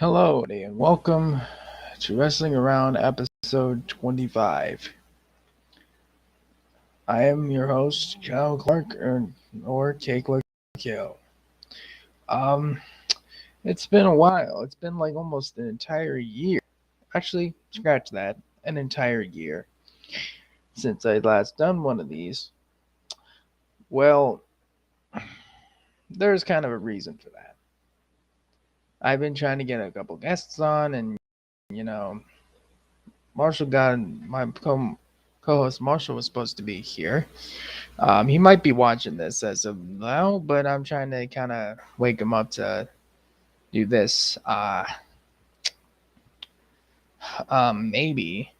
Hello, and welcome to Wrestling Around episode 25. I am your host, Kyle Clark, or K Clark Kill. Um, it's been a while. It's been like almost an entire year. Actually, scratch that. An entire year since I last done one of these. Well, there's kind of a reason for that. I've been trying to get a couple guests on, and you know, Marshall got my co-host Marshall was supposed to be here. He might be watching this as of now, but I'm trying to kind of wake him up to do this. Maybe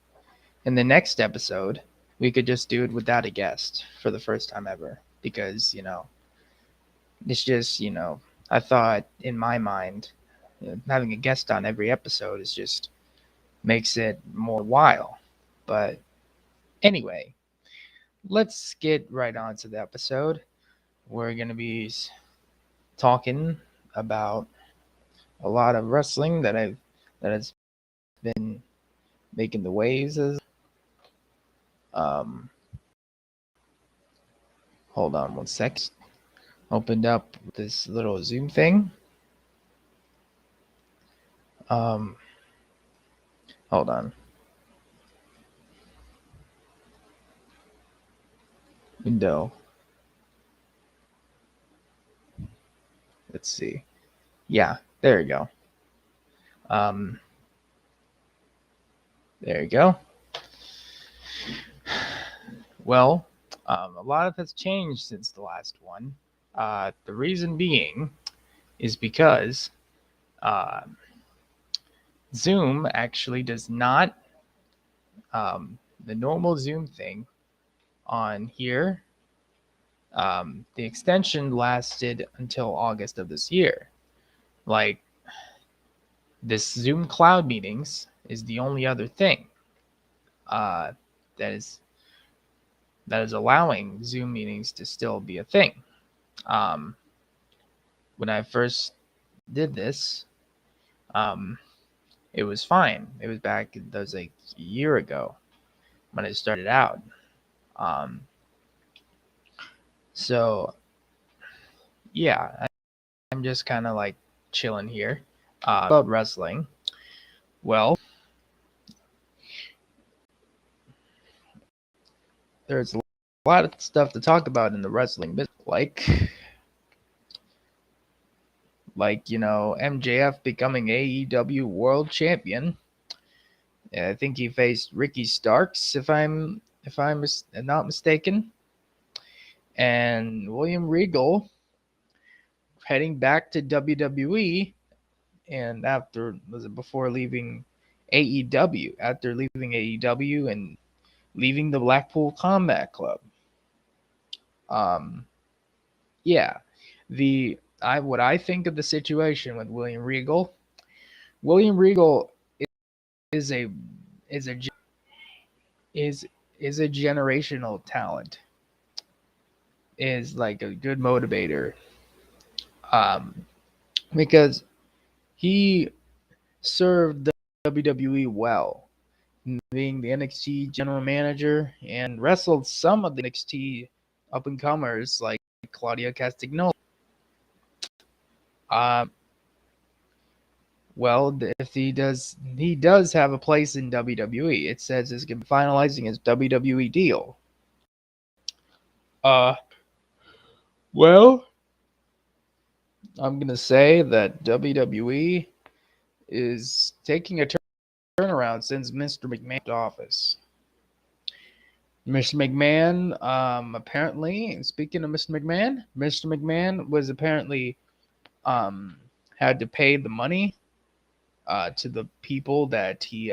in the next episode, we could just do it without a guest for the first time ever. Because, it's just, I thought in my mind, having a guest on every episode is just makes it more wild. But anyway, let's get right on to the episode. We're going to be talking about a lot of wrestling that has been making the waves. Um, Hold on one sec. Opened up this little Zoom thing. Um, Hold on. Window. Let's see. Yeah, there you go. Um, there you go. Well, a lot has changed since the last one. The reason being is because Zoom actually does not, the normal Zoom thing on here, the extension lasted until August of this year. Like, this Zoom cloud meetings is the only other thing uh, that is allowing Zoom meetings to still be a thing. When I first did this, it was fine. It was back, that was like a year ago when I started out. So yeah, I'm just kind of like chilling here. About wrestling. Well, there's a lot of stuff to talk about in the wrestling business, like MJF becoming AEW World Champion. I think he faced Ricky Starks, if I'm not mistaken, and William Regal heading back to WWE, and before leaving AEW? After leaving AEW and leaving the Blackpool Combat Club. Yeah, what I think of the situation with William Regal. William Regal is a is a is is a generational talent. Is like a good motivator. Um, because he served the WWE well, being the NXT general manager, and wrestled some of the NXT up and comers like Claudia Castagnoli. Um, well, if he does have a place in WWE. It says he's finalizing his WWE deal. Uh, well, I'm gonna say that WWE is taking a turnaround since Mr. McMahon's office. Mr. McMahon, apparently, speaking of Mr. McMahon was apparently had to pay the money to the people that he,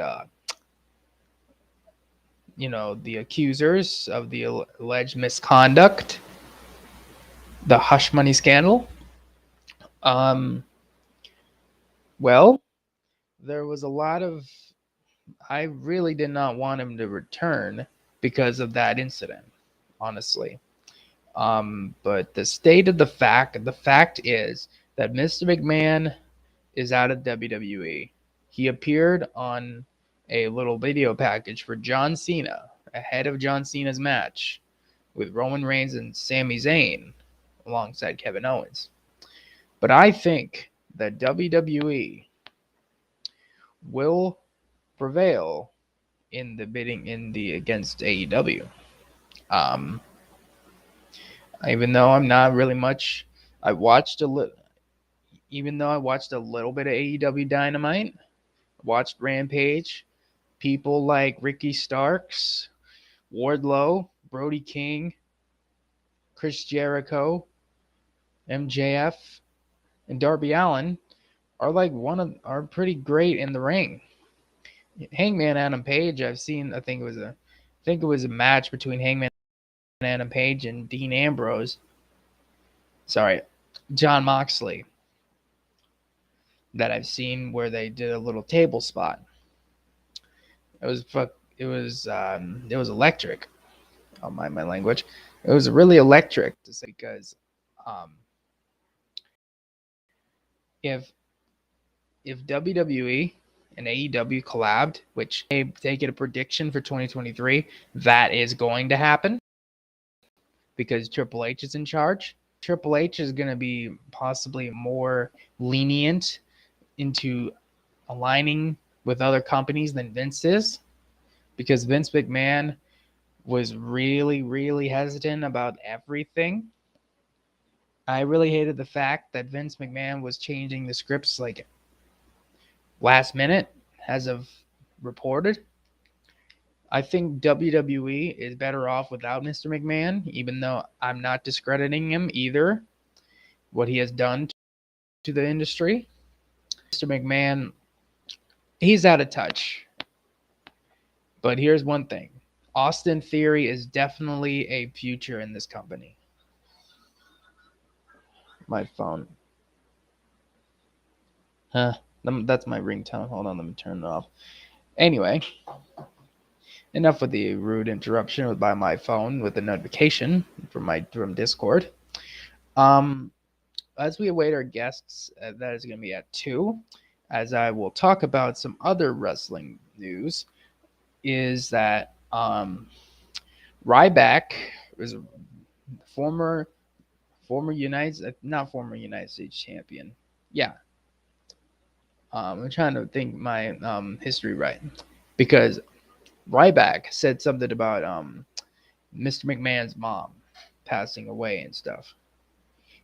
the accusers of the alleged misconduct, the hush money scandal. Um, well, there was a lot of. I really did not want him to return because of that incident, honestly. But the fact is that Mr. McMahon is out of WWE. He appeared on a little video package for John Cena ahead of John Cena's match with Roman Reigns and Sami Zayn alongside Kevin Owens. But I think that WWE will prevail in the bidding in the against AEW. Um, even though I'm not really much, I watched a little. Even though I watched a little bit of AEW Dynamite, watched Rampage, people like Ricky Starks, Wardlow, Brody King, Chris Jericho, MJF, and Darby Allin are pretty great in the ring. Hangman Adam Page, I've seen. I think it was a match between Hangman Adam Page and Dean Ambrose. Sorry, John Moxley. That I've seen where they did a little table spot. It was it was electric. Oh my language. It was really electric to say because um, if WWE and AEW collabed, which they get a prediction for 2023, that is going to happen because Triple H is in charge. Triple H is going to be possibly more lenient into aligning with other companies than Vince is because Vince McMahon was really, really hesitant about everything. I really hated the fact that Vince McMahon was changing the scripts like last minute, as of reported. I think WWE is better off without Mr. McMahon, even though I'm not discrediting him either, what he has done to the industry. Mr. McMahon, he's out of touch. But here's one thing Austin Theory is definitely a future in this company. My phone. Huh. That's my ringtone. Hold on, let me turn it off. Anyway, enough with the rude interruption by my phone with the notification from Discord. Um, as we await our guests, that is going to be at 2, as I will talk about some other wrestling news, is that Ryback was a former not former United States champion. Yeah. I'm trying to think my history right. Because Ryback said something about Mr. McMahon's mom passing away and stuff.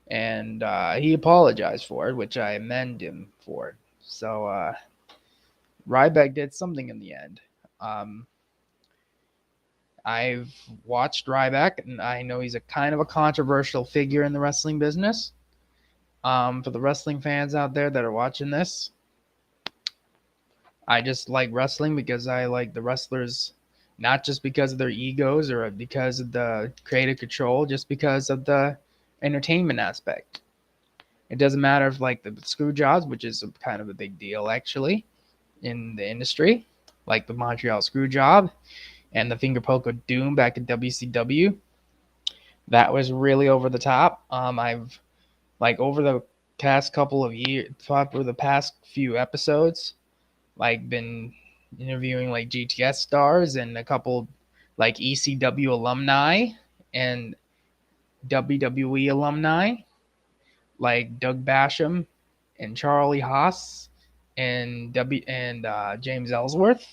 And he apologized for it, which I amend him for. So Ryback did something in the end. I've watched Ryback, and I know he's a kind of a controversial figure in the wrestling business. For the wrestling fans out there that are watching this, I just like wrestling because I like the wrestlers, not just because of their egos or because of the creative control, just because of the entertainment aspect. It doesn't matter if like the screw jobs, which is kind of a big deal actually in the industry, like the Montreal screw job and the finger poke of doom back at WCW. That was really over the top. I've like over the past couple of years, over the past few episodes, like been interviewing like GTS stars and a couple like ECW alumni and WWE alumni like Doug Basham and Charlie Haas and James Ellsworth,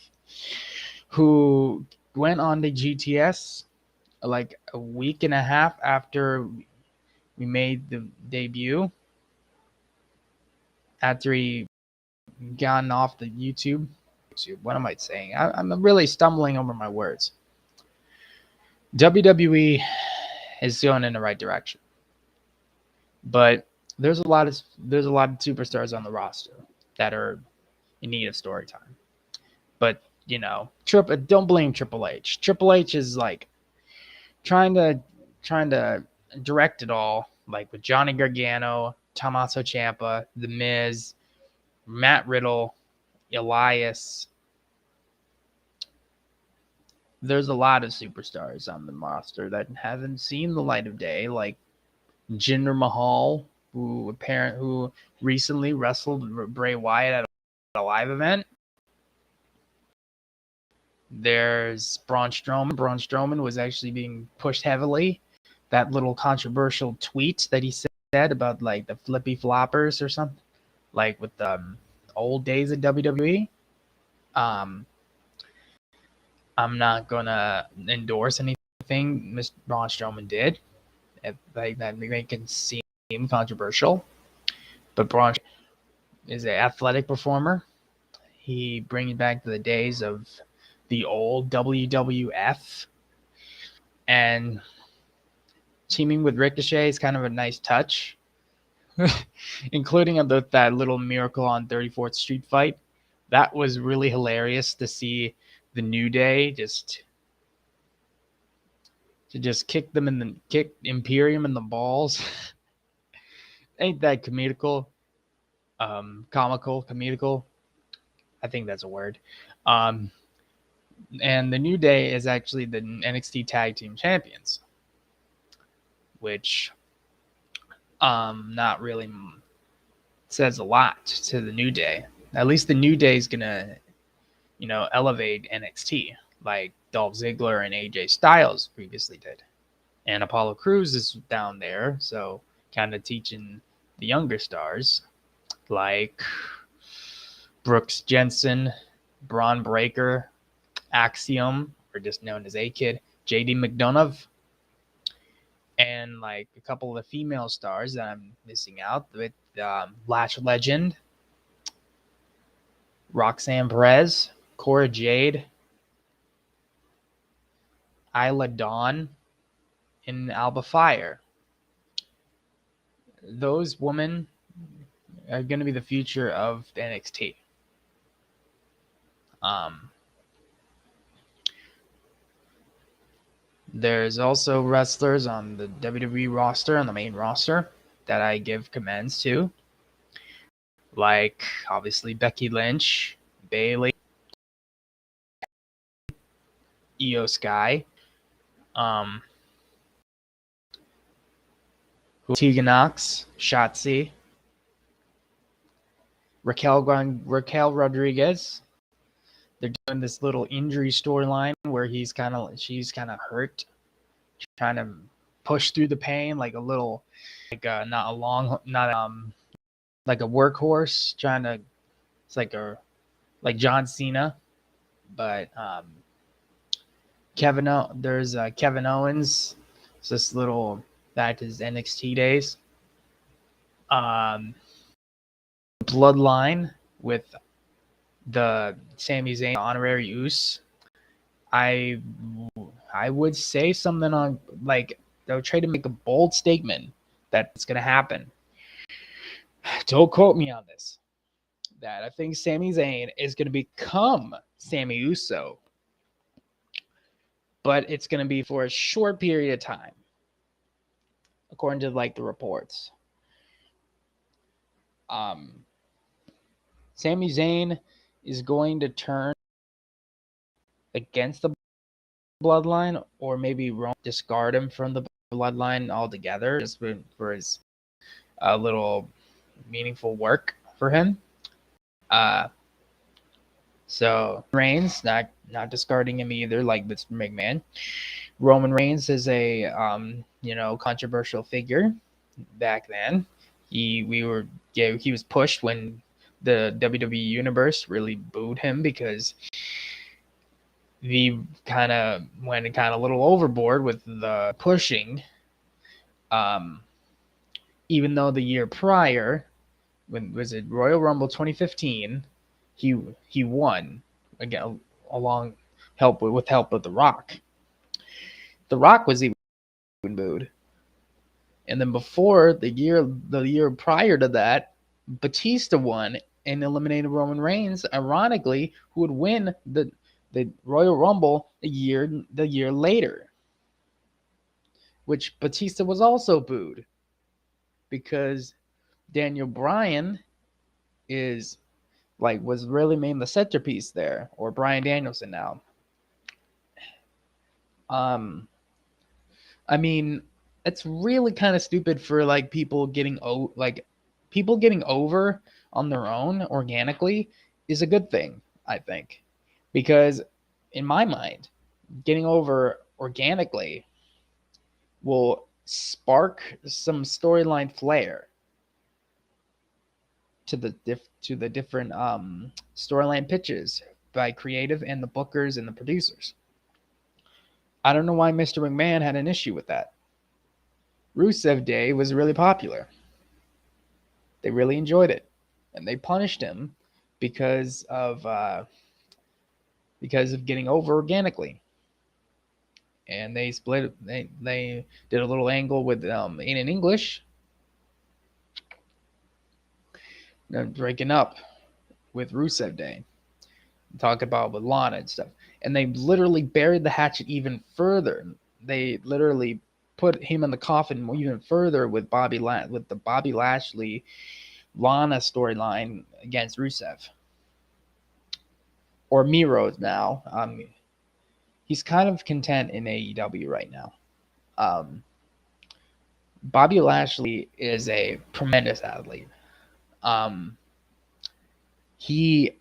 who went on to GTS like a week and a half after we made the debut. After he gotten off the YouTube. What am I saying? I'm really stumbling over my words. WWE is going in the right direction, but there's a lot of superstars on the roster that are in need of story time. But don't blame Triple H. Triple H is like trying to direct it all, like with Johnny Gargano, Tommaso Ciampa, The Miz, Matt Riddle, Elias. There's a lot of superstars on the roster that haven't seen the light of day, like Jinder Mahal, who recently wrestled Bray Wyatt at a live event. There's Braun Strowman. Braun Strowman was actually being pushed heavily. That little controversial tweet that he said about like the flippy floppers or something, like with the old days of WWE. Um, I'm not gonna endorse anything Mr. Braun Strowman did. Like that may can seem controversial, but Braun is an athletic performer. He brings back the days of the old WWF, and teaming with Ricochet is kind of a nice touch, including that little Miracle on 34th Street fight. That was really hilarious to see the New Day just kick Imperium in the balls. Ain't that comical? Comical. I think that's a word. Um, and the New Day is actually the NXT Tag Team Champions, which not really says a lot to the New Day. At least the New Day is gonna, elevate NXT like Dolph Ziggler and AJ Styles previously did. And Apollo Crews is down there, so kind of teaching the younger stars like Brooks Jensen, Braun Breaker, Axiom, or just known as A-Kid, JD McDonough, and like a couple of the female stars that I'm missing out with Lash Legend, Roxanne Perez, Cora Jade, Isla Dawn, and Alba Fire. Those women are going to be the future of NXT. There's also wrestlers on the WWE roster, on the main roster, that I give commends to. Like, obviously, Becky Lynch, Bayley, Io Sky, Tegan Knox, Shotzi, Raquel Rodriguez. They're doing this little injury storyline where she's kind of hurt, trying to push through the pain like a little, like not like a workhorse, it's like John Cena, but there's Kevin Owens. It's this little back to his NXT days. Bloodline with the Sami Zayn honorary Uce. I would say something on like they'll try to make a bold statement that it's gonna happen. Don't quote me on this. That I think Sami Zayn is gonna become Sami Uso, but it's gonna be for a short period of time, according to like the reports. Sami Zayn is going to turn against the bloodline, or maybe discard him from the bloodline altogether, just for his little meaningful work for him. So Reigns, not discarding him either, like Mr. McMahon. Roman Reigns is a controversial figure back then. He was pushed when the WWE Universe really booed him because he kind of went a little overboard with the pushing. Even though the year prior, when was it Royal Rumble 2015, he won again along with help of The Rock. The Rock was even booed. And then before the year prior to that, Batista won and eliminated Roman Reigns, ironically, who would win the Royal Rumble the year later, which Batista was also booed because Daniel Bryan was really made the centerpiece there, or Bryan Danielson now. I mean, it's really kind of stupid for like people getting over on their own organically is a good thing, I think, because in my mind, getting over organically will spark some storyline flair to the different storyline pitches by creative and the bookers and the producers. I don't know why Mr. McMahon had an issue with that. Rusev Day was really popular. They really enjoyed it, and they punished him because of getting over organically. And they split. They did a little angle with in English, breaking up with Rusev Day, talk about with Lana and stuff, and they literally buried the hatchet even further. They literally put him in the coffin even further with with the Bobby Lashley Lana storyline against Rusev or Miro now. He's kind of content in AEW right now. Um, Bobby Lashley is a tremendous athlete. Um, he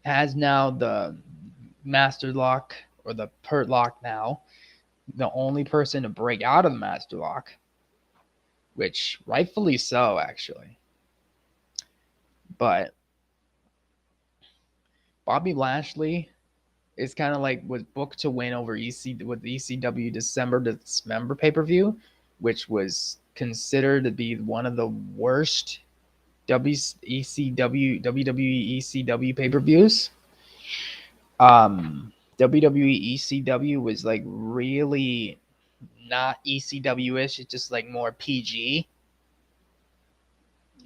has now the master lock or the pert lock now. The only person to break out of the master lock, which rightfully so, actually. But Bobby Lashley is kind of like was booked to win over with the ECW December to Dismember pay-per-view, which was considered to be one of the worst WWE ECW pay-per-views. WWE ECW was like really not ECW-ish. It's just like more PG,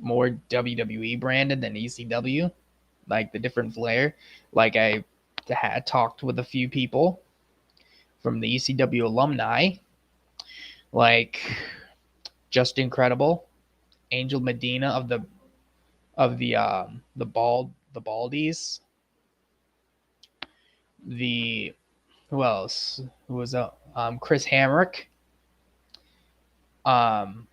more WWE branded than ECW. Like the different flair. Like I had talked with a few people from the ECW alumni, like Just Incredible, Angel Medina the Baldies, the who else? Who was Chris Hamrick. Um,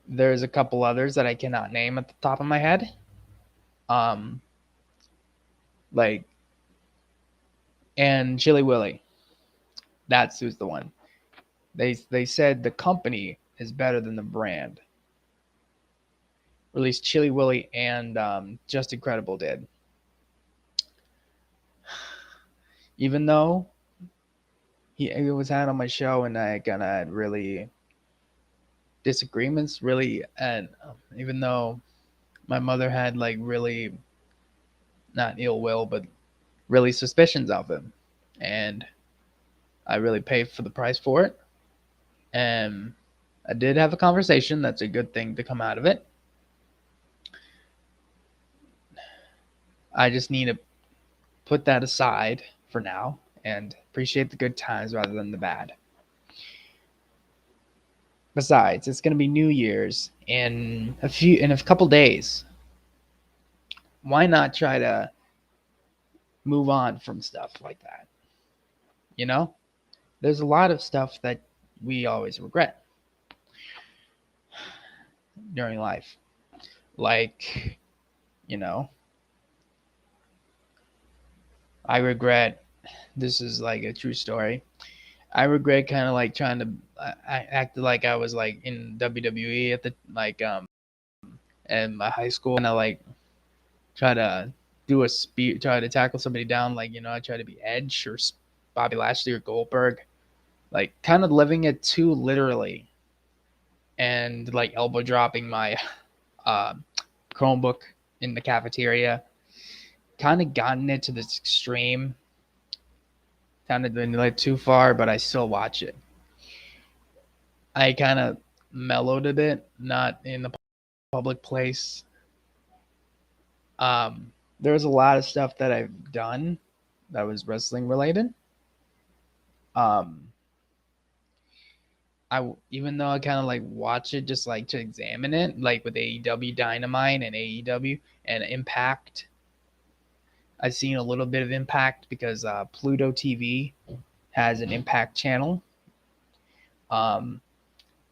there's a couple others that I cannot name at the top of my head. Um, like and Chili Willy. That's who's the one. They said the company is better than the brand. Or at least Chili Willy and Just Incredible did. Even though he was had on my show and I kind of had really disagreements, really, and even though my mother had like really not ill will, but really suspicions of him, and I really paid for the price for it, and I did have a conversation. That's a good thing to come out of it. I just need to put that aside for now and appreciate the good times rather than the bad. Besides, it's going to be New Year's in a couple days. Why not try to move on from stuff like that? You know, there's a lot of stuff that we always regret during life. Like, you know, I regret this is like a true story. I regret kind of like trying to I acted like I was like in WWE at the like in my high school, and I like try to do a speed, try to tackle somebody down, like I try to be Edge or Bobby Lashley or Goldberg, like kind of living it too literally, and like elbow dropping my uh, Chromebook in the cafeteria, kind of gotten it to this extreme, kind of been like too far, but I still watch it. I kind of mellowed a bit, not in the public place. There was a lot of stuff that I've done that was wrestling related. Um, even though I kind of like watch it just like to examine it, like with AEW Dynamite and AEW and Impact. I've seen a little bit of Impact because Pluto TV has an Impact channel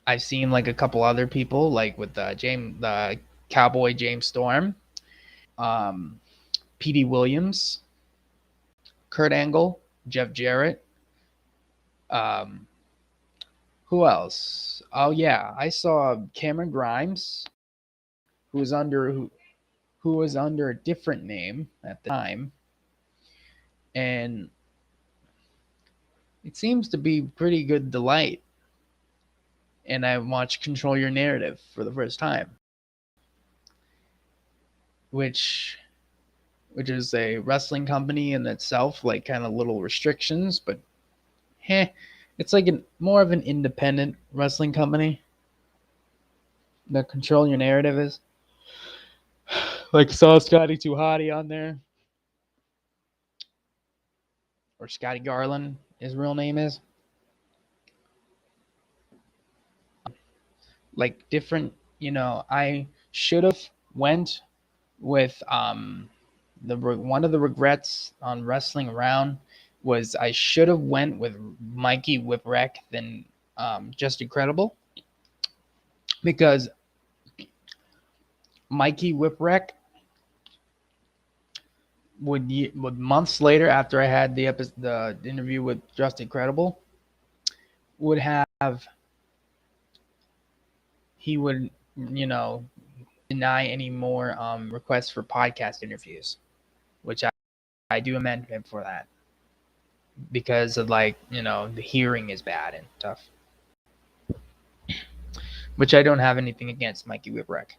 I've seen like a couple other people, like with the Cowboy James Storm, um, Petey Williams, Kurt Angle, Jeff Jarrett. Um, who else? Oh yeah, I saw Cameron Grimes, who was under who was under a different name at the time, and it seems to be pretty good delight. And I watched Control Your Narrative for the first time, which is a wrestling company in itself, like kind of little restrictions, but it's like more of an independent wrestling company. The Control Your Narrative is like saw Scotty Too Hottie on there, or Scotty Garland, his real name is. Like different, I should have went with the one of the regrets on Wrestling Around was I should have went with Mikey Whipwreck than Just Incredible, because Mikey Whipwreck would months later, after I had the interview with Just Incredible, would have he would deny any more requests for podcast interviews, which I do amend him for that, because of the hearing is bad and stuff. Which I don't have anything against Mikey Whipwreck.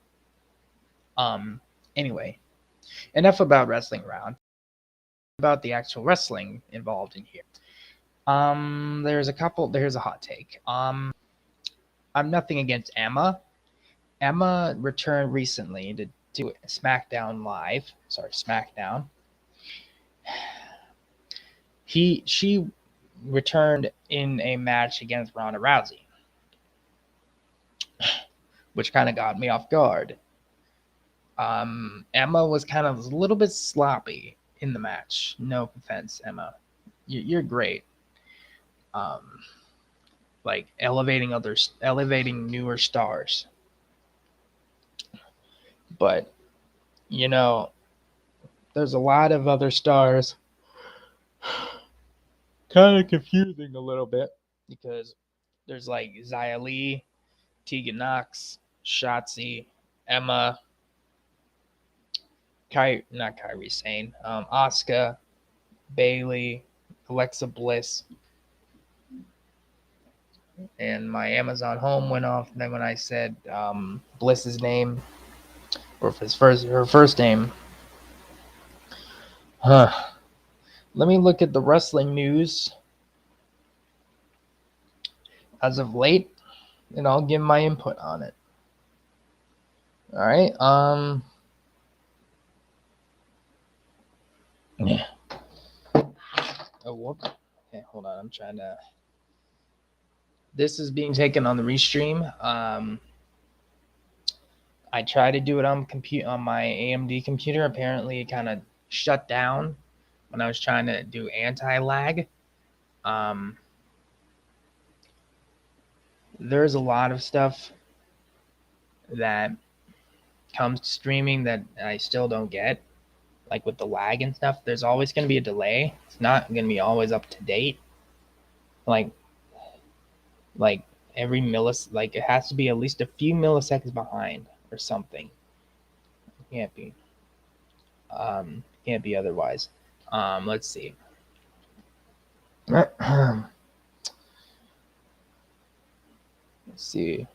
Anyway, enough about Wrestling Around. About the actual wrestling involved in here. There's a hot take. I'm nothing against Emma. Emma returned recently to SmackDown Live. Sorry, SmackDown. She returned in a match against Ronda Rousey, which kind of got me off guard. Emma was kind of a little bit sloppy in the match. No offense, Emma. You're great. Like elevating newer stars. But there's a lot of other stars. Kind of confusing a little bit, because there's like Xia Li, Tegan Knox, Shotzi, Emma, not Kairi Sane, Asuka, Bailey, Alexa Bliss, and my Amazon Home went off. And then when I said Bliss's name, or her first name, let me look at the wrestling news as of late, and I'll give my input on it. All right. Yeah. Oh, whoop. Okay, hold on. I'm trying to. This is being taken on the restream. I tried to do it on my AMD computer. Apparently, it kind of shut down when I was trying to do anti-lag. There's a lot of stuff that comes to streaming that I still don't get, like with the lag and stuff. There's always going to be a delay. It's not going to be always up to date. Like every like it has to be at least a few milliseconds behind or something. Can't be otherwise. Let's see. Let's see.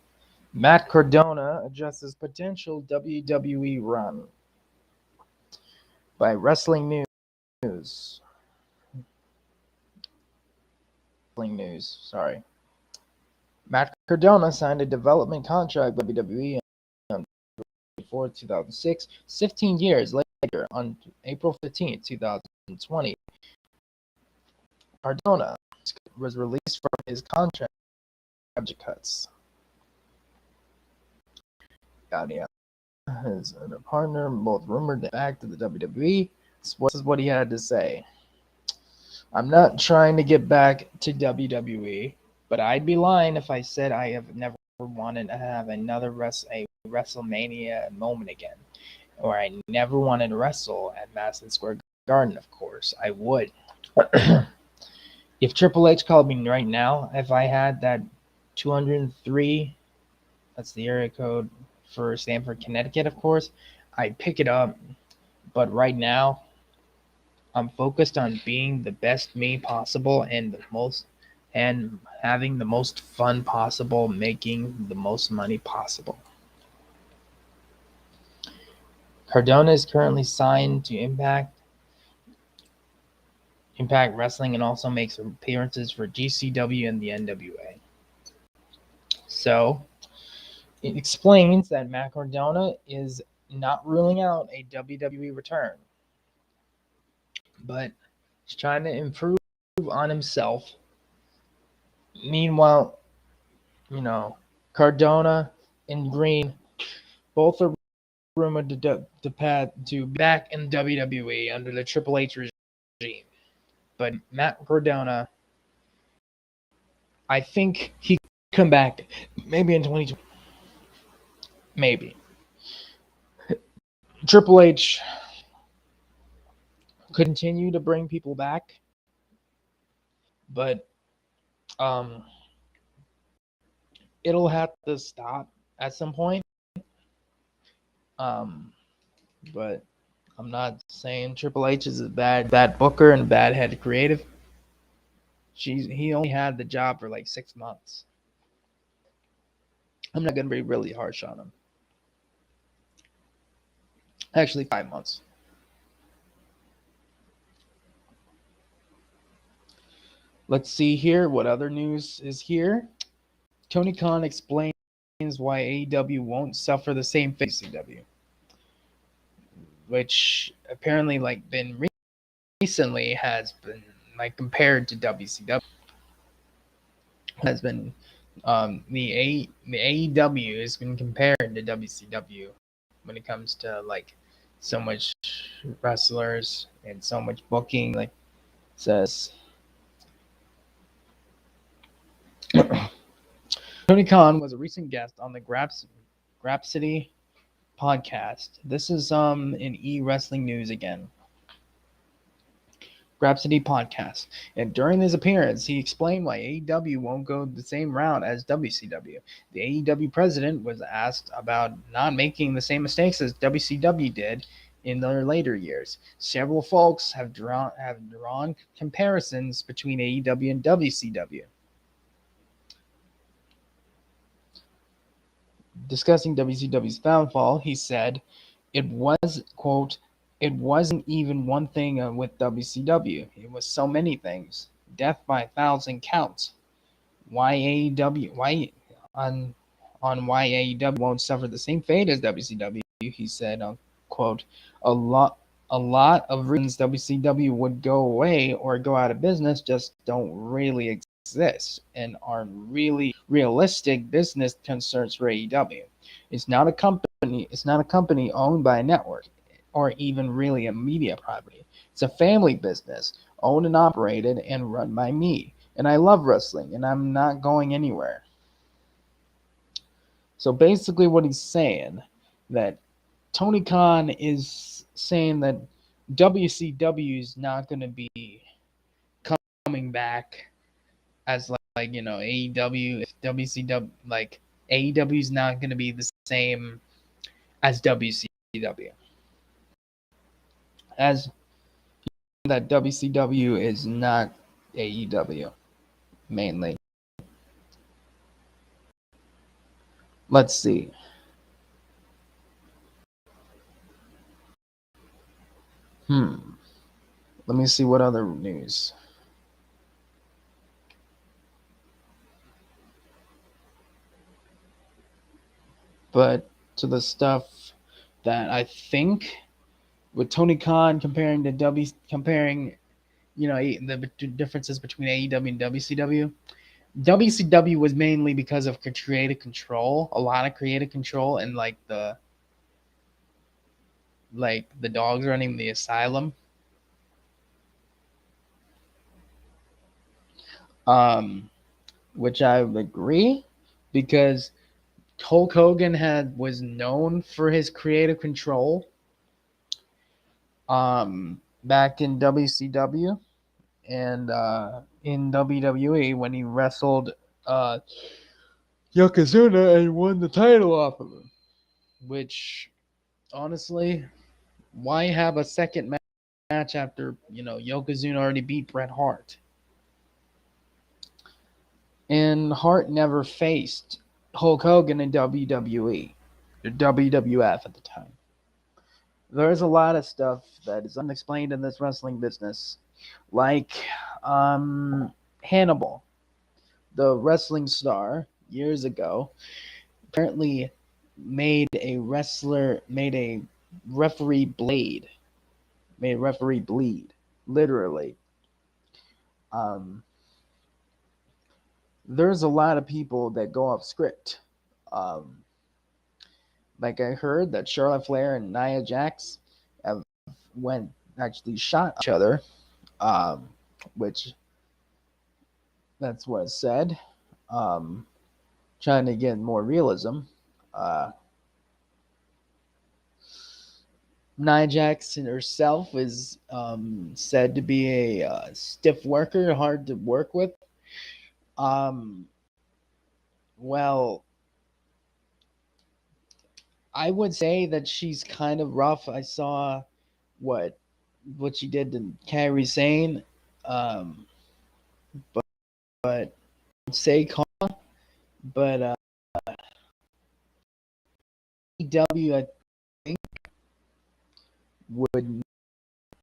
Matt Cardona adjusts potential WWE run by Wrestling News. Sorry. Matt Cardona signed a development contract with WWE on 2006. 15 years later, on April 15, 2020, Cardona was released from his contract cuts. His partner, both rumored back to the WWE. This is what he had to say. I'm not trying to get back to WWE. But I'd be lying if I said I have never wanted to have another a WrestleMania moment again, or I never wanted to wrestle at Madison Square Garden. Of course, I would. If Triple H called me right now, if I had that 203, that's the area code for Stamford, Connecticut, of course, I'd pick it up. But right now, I'm focused on being the best me possible and having the most fun possible, making the most money possible. Cardona is currently signed to Impact Wrestling and also makes appearances for GCW and the NWA. So it explains that Matt Cardona is not ruling out a WWE return, but he's trying to improve on himself. Meanwhile, Cardona and Green both are rumored to be back in WWE under the Triple H regime. But Matt Cardona, I think he could come back maybe in 2020. Maybe. Triple H could continue to bring people back, but it'll have to stop at some point. But I'm not saying Triple H is a bad booker and bad head creative. He only had the job for like 6 months. I'm not gonna be really harsh on him. Actually, 5 months. Let's see here what other news is here. Tony Khan explains why AEW won't suffer the same fate as CW, which apparently been recently has been compared to WCW. Has been the AEW has been compared to WCW when it comes to so much wrestlers and so much booking. Like says Tony Khan was a recent guest on the Grapsity podcast. This is in e-wrestling news again. Grapsity podcast. And during his appearance, he explained why AEW won't go the same route as WCW. The AEW president was asked about not making the same mistakes as WCW did in their later years. Several folks have drawn comparisons between AEW and WCW. Discussing WCW's downfall, he said, it was, quote, it wasn't even one thing with WCW. It was so many things. Death by 1,000 counts. Why AEW? Why AEW won't suffer the same fate as WCW? He said, quote, a lot of reasons WCW would go away or go out of business just don't really exist and aren't really realistic business concerns for AEW. It's not a company owned by a network or even really a media property. It's a family business owned and operated and run by me. And I love wrestling and I'm not going anywhere. So basically what he's saying that Tony Khan is saying that WCW is not going to be coming back as AEW. If WCW AEW is not going to be the same as WCW. As that WCW is not AEW mainly. Let's see. Let me see what other news. But to the stuff that I think with Tony Khan comparing the differences between AEW and WCW. WCW was mainly because of creative control, a lot of creative control, and the dogs running the asylum. which I would agree, because Hulk Hogan was known for his creative control back in WCW and in WWE when he wrestled uh, Yokozuna and won the title off of him. Which, honestly, why have a second match after Yokozuna already beat Bret Hart? And Hart never faced Hulk Hogan in WWE, or WWF at the time. There's a lot of stuff that is unexplained in this wrestling business, like Hannibal, the wrestling star, years ago, apparently made a referee bleed, literally. Um, there's a lot of people that go off script. Um, like I heard that Charlotte Flair and Nia Jax have actually shot each other, um, which that's what it said. Um, Trying to get more realism. Uh, Nia Jax herself is said to be a stiff worker, hard to work with. Um, well, I would say that she's kind of rough. I saw what she did to Kairi Sane, um, but say calm. But EW I think would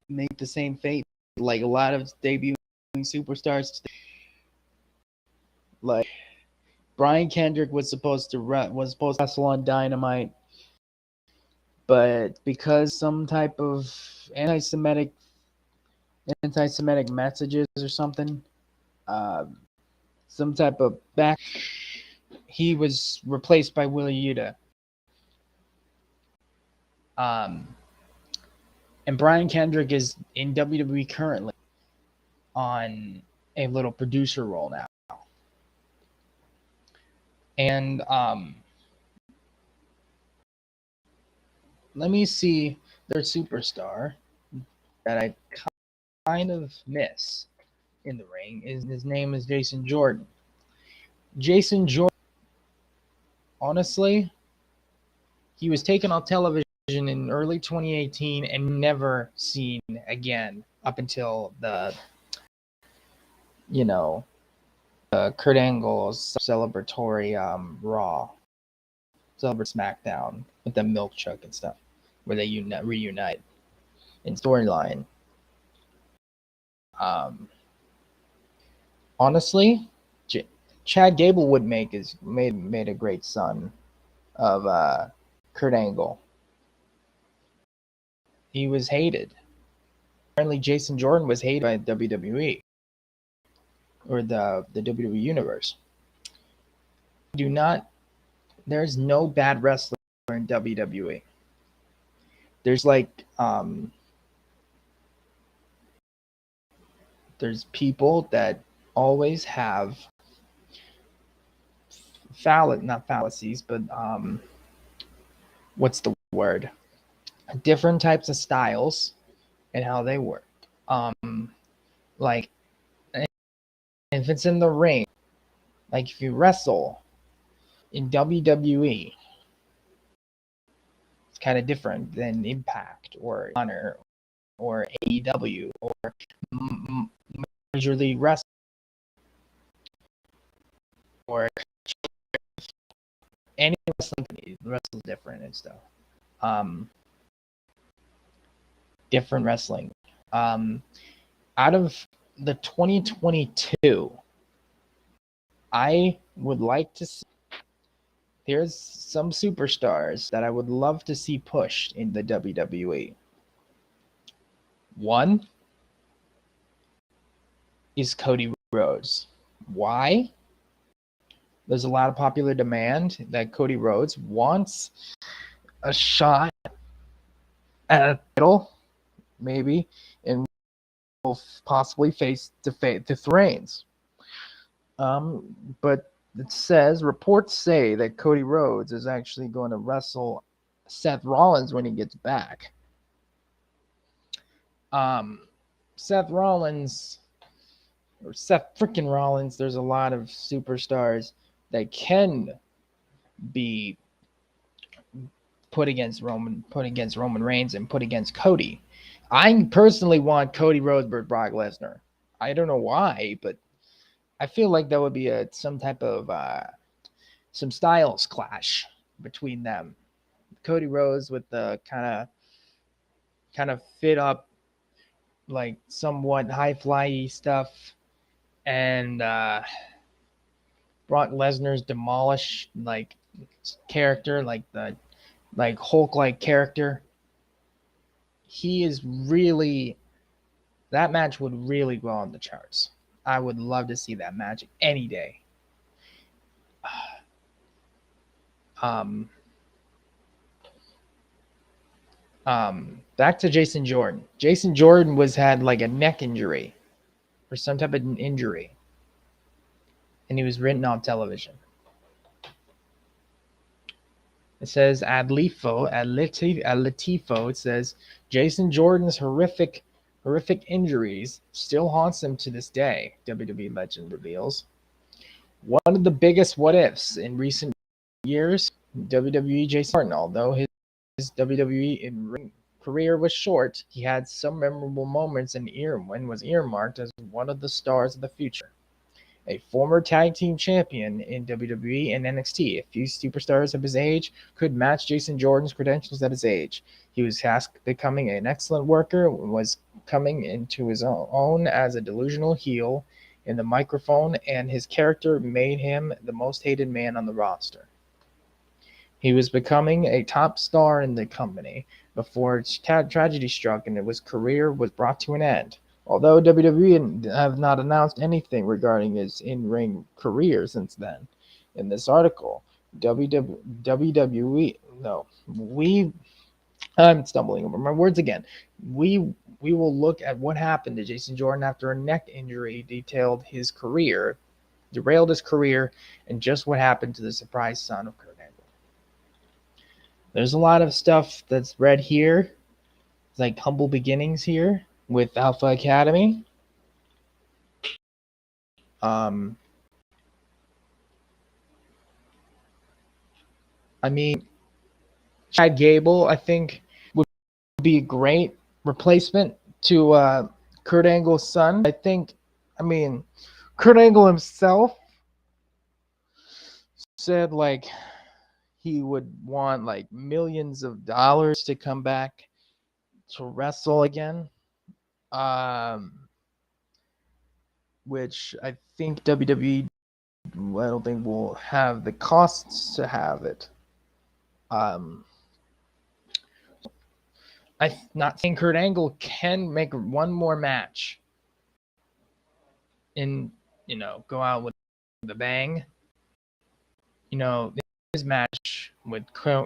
make the same fate like a lot of debuting superstars. Like Brian Kendrick was supposed to wrestle on Dynamite, but because some type of anti-Semitic messages or something, um, some type of back, he was replaced by Wheeler Yuta. And Brian Kendrick is in WWE currently on a little producer role now. And let me see their superstar that I kind of miss in the ring. His name is Jason Jordan. Jason Jordan, honestly, he was taken off television in early 2018 and never seen again up until the Kurt Angle's celebratory Raw, celebrate SmackDown with the milk truck and stuff, where they reunite in storyline. Honestly, Chad Gable would made a great son of Kurt Angle. He was hated. Apparently, Jason Jordan was hated by WWE or the WWE universe. There's no bad wrestler in WWE. There's there's people that always have not fallacies, but what's the word? Different types of styles and how they work. Like if it's in the ring, like if you wrestle in WWE, it's kind of different than Impact or Honor or AEW or Major League Wrestling or any wrestling company. Wrestles different and stuff. Different wrestling. Out of the 2022, I would like to see. There's some superstars that I would love to see pushed in the WWE. One is Cody Rhodes. Why? There's a lot of popular demand that Cody Rhodes wants a shot at a title, maybe, and will possibly face Reigns. But it says reports say that Cody Rhodes is actually going to wrestle Seth Rollins when he gets back. Um, Seth Rollins or Seth freaking Rollins. There's a lot of superstars that can be put against Roman Reigns, and put against Cody. I personally want Cody Rhodes versus Brock Lesnar. I don't know why, but I feel like that would be some type of some styles clash between them. Cody Rhodes with the kind of fit up, like somewhat high flyy stuff, and Brock Lesnar's demolished like character, like the like Hulk like character. He is really that match would really go on the charts. I would love to see that match any day. Um, Back to Jason Jordan. Jason Jordan had like a neck injury or some type of injury, and he was written off television. It says ad Latifo. It says Jason Jordan's horrific injuries still haunts him to this day. WWE legend reveals. One of the biggest what ifs in recent years, WWE Jason Jordan, although his WWE in-ring career was short, he had some memorable moments and was earmarked as one of the stars of the future. A former tag team champion in WWE and NXT, a few superstars of his age could match Jason Jordan's credentials at his age. He was tasked becoming an excellent worker, was coming into his own as a delusional heel in the microphone, and his character made him the most hated man on the roster. He was becoming a top star in the company before tragedy struck and his career was brought to an end. Although WWE have not announced anything regarding his in-ring career since then. In this article, WWE, no, I'm stumbling over my words again. We will look at what happened to Jason Jordan after a neck injury, derailed his career, and just what happened to the surprise son of Kurt Angle. There's a lot of stuff that's read here. It's like humble beginnings here with Alpha Academy. I mean, Chad Gable, I think, would be a great replacement to Kurt Angle's son. Kurt Angle himself said like he would want like millions of dollars to come back to wrestle again. Which I think WWE, I don't think will have the costs to have it. I'm not saying Kurt Angle can make one more match and go out with a bang. His match with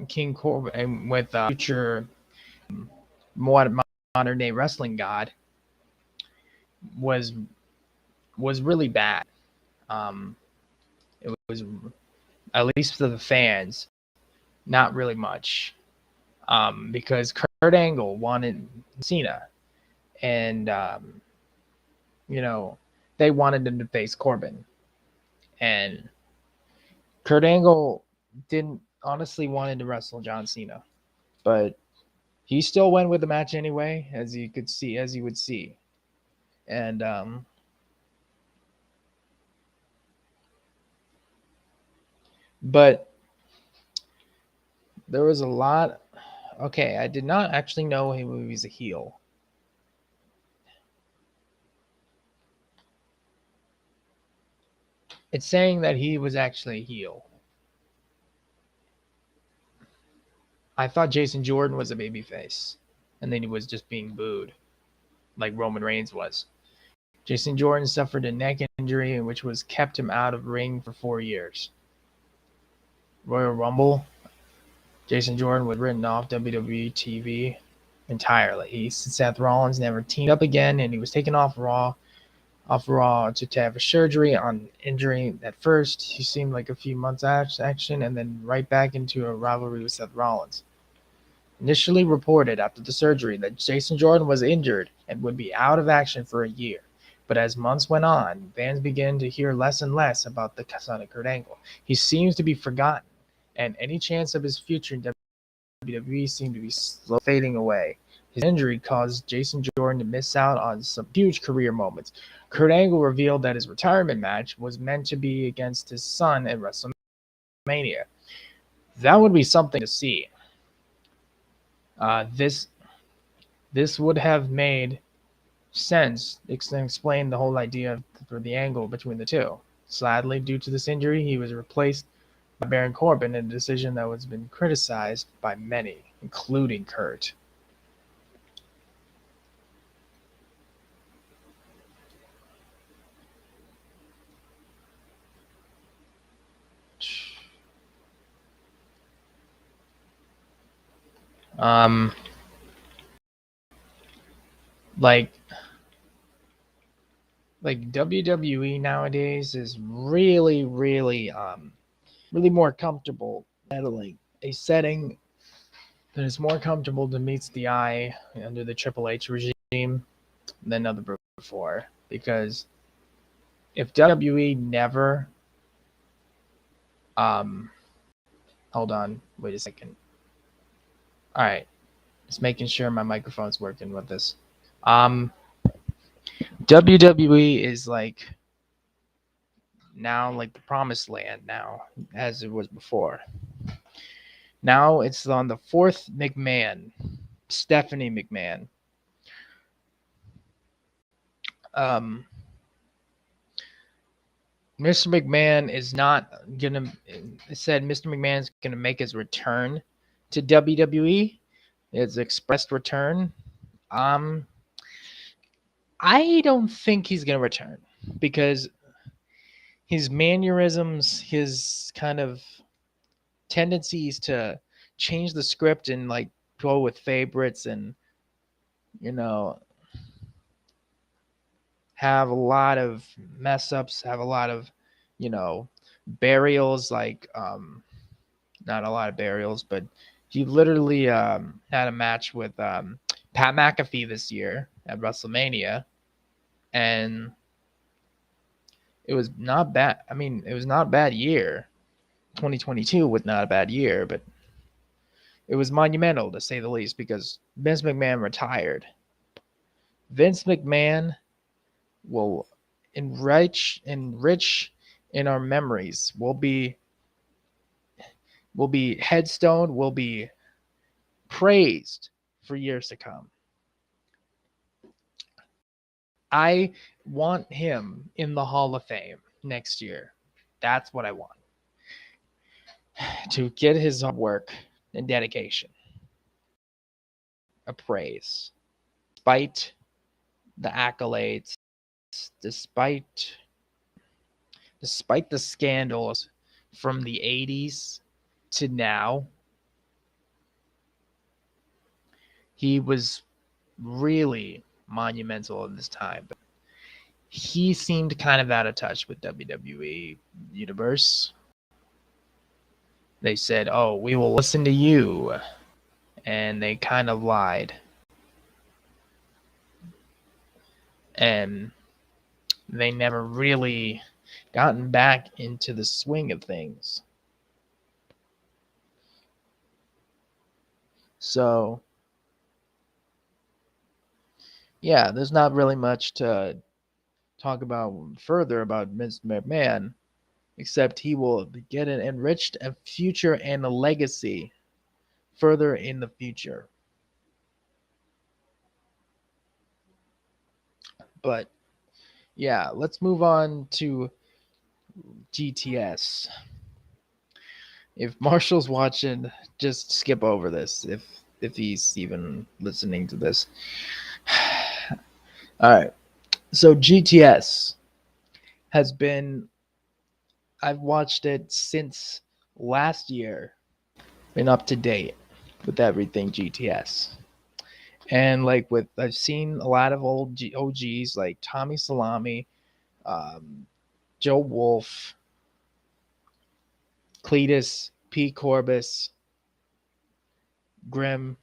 King Corbin and with future modern day wrestling god was really bad. It was, at least for the fans, not really much. Because Kurt Angle wanted Cena, and they wanted him to face Corbin, and Kurt Angle didn't honestly wanted to wrestle John Cena, but he still went with the match anyway, as you would see, and but there was a lot. Okay, I did not actually know he was a heel. It's saying that he was actually a heel. I thought Jason Jordan was a babyface, and then he was just being booed, like Roman Reigns was. Jason Jordan suffered a neck injury, which was kept him out of ring for 4 years. Royal Rumble, Jason Jordan was written off WWE TV entirely. Seth Rollins never teamed up again, and he was taken off Raw. off Raw to have a surgery on injury. At first, he seemed like a few months action, and then right back into a rivalry with Seth Rollins. Initially reported after the surgery that Jason Jordan was injured and would be out of action for a year. But as months went on, fans began to hear less and less about the son of Kurt Angle. He seems to be forgotten, and any chance of his future in WWE seemed to be slowly fading away. His injury caused Jason Jordan to miss out on some huge career moments. Kurt Angle revealed that his retirement match was meant to be against his son at WrestleMania. That would be something to see. This would have made sense and explained the whole idea for the angle between the two. Sadly, due to this injury, he was replaced by Baron Corbin in a decision that has been criticized by many, including Kurt. Um, like WWE nowadays is really more comfortable settling a setting that is more comfortable to meets the eye under the Triple H regime than ever before. Because if WWE never, um, hold on, wait a second. All right, just making sure my microphone's working with this. WWE is like now like the promised land now, as it was before. Now it's on the fourth McMahon, Stephanie McMahon. Um, Mr. McMahon is not gonna. It said Mr. McMahon is gonna make his return to WWE. His expressed return. I don't think he's gonna return because his mannerisms, his kind of tendencies to change the script and like go with favorites and you know have a lot of mess ups, have a lot of burials, like not a lot of burials, but he literally had a match with Pat McAfee this year at WrestleMania, and it was not bad. I mean, it was not a bad year. 2022 was not a bad year, but it was monumental to say the least because Vince McMahon retired. Vince McMahon will enrich in our memories. Will be headstone, will be praised for years to come. I want him in the Hall of Fame next year. That's what I want. To get his hard work and dedication a praise. Despite the accolades, despite the scandals from the 80s to now, he was really monumental in this time. But he seemed kind of out of touch with WWE Universe. They said, "Oh, we will listen to you," and they kind of lied. And they never really gotten back into the swing of things. So, yeah, there's not really much to talk about further about Vince McMahon, except he will get an enriched a future and a legacy further in the future. But yeah, let's move on to GTS. If Marshall's watching, just skip over this if he's even listening to this. All right. So GTS has been I've watched it since last year. Been up to date with everything GTS. And like I've seen a lot of old OGs like Tommy Salami, Joe Wolf, Cletus, P. Corbus, Grimm,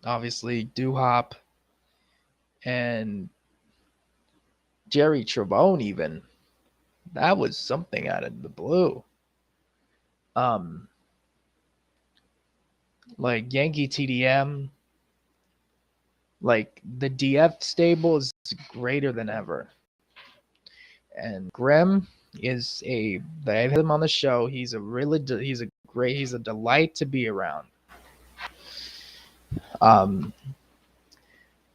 obviously Duhop, and Jerry Trevone even. That was something out of the blue. Um, like Yankee TDM, like the DF stable is greater than ever. And Grimm is I've had him on the show. He's a delight to be around. Um,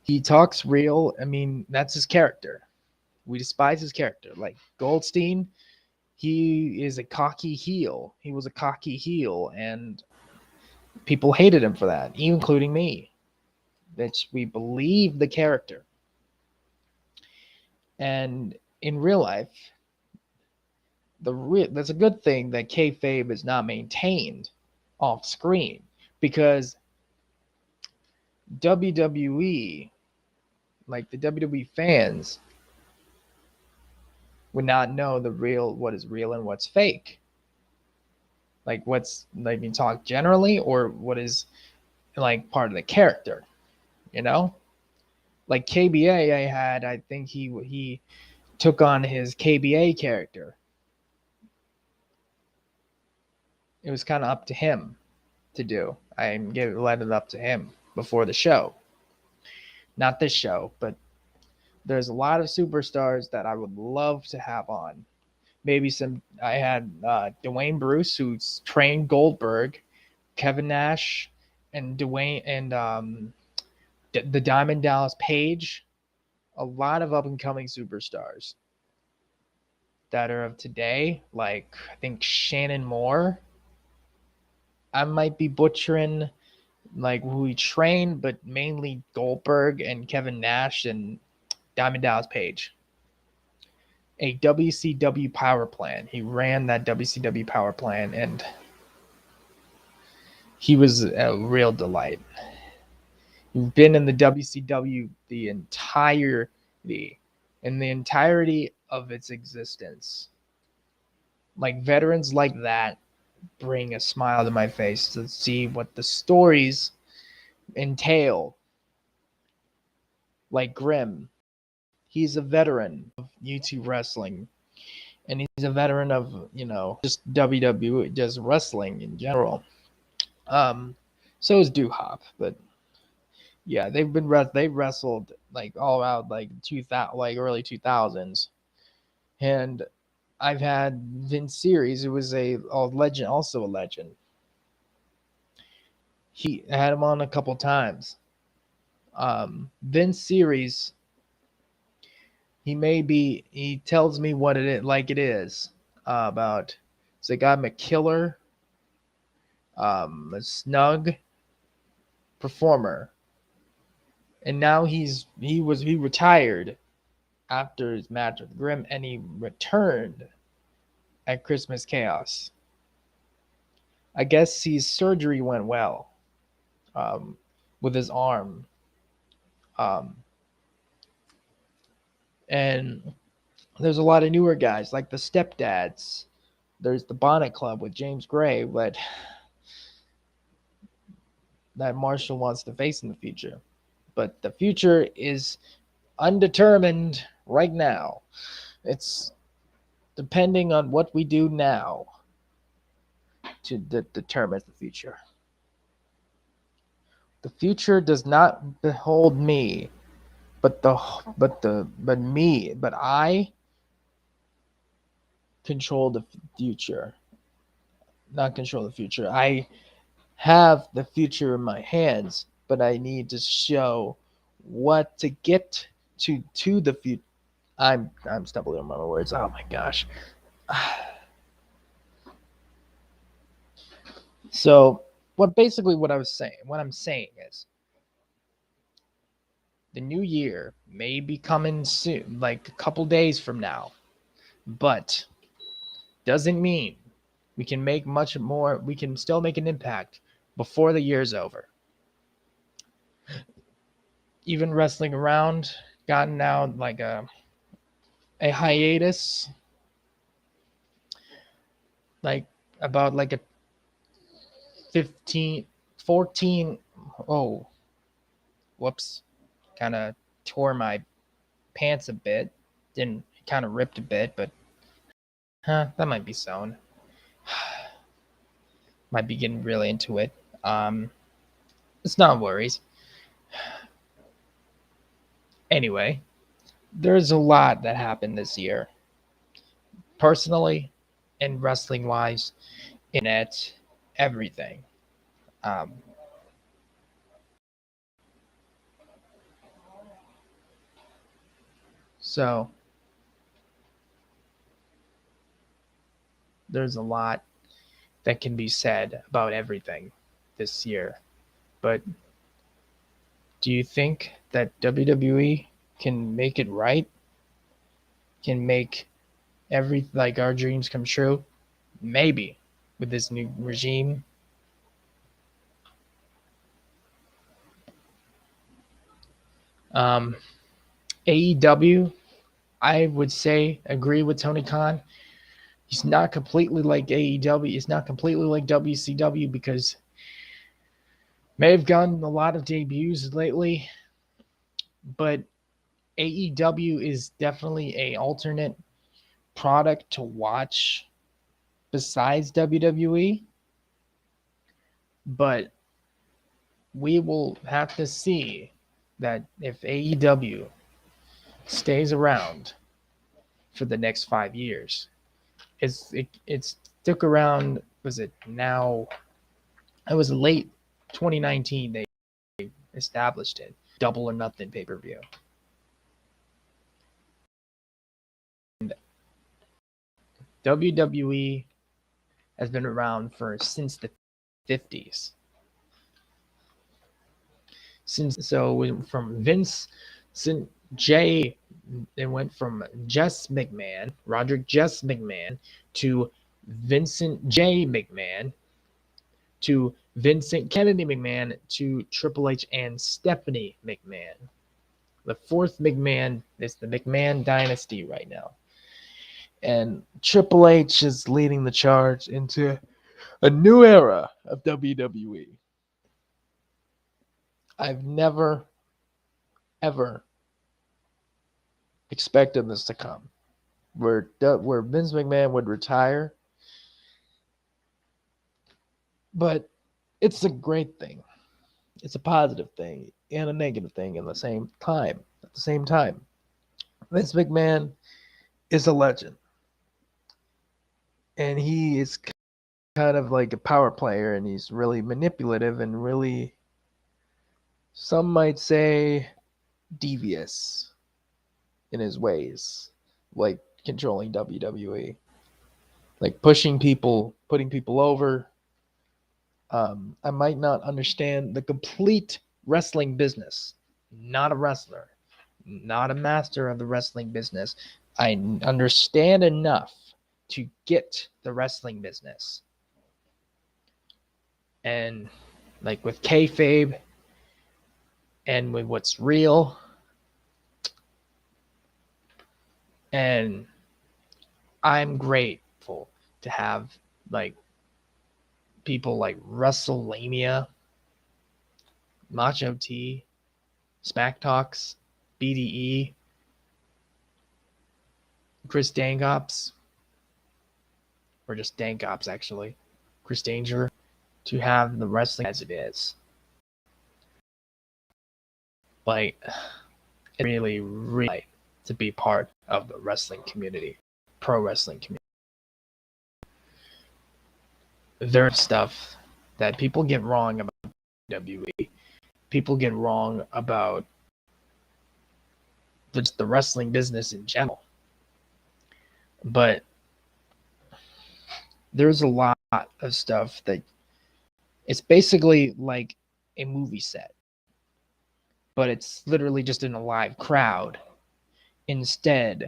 he talks real. I mean, that's his character. We despise his character. Like Goldstein, he is a cocky heel. He was a cocky heel, and people hated him for that, including me. That we believe the character. And in real life, that's a good thing that kayfabe is not maintained off screen, because WWE, like the WWE fans, would not know what is real and what's fake. Like what's like being talked generally, or what is like part of the character, you know? Like KBA, I think he took on his KBA character. It was kind of up to him to do. I let it up to him before the show. Not this show, but there's a lot of superstars that I would love to have on. Maybe I had Dwayne Bruce, who's trained Goldberg, Kevin Nash, and Dwayne, and the Diamond Dallas Page. A lot of up and coming superstars that are of today. Like, I think Shannon Moore. I might be butchering like who he trained, but mainly Goldberg and Kevin Nash and Diamond Dallas Page. A WCW power plan. He ran that WCW power plan, and he was a real delight. He's been in the WCW in the entirety of its existence. Like veterans like that bring a smile to my face to see what the stories entail. Like Grimm, he's a veteran of YouTube wrestling, and he's a veteran of just WWE, just wrestling in general. So is Duhop, but yeah, they've wrestled like all out like 2000, like early 2000s, and I've had Vince Series, who was a legend, also a legend. He had him on a couple times. Vince Series, he tells me what it is, like it is, about it's a guy, McKiller, a snug performer, and now he retired after his match with Grimm, and he returned at Christmas Chaos. I guess his surgery went well, with his arm, and there's a lot of newer guys like the Stepdads. There's the Bonnet Club with James Gray, but that Marshall wants to face in the future. But the future is undetermined right now. It's depending on what we do now to determine the future. The future does not behold me, but I control the future. Not control the future. I have the future in my hands, but I need to show what to get to the future. I'm stumbling on my words. Oh my gosh. So what I'm saying is the new year may be coming soon, like a couple days from now, but doesn't mean we can make much more. We can still make an impact before the year's over. Even wrestling around, gotten out like a hiatus, like about like a 15, 14. Oh, whoops. Kind of tore my pants a bit. Didn't, kind of ripped a bit, but that might be sewn. Might be getting really into it. It's not worries. Anyway, there's a lot that happened this year, personally and wrestling wise, internet, everything. Um, so there's a lot that can be said about everything this year. But do you think that WWE can make it right? Can make every like our dreams come true? Maybe with this new regime. Um, AEW, I would say agree with Tony Khan. He's not completely like AEW. He's not completely like WCW because may have gotten a lot of debuts lately, but AEW is definitely a alternate product to watch besides WWE. But we will have to see that if AEW stays around for the next 5 years. It's stuck around. Was it now? It was late 2019. They established it. Double or Nothing pay per view. WWE has been around for since the 50s. Since so from Vince J, it went from Jess McMahon, Roderick Jess McMahon, to Vincent J. McMahon, to Vincent Kennedy McMahon, to Triple H and Stephanie McMahon. The fourth McMahon is the McMahon dynasty right now. And Triple H is leading the charge into a new era of WWE. I've never, ever expected this to come. Where Vince McMahon would retire, but it's a great thing. It's a positive thing and a negative thing in the same time. At the same time, Vince McMahon is a legend, and he is kind of like a power player, and he's really manipulative and really, some might say, devious in his ways, like controlling WWE, like pushing people, putting people over. I might not understand the complete wrestling business, not a wrestler, not a master of the wrestling business. I understand enough to get the wrestling business. And like with kayfabe and with what's real. And I'm grateful to have like people like WrestleMania, Macho T, Smack Talks, BDE, Chris Dangops, or just Dangops actually, Chris Danger, to have the wrestling as it is. Like, it's really, really to be part of the wrestling community, pro wrestling community. There's stuff that people get wrong about WWE. People get wrong about the wrestling business in general. But there's a lot of stuff that it's basically like a movie set, but it's literally just in a live crowd instead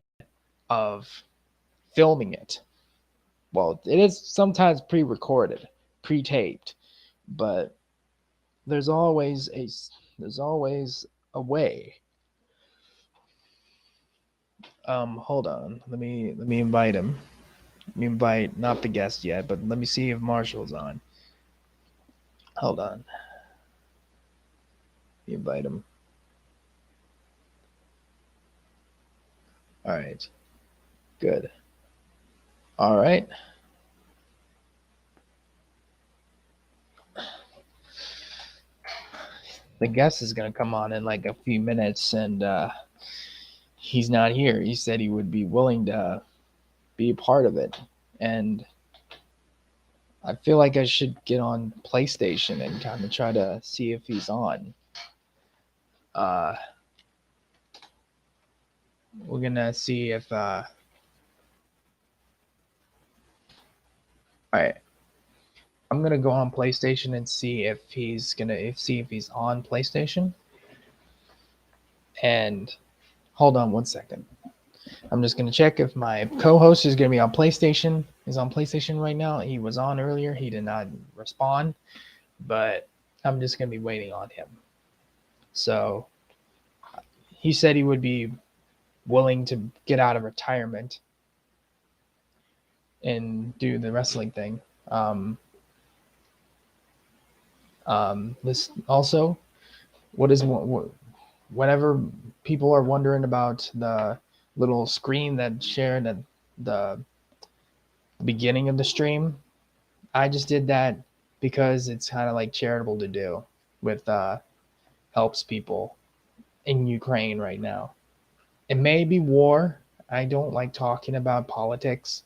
of filming it. Well, it is sometimes pre-recorded, pre-taped, but there's always a way Hold on. Let me invite him. Let me invite not the guest yet, but let me see if Marshall's on. Hold on. Let me invite him. All right. Good. All right. The guest is gonna come on in like a few minutes, and he's not here. He said he would be willing to be a part of it, and I feel like I should get on PlayStation and kind of try to see if he's on. Uh, we're gonna see if. All right, I'm gonna go on PlayStation and see if he's on PlayStation. And hold on one second. I'm just gonna check if my co-host is gonna be on PlayStation. He's on PlayStation right now. He was on earlier. He did not respond, but I'm just gonna be waiting on him. So he said he would be willing to get out of retirement and do the wrestling thing. This also, whenever people are wondering about the little screen that shared at the beginning of the stream, I just did that because it's kind of like charitable to do with helps people in Ukraine right now. It may be war. I don't like talking about politics,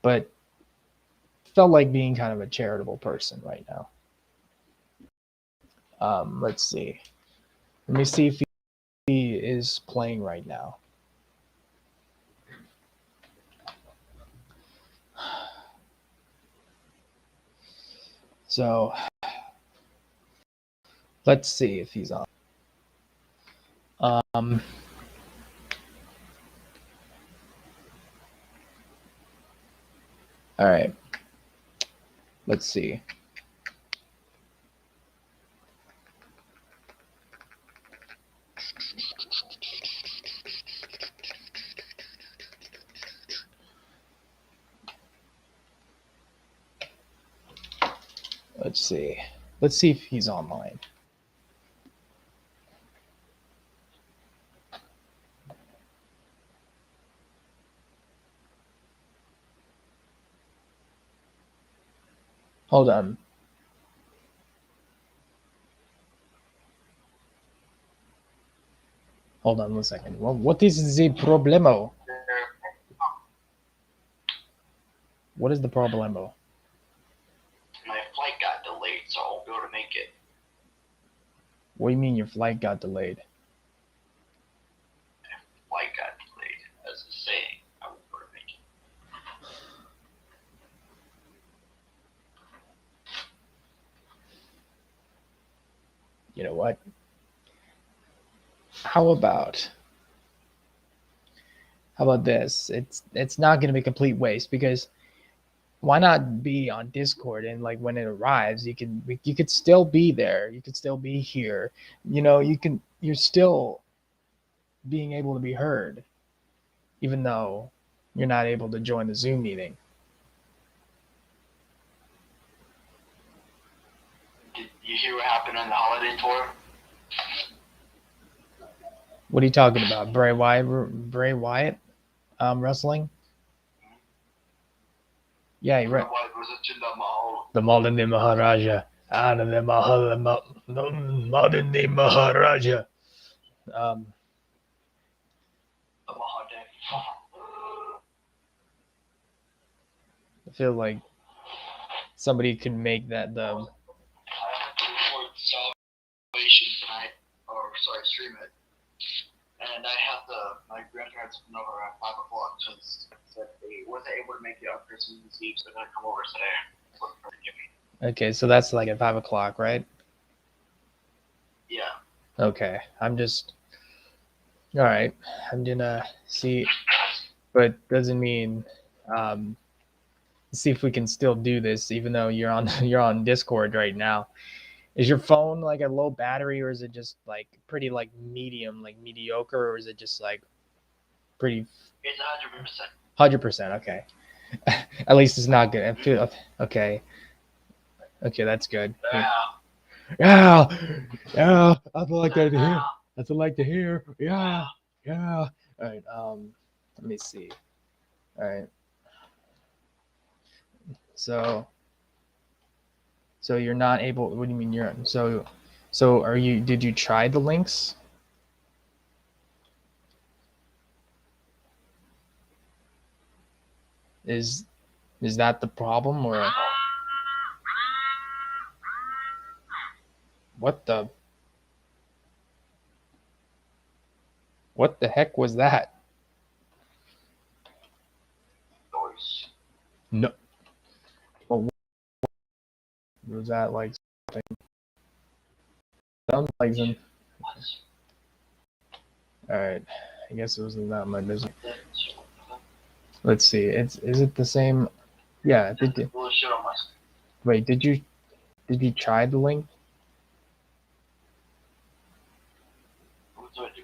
but felt like being kind of a charitable person right now. Let's see. Let me see if he is playing right now. So let's see if he's on. All right. Let's see. Let's see. Let's see if he's online. Hold on. Hold on one second. Well, what is the problemo? What is the problemo? My flight got delayed, so I won't be able to make it. What do you mean your flight got delayed? My flight got delayed. As a saying, I won't be able to make it. You know what? How about this? It's not going to be a complete waste because why not be on Discord and like when it arrives, you could still be there. You could still be here. You know, you're still being able to be heard, even though you're not able to join the Zoom meeting. Did you hear what happened on the holiday tour? What are you talking about? Bray Wyatt, wrestling? Yeah, you're right. The Malini Maharaja. Malini Maharaja. I feel like somebody could make that the. I have to record Salvation tonight, or sorry, stream it. And I have my grandparents come over at 5 o'clock because they wasn't able to make it on Christmas Eve, so they're gonna come over today. Okay, so that's like at 5 o'clock, right? Yeah. Okay, I'm just. All right, I'm gonna see, but doesn't mean. See if we can still do this, even though you're on Discord right now. Is your phone like a low battery, or is it just like pretty like medium, like mediocre, or is it just like pretty It's 100%. 100%. Okay, at least it's not good. I feel okay. Okay, that's good. Yeah. Yeah, yeah. I'd like that to hear. I'd like to hear. Yeah, yeah. All right. Let me see. All right. So, so you're not able. What do you mean you're so? So are you? Did you try the links? Is is that the problem or what the what the heck was that? Noise. No, what was that like? Sounds like some. All right, I guess it wasn't that my business. Let's see. It's is it the same? Yeah. Did you Bullshit on my screen. wait? Did you try the link? What do I do?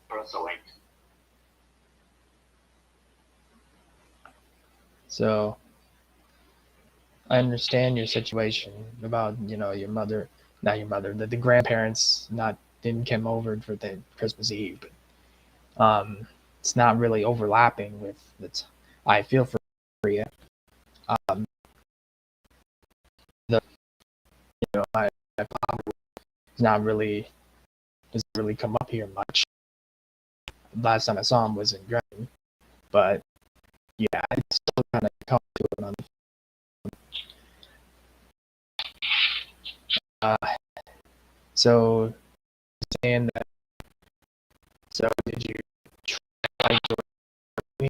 Press the link. So I understand your situation about your mother, not your mother, the grandparents not didn't come over for the Christmas Eve. But, it's not really overlapping with the. I feel for you. Um, the my father is not really doesn't really come up here much. Last time I saw him was in Dresden, but yeah, I still kind of come to it on. Uh, so saying that. So did you try to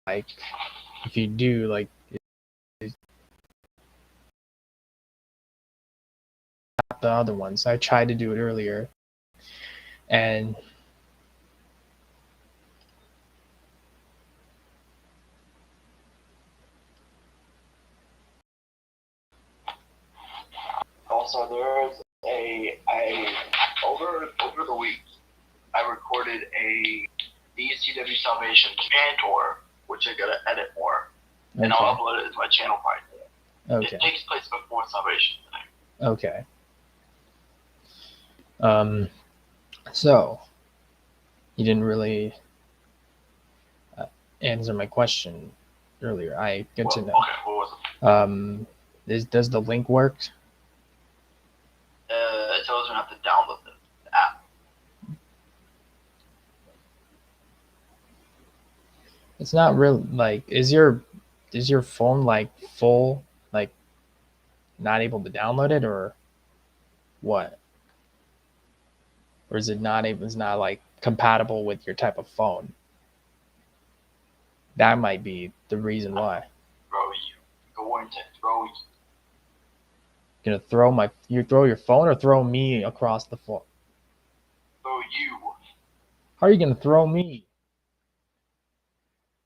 like if you do like the other ones? I tried to do it earlier, and Also, there is over the week, I recorded a DCW Salvation Japan tour, which I gotta edit more, and okay, I'll upload it to my channel finally. okay, It takes place before Salvation today. okay. Um, so you didn't really uh, answer my question earlier. I get to know. Okay, what was it? Does the link work? It tells me I have to download the app. It's not real. Like, is your phone like full? Like, not able to download it, or what? Or is it not able? It's not like compatible with your type of phone. That might be the reason why. Throw you. Going to throw you. You're gonna throw you throw your phone or throw me across the floor? Throw you. How are you gonna throw me?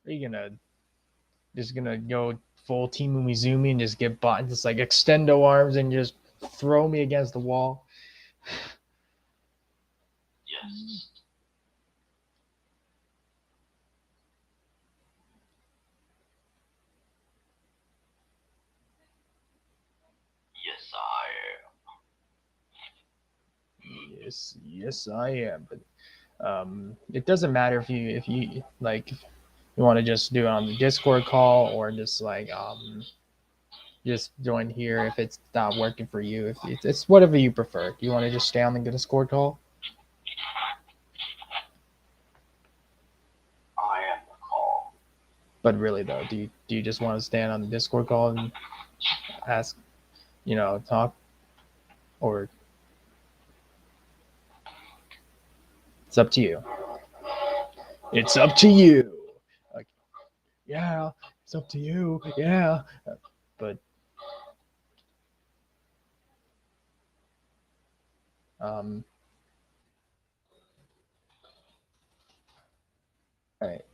Are you gonna go full Team Umizoomi and just get bought, just like extendo arms and just throw me against the wall? Yes. Yes, I am. Yes, I am. But it doesn't matter if you like if you want to just do it on the Discord call or just like just join here if it's not working for you. If it's whatever you prefer. Do you want to just stay on the Discord call? I am the call. But really though, do you just want to stand on the Discord call and ask, talk, or it's up to you. It's up to you. Like, yeah, it's up to you. Yeah, but um, All right.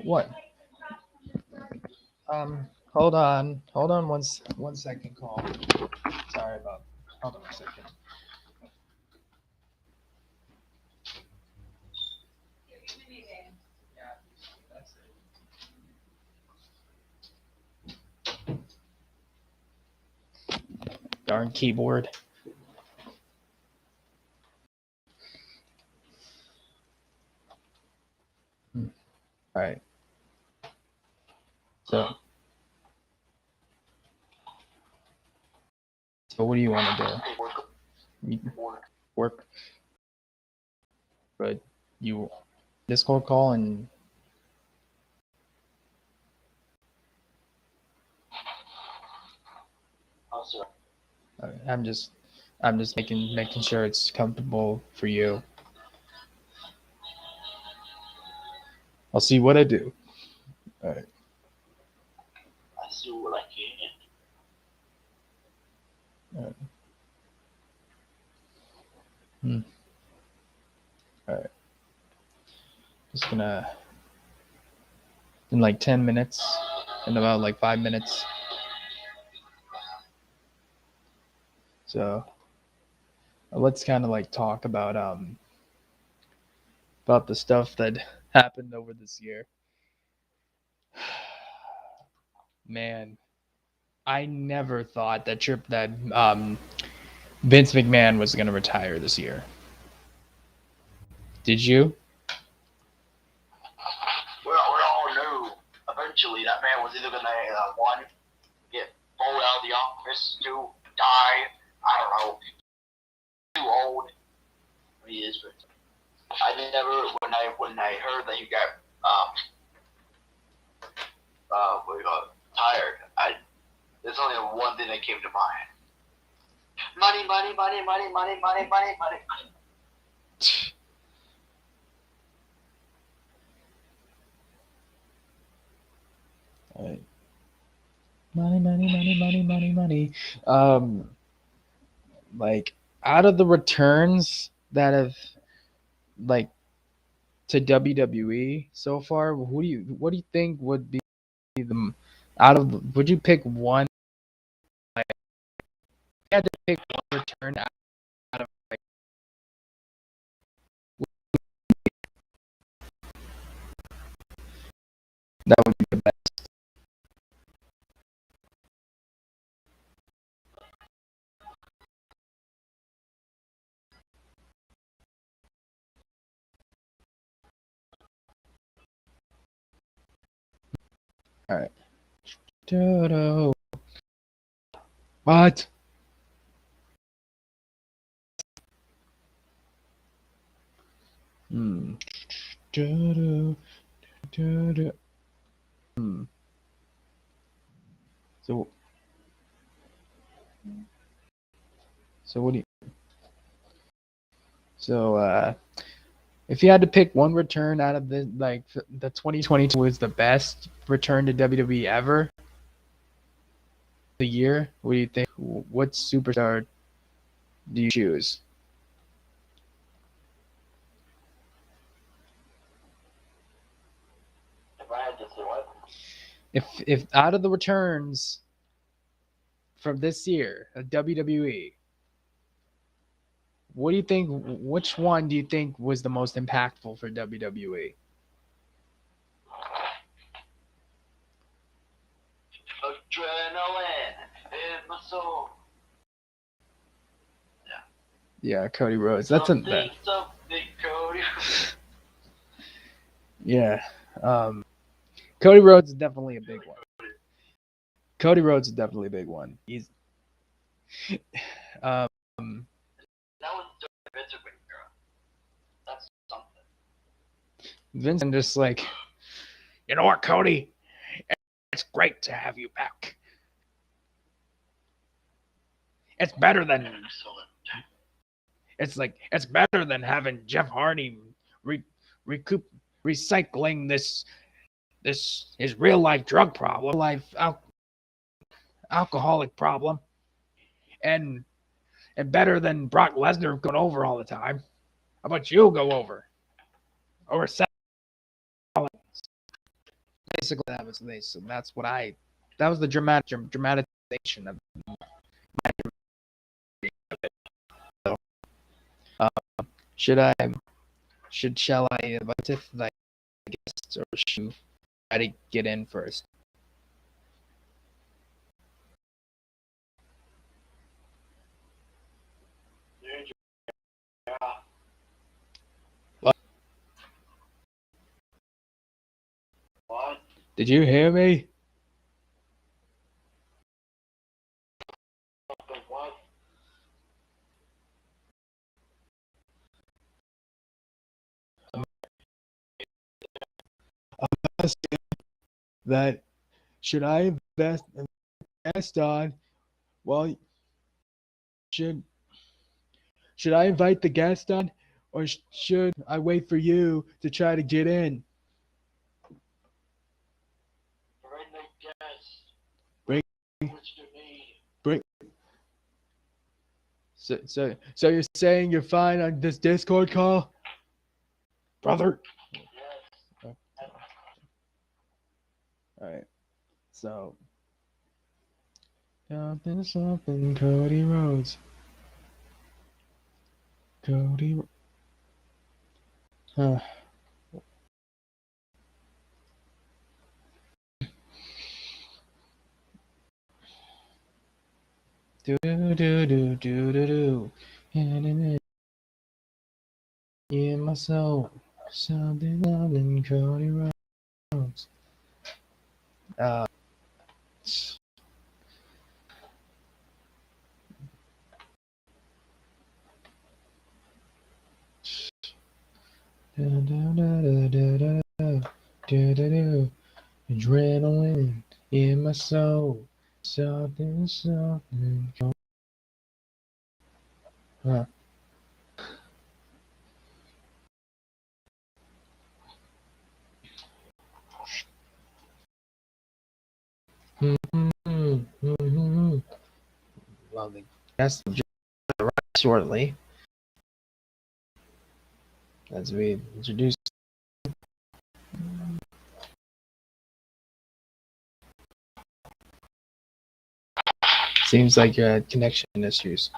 What? Hold on one second, call. Sorry about. Hold on a second. Darn keyboard. All right. So, so what do you want to do? Work, but you Discord call and I'm just making sure it's comfortable for you. I'll see what I do. All right. I see what I can. All right. Hmm. All right. Just gonna in like 10 minutes, in about like 5 minutes. So let's kind of like talk about the stuff that happened over this year. Man, I never thought that Vince McMahon was gonna retire this year. Did you? Well, we all knew eventually that man was either going to, one, get pulled out of the office, two, die, I don't know, too old. He is, but I never, when I heard that he got, what do you call it, tired, there's only one thing that came to mind. Money, money, money, money, money, money, money, money, money. All right. Money, money, money, money, money, money. Like out of the returns that have like to WWE so far, what do you think would be the out of would you pick one? Like, if you had to pick one return out of like that would be the best. All right. Dodo. What? Hmm. Dodo. Dodo. Hmm. So so what do you so if you had to pick one return out of the 2022 was the best return to WWE ever, the year, what do you think? What superstar do you choose? If I had to say what? If out of the returns from this year of WWE, what do you think? Which one do you think was the most impactful for WWE? Adrenaline in my soul. Yeah, Cody Rhodes. That's a Something, Cody. yeah. Cody Rhodes is definitely a big one. Cody Rhodes is definitely a big one. He's um That was Vince McMahon. That's something. Vincent just like, you know what, Cody? It's great to have you back. It's better than Excellent. it's better than having Jeff Hardy recoup recycling this his real life drug problem, alcoholic problem. and better than Brock Lesnar going over all the time. How about you go over? Or Seth Rollins? Basically, that's what I. That was the dramatization of it. So, should I? Shall I invite if I guess, or should you try to get in first? Yeah. What? What? Did you hear me? What? That should I invest on? Well, should should I invite the guest on, or should I wait for you to try to get in? Bring the guest. Bring, What you need. bring. So you're saying you're fine on this Discord call, brother? Yes. All right. So something, Cody Rhodes. Cody. Huh. Do do do do do do do. And in my soul, something loving Cody Rhodes. Uh, da, da, da, da, da, da, da, da, da. Adrenaline in my soul, something. Huh. Mm-hmm. Well, the guest will arrive shortly as we introduce. Seems like you had connection issues.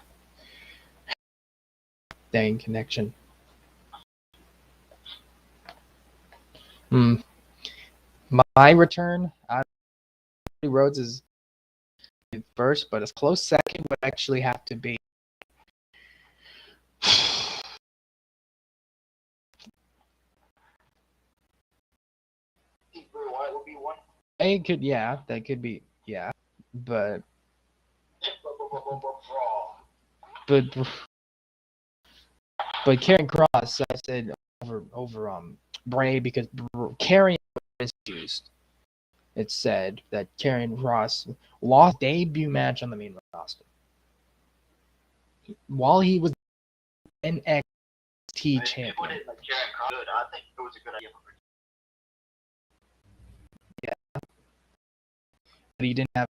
Dang connection. Hmm. My return, Rhodes is first, but a close second would actually have to be. Bray Wyatt would be one. It could, yeah, that could be, yeah, but but but Karrion Kross, I said over Bray because Karrion was used. It said that Karrion Kross lost debut match on the main roster while he was NXT champion. People didn't like Karrion Kross. Good. I think it was a good idea for him. Yeah, but he didn't have.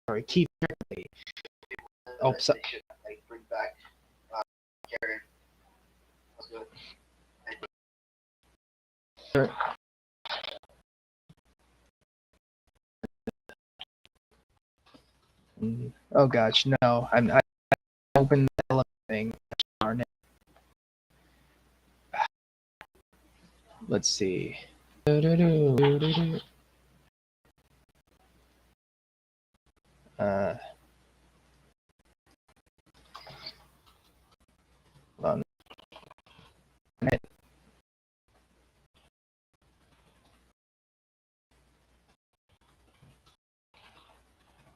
Sorry, Keith Strictly. Oh, so, they should like bring back Karrion. That's good. oh gosh, no! I opened the element thing. Darn it. Let's see. Uh, well,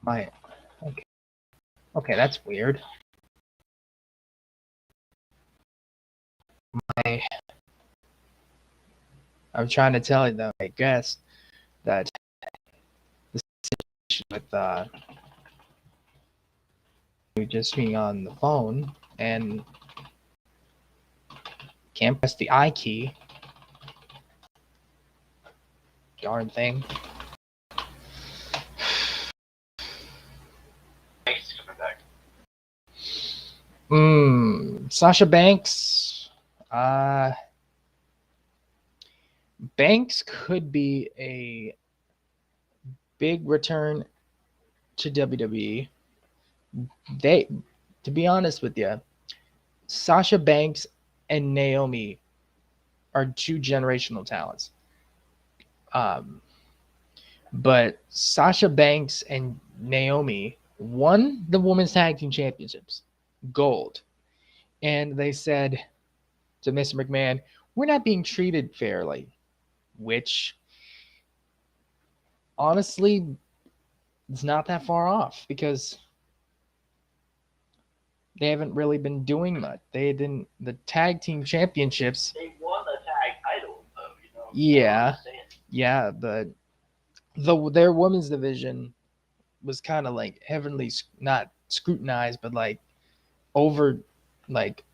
my okay. Okay, that's weird. My I'm trying to tell you though, I guess that the situation with you just being on the phone and can't press the I key. Darn thing. Sasha Banks. Uh, Banks could be a big return to WWE. They, to be honest with you, Sasha Banks and Naomi are two generational talents. Um, but Sasha Banks and Naomi won the women's tag team championships, gold, and they said to Mr. McMahon, "We're not being treated fairly," which honestly is not that far off because they haven't really been doing much. They didn't the tag team championships. They won the tag titles, though. You know. Yeah, yeah, but their women's division was kind of like heavily not scrutinized, but like over, like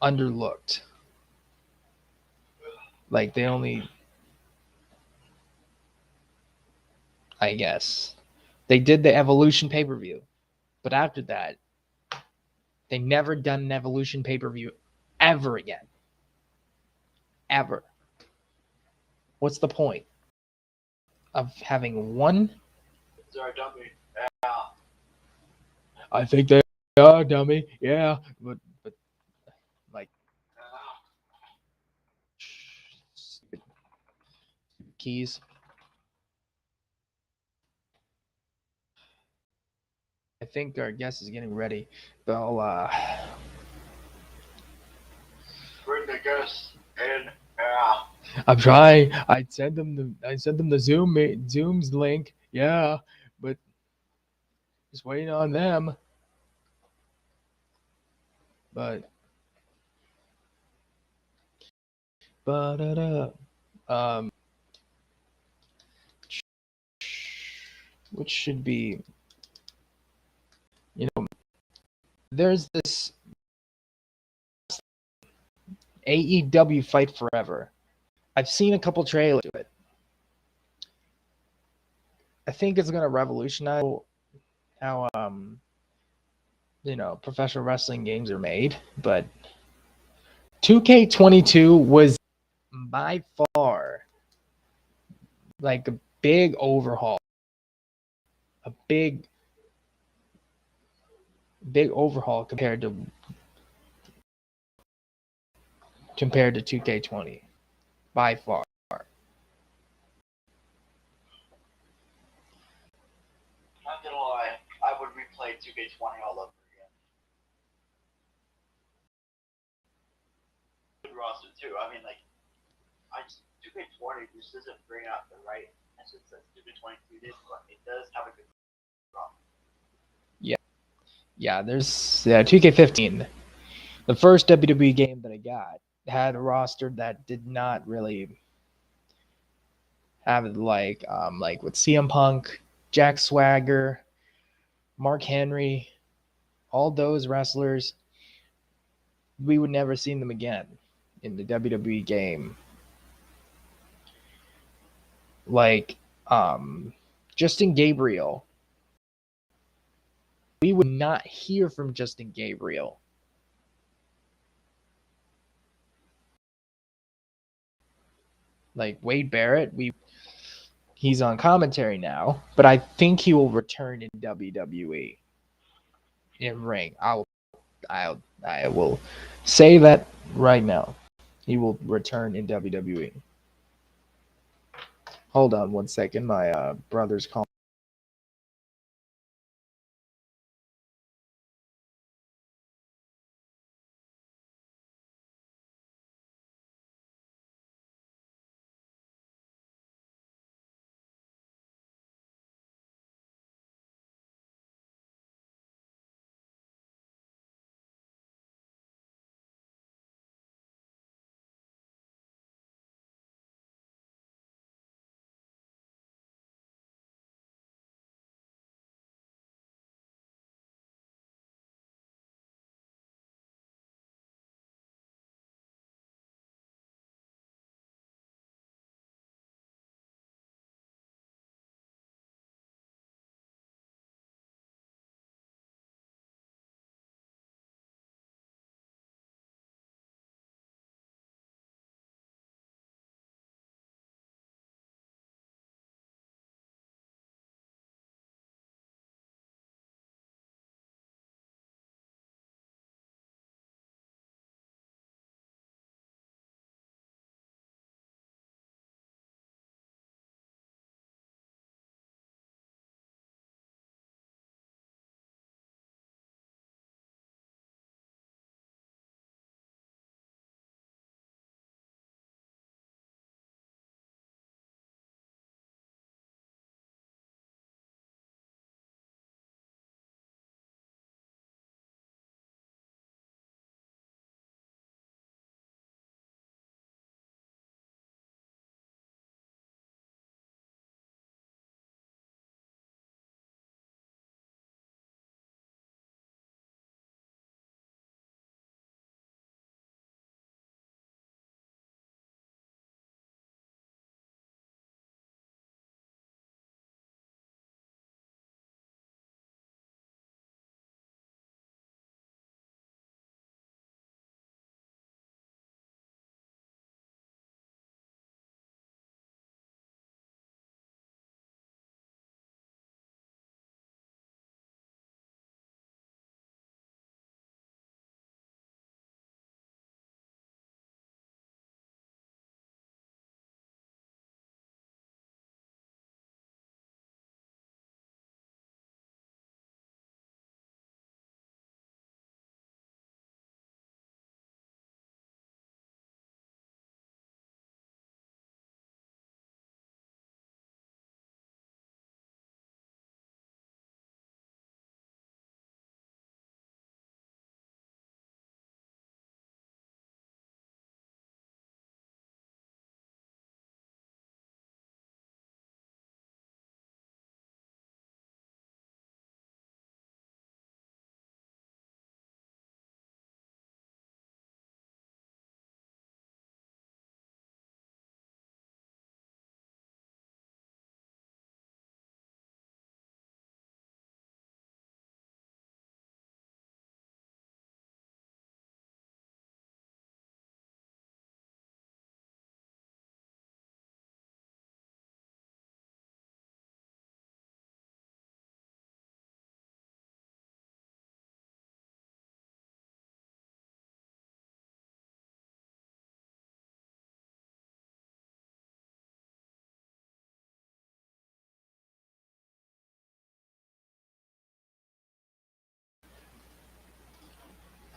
underlooked. Like they only, I guess, they did the Evolution pay per view, but after that, they never done an Evolution pay per view ever again. Ever. What's the point of having one? Sorry, dummy. Yeah. I think they are, dummy. Yeah, but like stupid keys. I think our guest is getting ready. They'll Bring the guests in. Yeah. I'm trying. I sent them the Zoom's link. Yeah, but just waiting on them. But um, which should be, you know, there's this AEW Fight Forever. I've seen a couple trailers to it. I think it's gonna revolutionize how professional wrestling games are made. But 2K22 was by far like a big overhaul, a big overhaul compared to 2K20 by far. Not gonna lie, I would replay 2K20 all over again. Good roster too. I mean, like, 2K20 just doesn't bring out the right essence that 2K22 did, but it does have a good roster. Yeah, there's 2K15. The first WWE game that I got had a roster that did not really have it like with CM Punk, Jack Swagger, Mark Henry, all those wrestlers. We would never see them again in the WWE game. Like Justin Gabriel. We would not hear from Justin Gabriel. Like Wade Barrett, he's on commentary now, but I think he will return in WWE in ring. I will say that right now. He will return in WWE. Hold on one second. My brother's calling.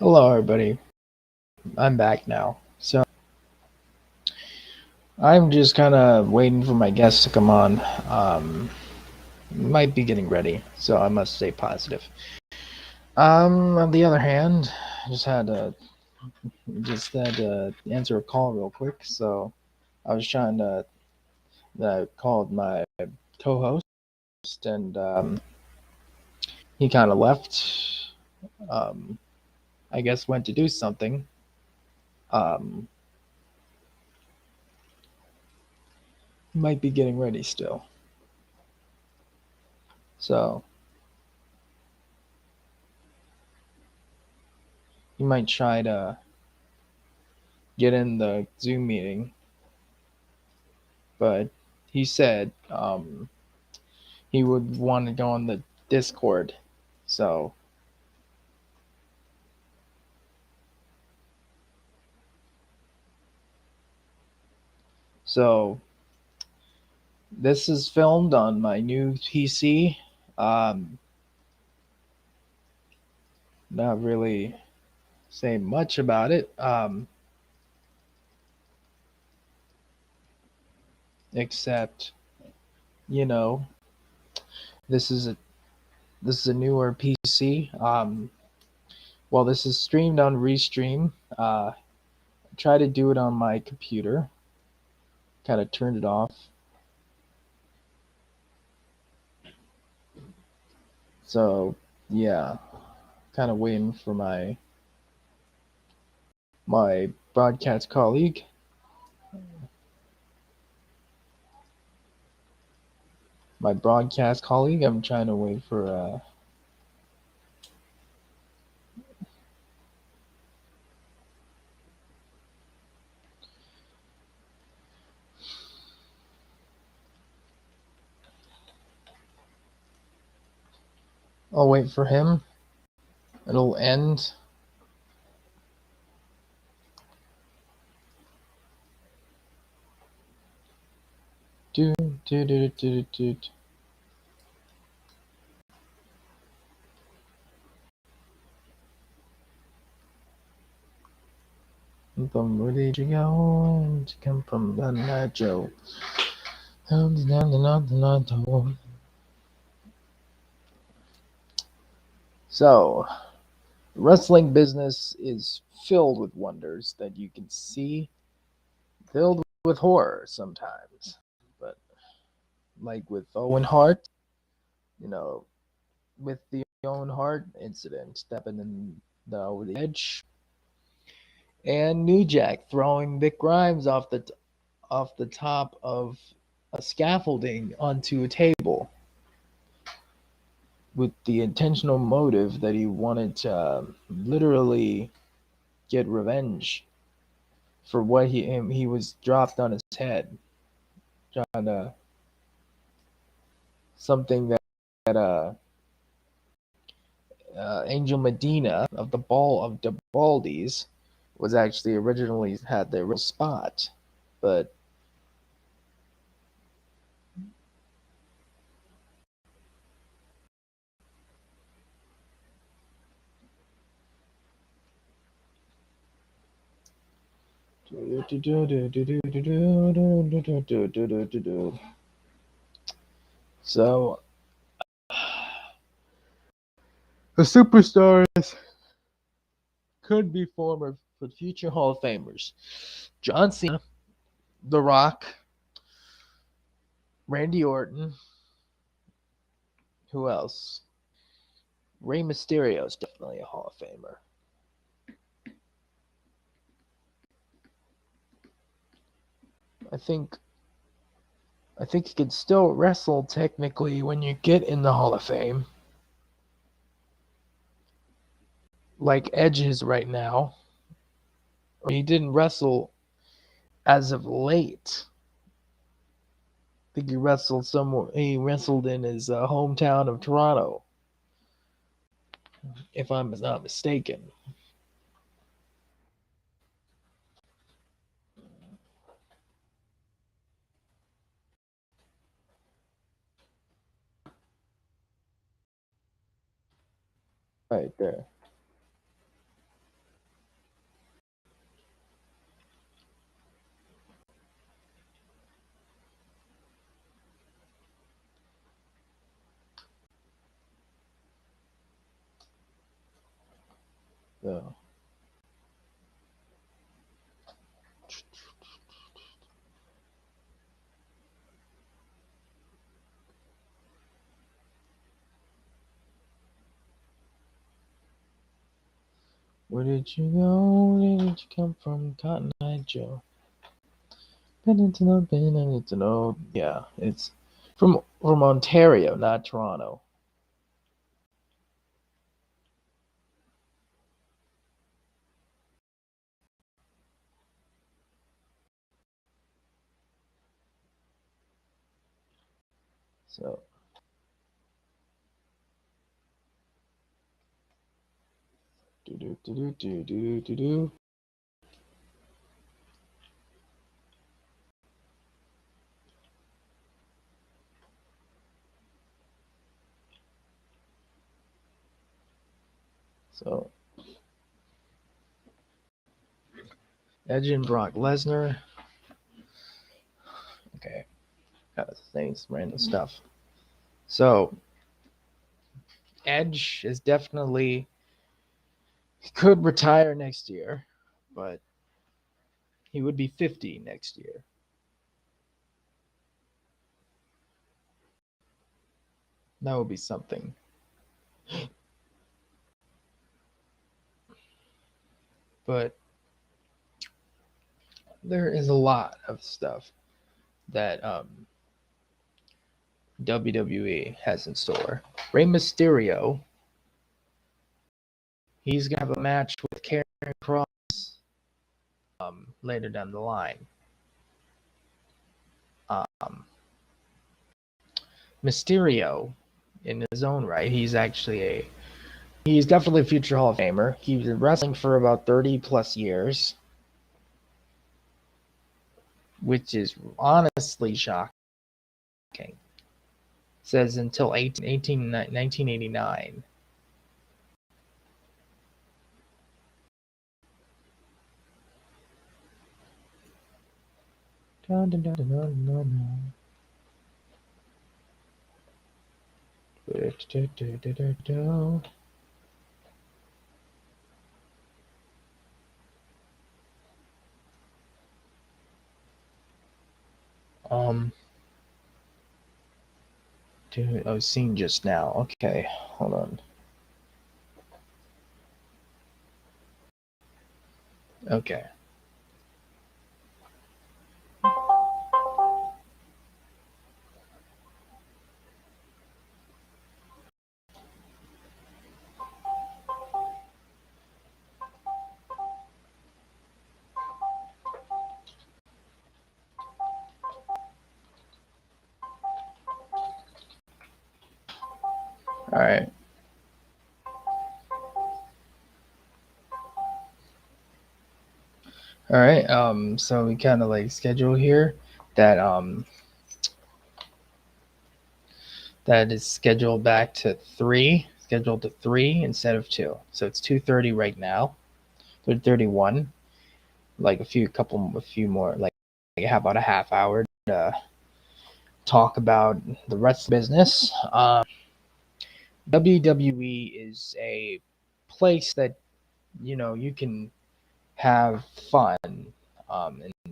Hello, everybody. I'm back now. So I'm just kind of waiting for my guests to come on. Might be getting ready, so I must stay positive. On the other hand, I just had to answer a call real quick. So I was trying to called my co-host, and he kind of left. Um, I guess went to do something. Um, might be getting ready still. So he might try to get in the Zoom meeting, but he said he would want to go on the Discord. So, so this is filmed on my new PC. Um, not really saying much about it, except you know this is a this is a newer PC. Well, this is streamed on Restream. Try to do it on my computer. Kind of turned it off. So yeah, kind of waiting for my broadcast colleague. My broadcast colleague. I'm trying to wait for. I'll wait for him. It'll end. Do do do do do. From where did you go? To come from the Nacho. So, the wrestling business is filled with wonders that you can see, filled with horror sometimes. But like with Owen Hart, you know, with the Owen Hart incident that happened in the over the edge, and New Jack throwing Vic Grimes off the top of a scaffolding onto a table with the intentional motive that he wanted to literally get revenge for what he was dropped on his head, trying to something that Angel Medina of the Ball of the Baldies was actually originally had their real spot, but so the superstars could be former for future Hall of Famers. John Cena, The Rock, Randy Orton, who else? Rey Mysterio is definitely a Hall of Famer. I think I think you can still wrestle technically when you get in the Hall of Fame, like Edge is right now. Or he didn't wrestle as of late. I think he wrestled somewhere. He wrestled in his hometown of Toronto, if I'm not mistaken. Right there. So where did you go? Where did you come from, Cotton Eye Joe? I need to know, Ben. I need to know. Yeah, it's from Ontario, not Toronto. So do. So Edge and Brock Lesnar. Okay, got things, random stuff. So Edge is definitely could retire next year, but he would be 50 next year. That would be something. But there is a lot of stuff that WWE has in store. Rey Mysterio, he's gonna have a match with Karrion Kross later down the line. Um, Mysterio, in his own right, he's definitely a future Hall of Famer. He's been wrestling for about 30 plus years, which is honestly shocking. It says until 1989. Dun, dun, dun, dun, dun, dun. Um, dude, I was seeing just now. Okay, hold on. Okay. All right. All right. So we kind of like schedule here that that is scheduled back to scheduled to 3 instead of 2. So it's 2:30 right now. 3:31. Like a few more. Like how about a half hour to talk about the rest of the business. WWE is a place that you can have fun and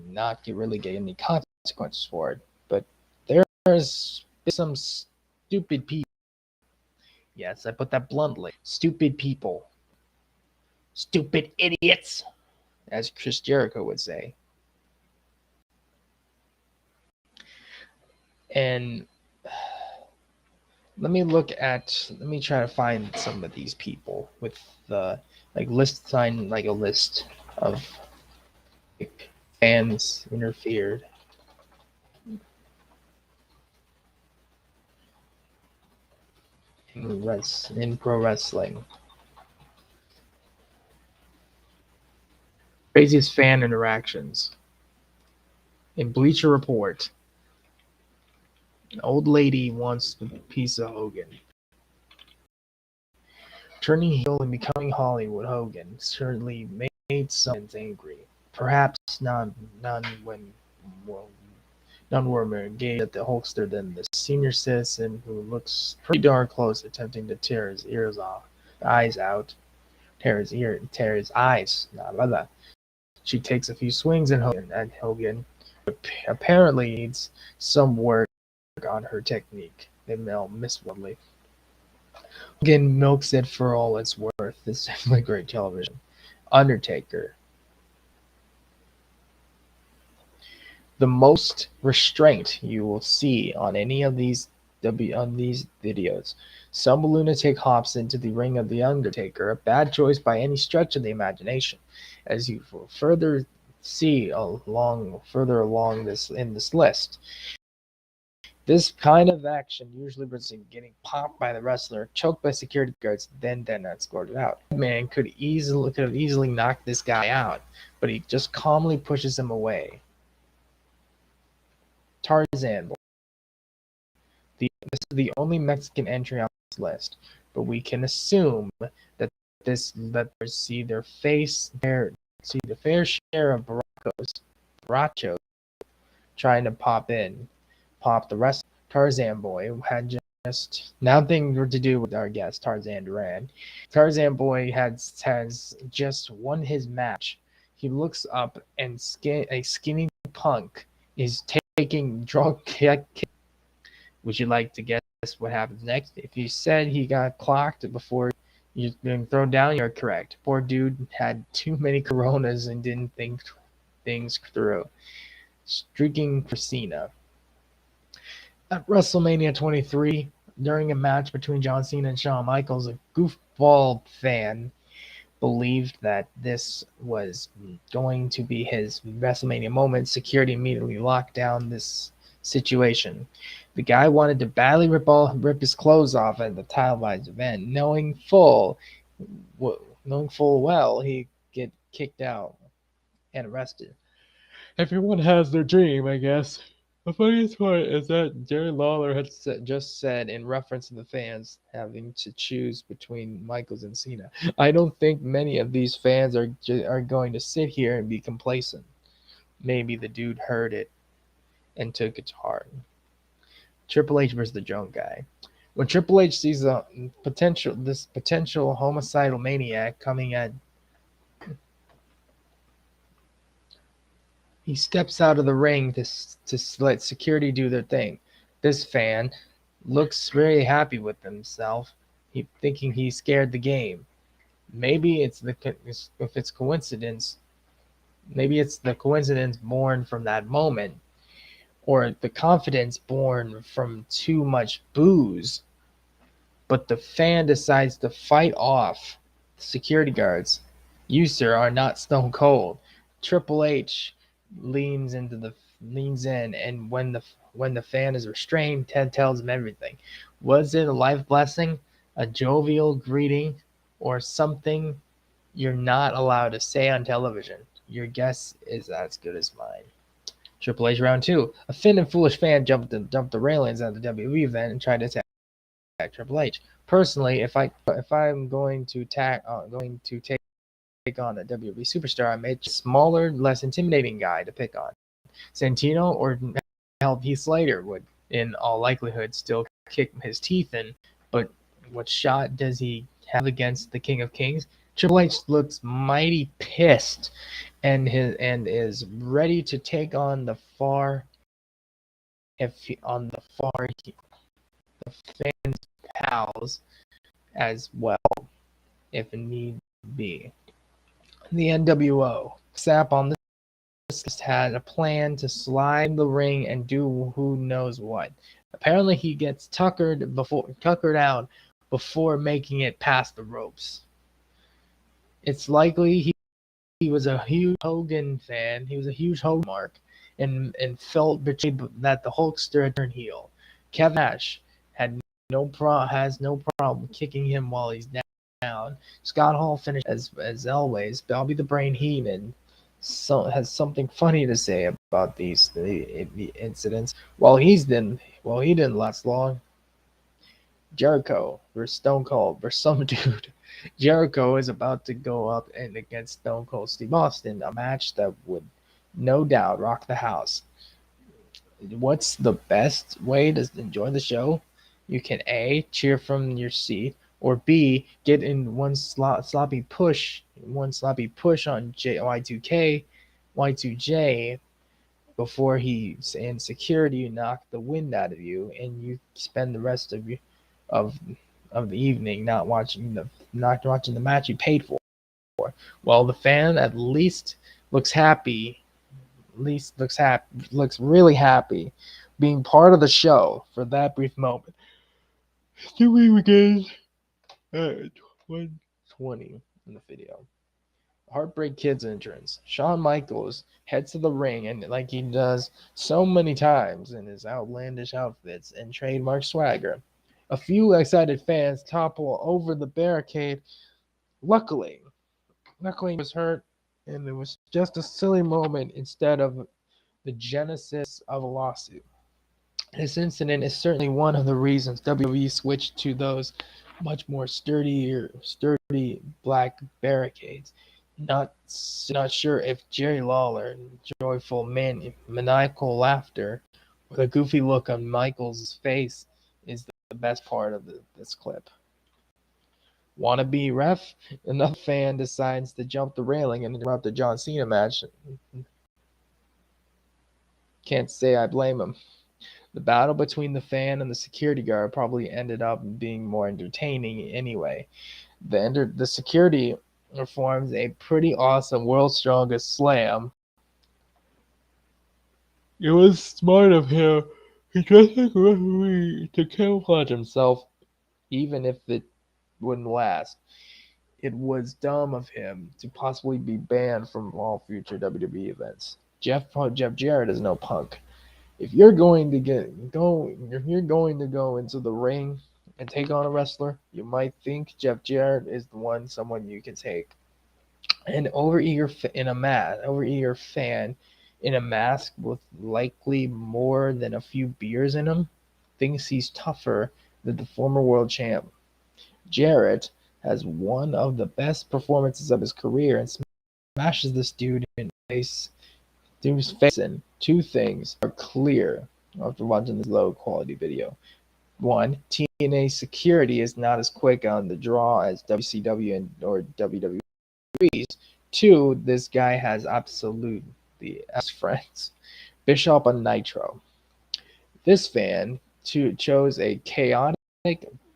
not really get any consequences for it. But there's some stupid people. Yes, I put that bluntly. Stupid people. Stupid idiots, as Chris Jericho would say. And let me try to find some of these people with the sign like a list of like, fans interfered. In pro wrestling. Craziest fan interactions. In Bleacher Report, an old lady wants a piece of Hogan. Turning heel and becoming Hollywood Hogan certainly made some angry. Perhaps well, none were more engaged at the Hulkster than the senior citizen who looks pretty darn close, attempting to tear his eyes out. tear his eyes. Nah, blah, blah. She takes a few swings at Hogan, but apparently needs some work on her technique. Miss Woodley. Hogan milks it for all it's worth. It's definitely great television. Undertaker. The most restraint you will see on any of these videos. Some lunatic hops into the ring of the Undertaker, a bad choice by any stretch of the imagination. As you will further along this list. This kind of action usually results in getting popped by the wrestler, choked by security guards, then escorted out. Man could have easily knocked this guy out, but he just calmly pushes him away. Tarzan. This is the only Mexican entry on this list, but we can assume that that see the fair share of barachos trying to pop the rest. Tarzan Boy had just nothing to do with our guest Tarzan Duran. Tarzan Boy has just won his match. He looks up and a skinny punk is taking drunk kick. Would you like to guess what happens next? If you said he got clocked before you're being thrown down, you're correct. Poor dude had too many coronas and didn't think things through. Streaking for Cena. At WrestleMania 23, during a match between John Cena and Shawn Michaels, a goofball fan believed that this was going to be his WrestleMania moment. Security immediately locked down this situation. The guy wanted to badly rip his clothes off at the televised event, knowing full well he'd get kicked out and arrested. Everyone has their dream, I guess. The funniest part is that Jerry Lawler had just said in reference to the fans having to choose between Michaels and Cena. I don't think many of these fans are going to sit here and be complacent. Maybe the dude heard it and took it to heart. Triple H versus the drunk guy. When Triple H sees this potential homicidal maniac coming at, he steps out of the ring to let security do their thing. This fan looks very happy with himself, thinking he scared the game. Maybe if it's coincidence. Maybe it's the coincidence born from that moment, or the confidence born from too much booze. But the fan decides to fight off the security guards. You, sir, are not Stone Cold. Triple H leans in, and when the fan is restrained, Ted tells him everything. Was it a life blessing, a jovial greeting, or something you're not allowed to say on television? Your guess is as good as mine. Triple H round two. A thin and foolish fan jumped the railings at the WWE event and tried to attack Triple H. Personally, if I'm going to take on a WWE superstar, I made a smaller, less intimidating guy to pick on. Santino or hell, Heath Slater would, in all likelihood, still kick his teeth in. But what shot does he have against the King of Kings? Triple H looks mighty pissed and is ready to take on the fans pals as well, if need be. The NWO. Sap on this list had a plan to slide the ring and do who knows what. Apparently he gets tuckered out before making it past the ropes. It's likely he was a huge Hogan fan. He was a huge Hogan mark and felt betrayed that the Hulkster had turned heel. Kevin Nash has no problem kicking him while he's down. Scott Hall finished as always. Bobby the Brain Heenan has something funny to say about the incidents. While he didn't last long. Jericho versus Stone Cold versus some dude. Jericho is about to go up and against Stone Cold Steve Austin, a match that would no doubt rock the house. What's the best way to enjoy the show? You can A, cheer from your seat, or B, get in one sloppy push on Y2K, Y2J before he and security knock the wind out of you, and you spend the rest of of the evening not watching the match you paid for. Well, the fan at least looks happy, looks really happy being part of the show for that brief moment. Then we begin at 120 in the video. Heartbreak Kid's entrance. Shawn Michaels heads to the ring and like he does so many times in his outlandish outfits and trademark swagger. A few excited fans topple over the barricade. Luckily, luckily he was hurt and it was just a silly moment instead of the genesis of a lawsuit. This incident is certainly one of the reasons WWE switched to those much more sturdy black barricades. Not not sure if Jerry Lawler, joyful maniacal laughter, or the goofy look on Michael's face is the best part of this clip. Wanna be ref? Another fan decides to jump the railing and interrupt the John Cena match. Can't say I blame him. The battle between the fan and the security guard probably ended up being more entertaining anyway. The security performs a pretty awesome world's strongest slam. It was smart of him. He dressed like a referee to camouflage himself, even if it wouldn't last. It was dumb of him to possibly be banned from all future WWE events. Jeff Jarrett is no punk. If you're going to go into the ring and take on a wrestler, you might think Jeff Jarrett is someone you can take. An overeager fan in a mask with likely more than a few beers in him thinks he's tougher than the former world champ. Jarrett has one of the best performances of his career and smashes this dude in the face. Dude's face. And two things are clear after watching this low quality video. One, TNA security is not as quick on the draw as WCW or WWE's. Two, this guy has absolutely as friends. Bishop on Nitro. This fan chose a chaotic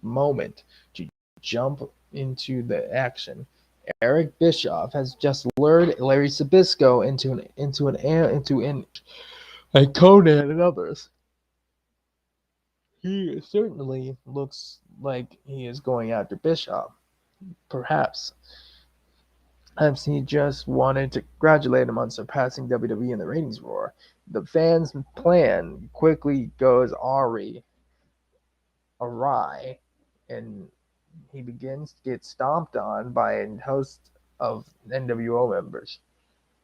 moment to jump into the action. Eric Bischoff has just lured Larry Sabisco into and Conan and others. He certainly looks like he is going after Bischoff. Perhaps he just wanted to congratulate him on surpassing WWE in the ratings roar. The fans' plan quickly goes awry, and he begins to get stomped on by a host of NWO members.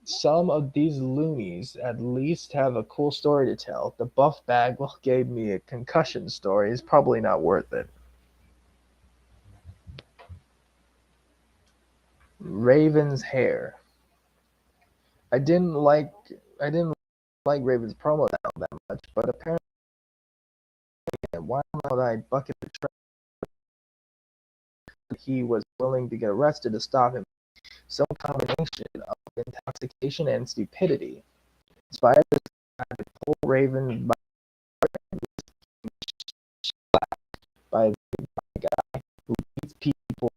Some of these loonies at least have a cool story to tell. The buff bag gave me a concussion story is probably not worth it. Raven's hair. I didn't like I didn't like Raven's promo that much, but apparently why not I bucket the truck he was willing to get arrested to stop him. Some combination of intoxication and stupidity inspired this guy to pull Raven by the guy who beats people.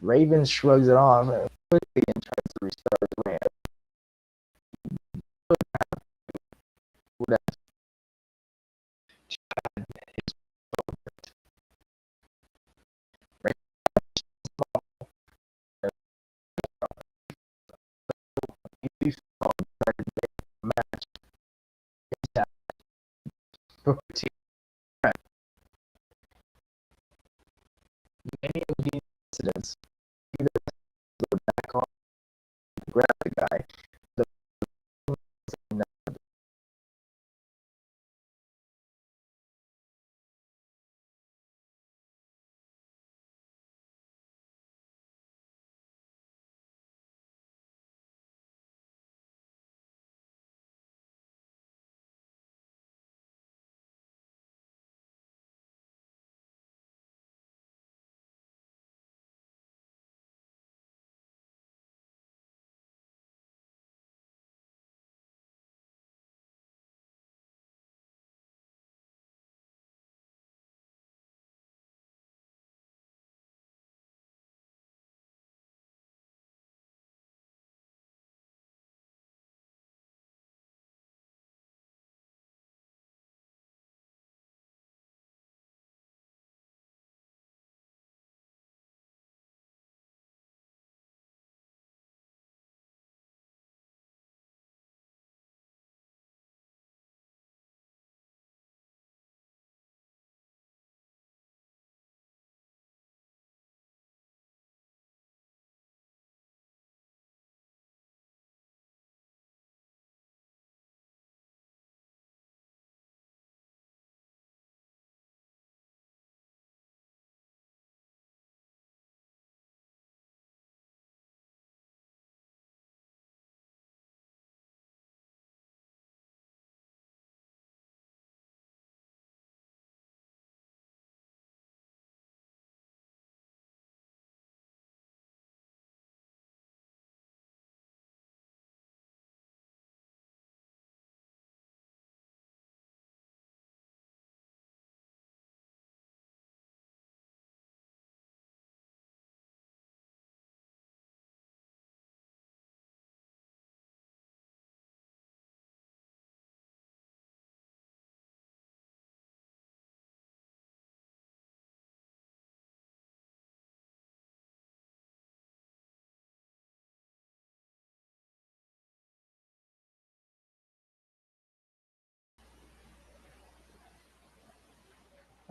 Raven shrugs it off quickly and tries to restart the rant. Would have match many of these incidents either back on grab the guy. The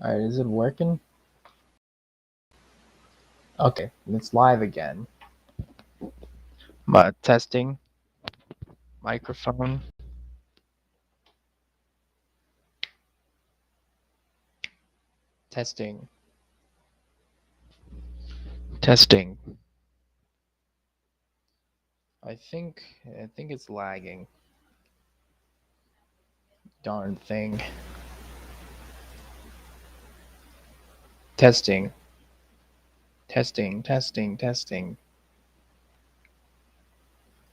Alright, is it working? Okay, it's live again. But testing. Microphone. Testing. Testing. I think it's lagging. Darn thing. Testing. Testing, testing, testing.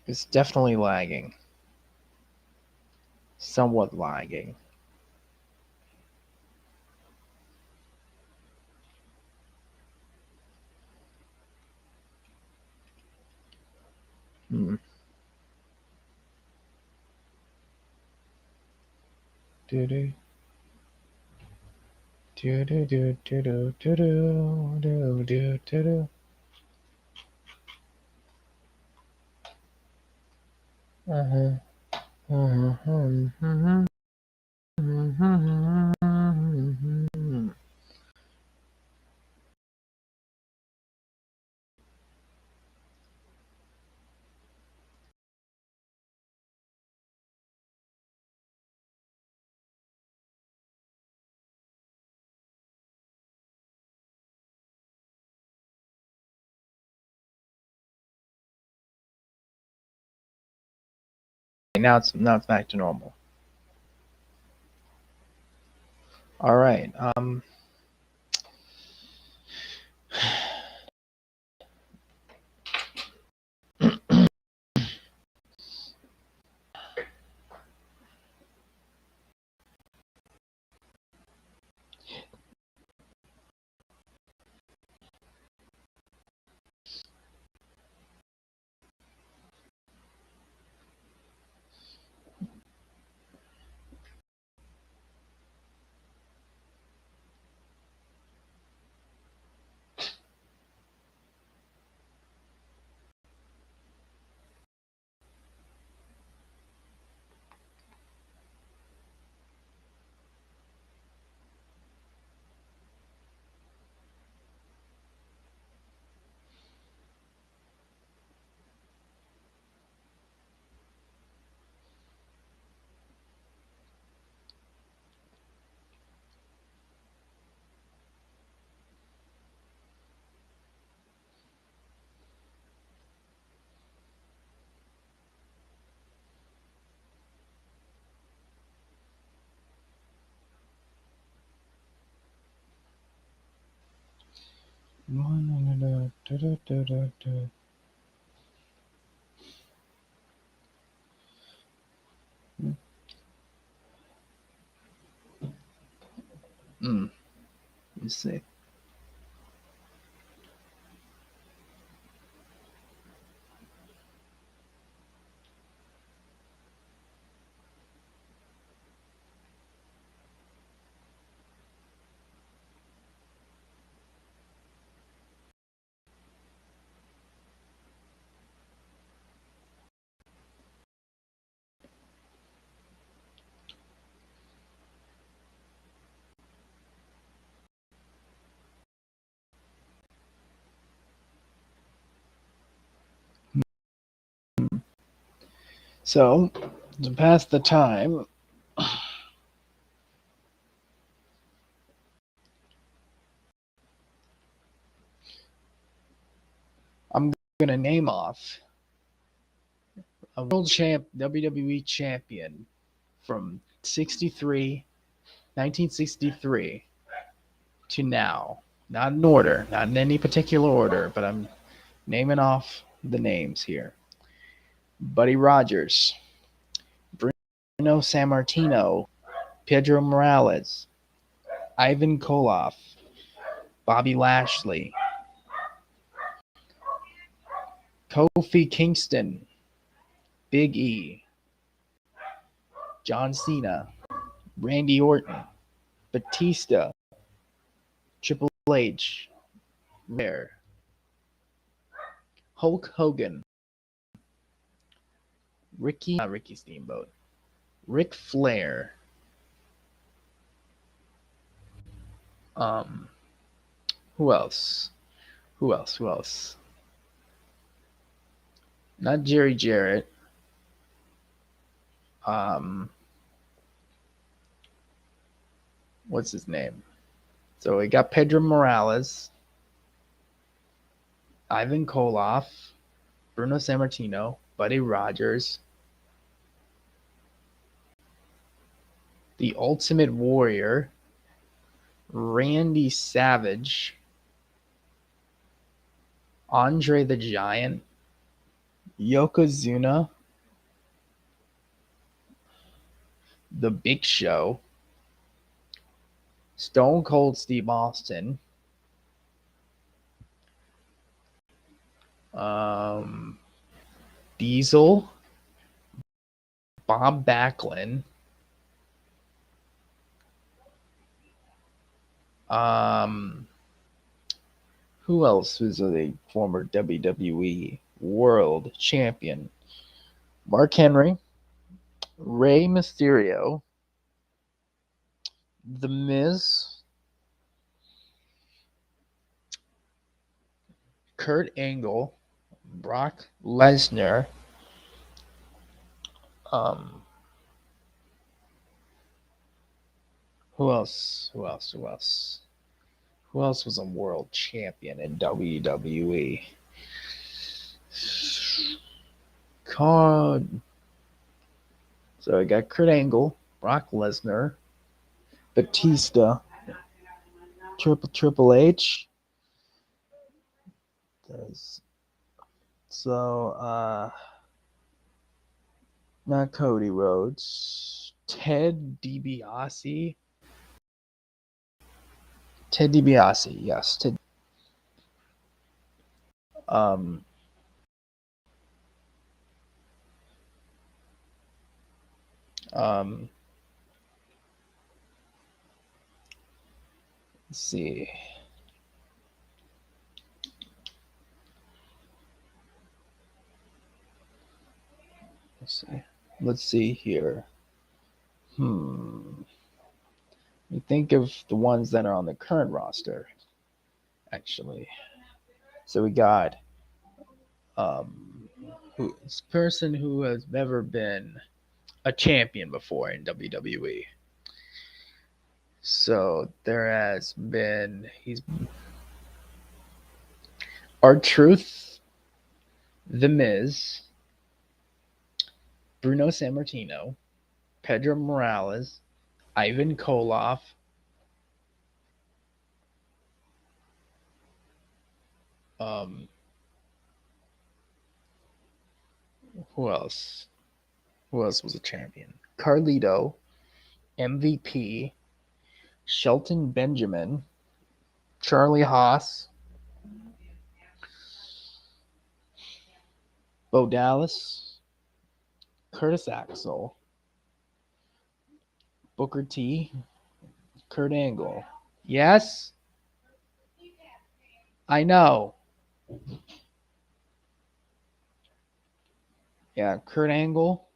It's definitely lagging. Somewhat lagging. Hmm. Do do do do do do do do do do do do. Uh-huh. Uh-huh. Now it's back to normal. All right. Let's see. So, to pass the time, I'm gonna name off a WWE champion from 1963 to now. Not in order, not in any particular order, but I'm naming off the names here. Buddy Rogers, Bruno Sammartino, Pedro Morales, Ivan Koloff, Bobby Lashley, Kofi Kingston, Big E, John Cena, Randy Orton, Batista, Triple H, Rare, Hulk Hogan, not Ricky Steamboat, Ric Flair, Um, who else? Who else? Who else? Not Jerry Jarrett. Um, what's his name? So we got Pedro Morales, Ivan Koloff, Bruno Sammartino, Buddy Rogers, the Ultimate Warrior, Randy Savage, Andre the Giant, Yokozuna, The Big Show, Stone Cold Steve Austin, um, Diesel, Bob Backlund, um, who else was a former WWE World Champion? Mark Henry, Rey Mysterio, The Miz, Kurt Angle, Brock Lesnar, um, who else? Who else? Who else? Who else was a world champion in WWE? God. So I got Kurt Angle, Brock Lesnar, Batista, Triple H. So not Cody Rhodes, Ted DiBiase, yes. Um, um, let's see. Let's see here. We think of the ones that are on the current roster, actually. So we got this person who has never been a champion before in WWE. So there has been R-Truth, The Miz, Bruno Sammartino, Pedro Morales, Ivan Koloff, um, who else? Who else was a champion? Carlito, MVP, Shelton Benjamin, Charlie Haas, Bo Dallas, Curtis Axel, Booker T, Kurt Angle. Yes, I know. Yeah, Kurt Angle.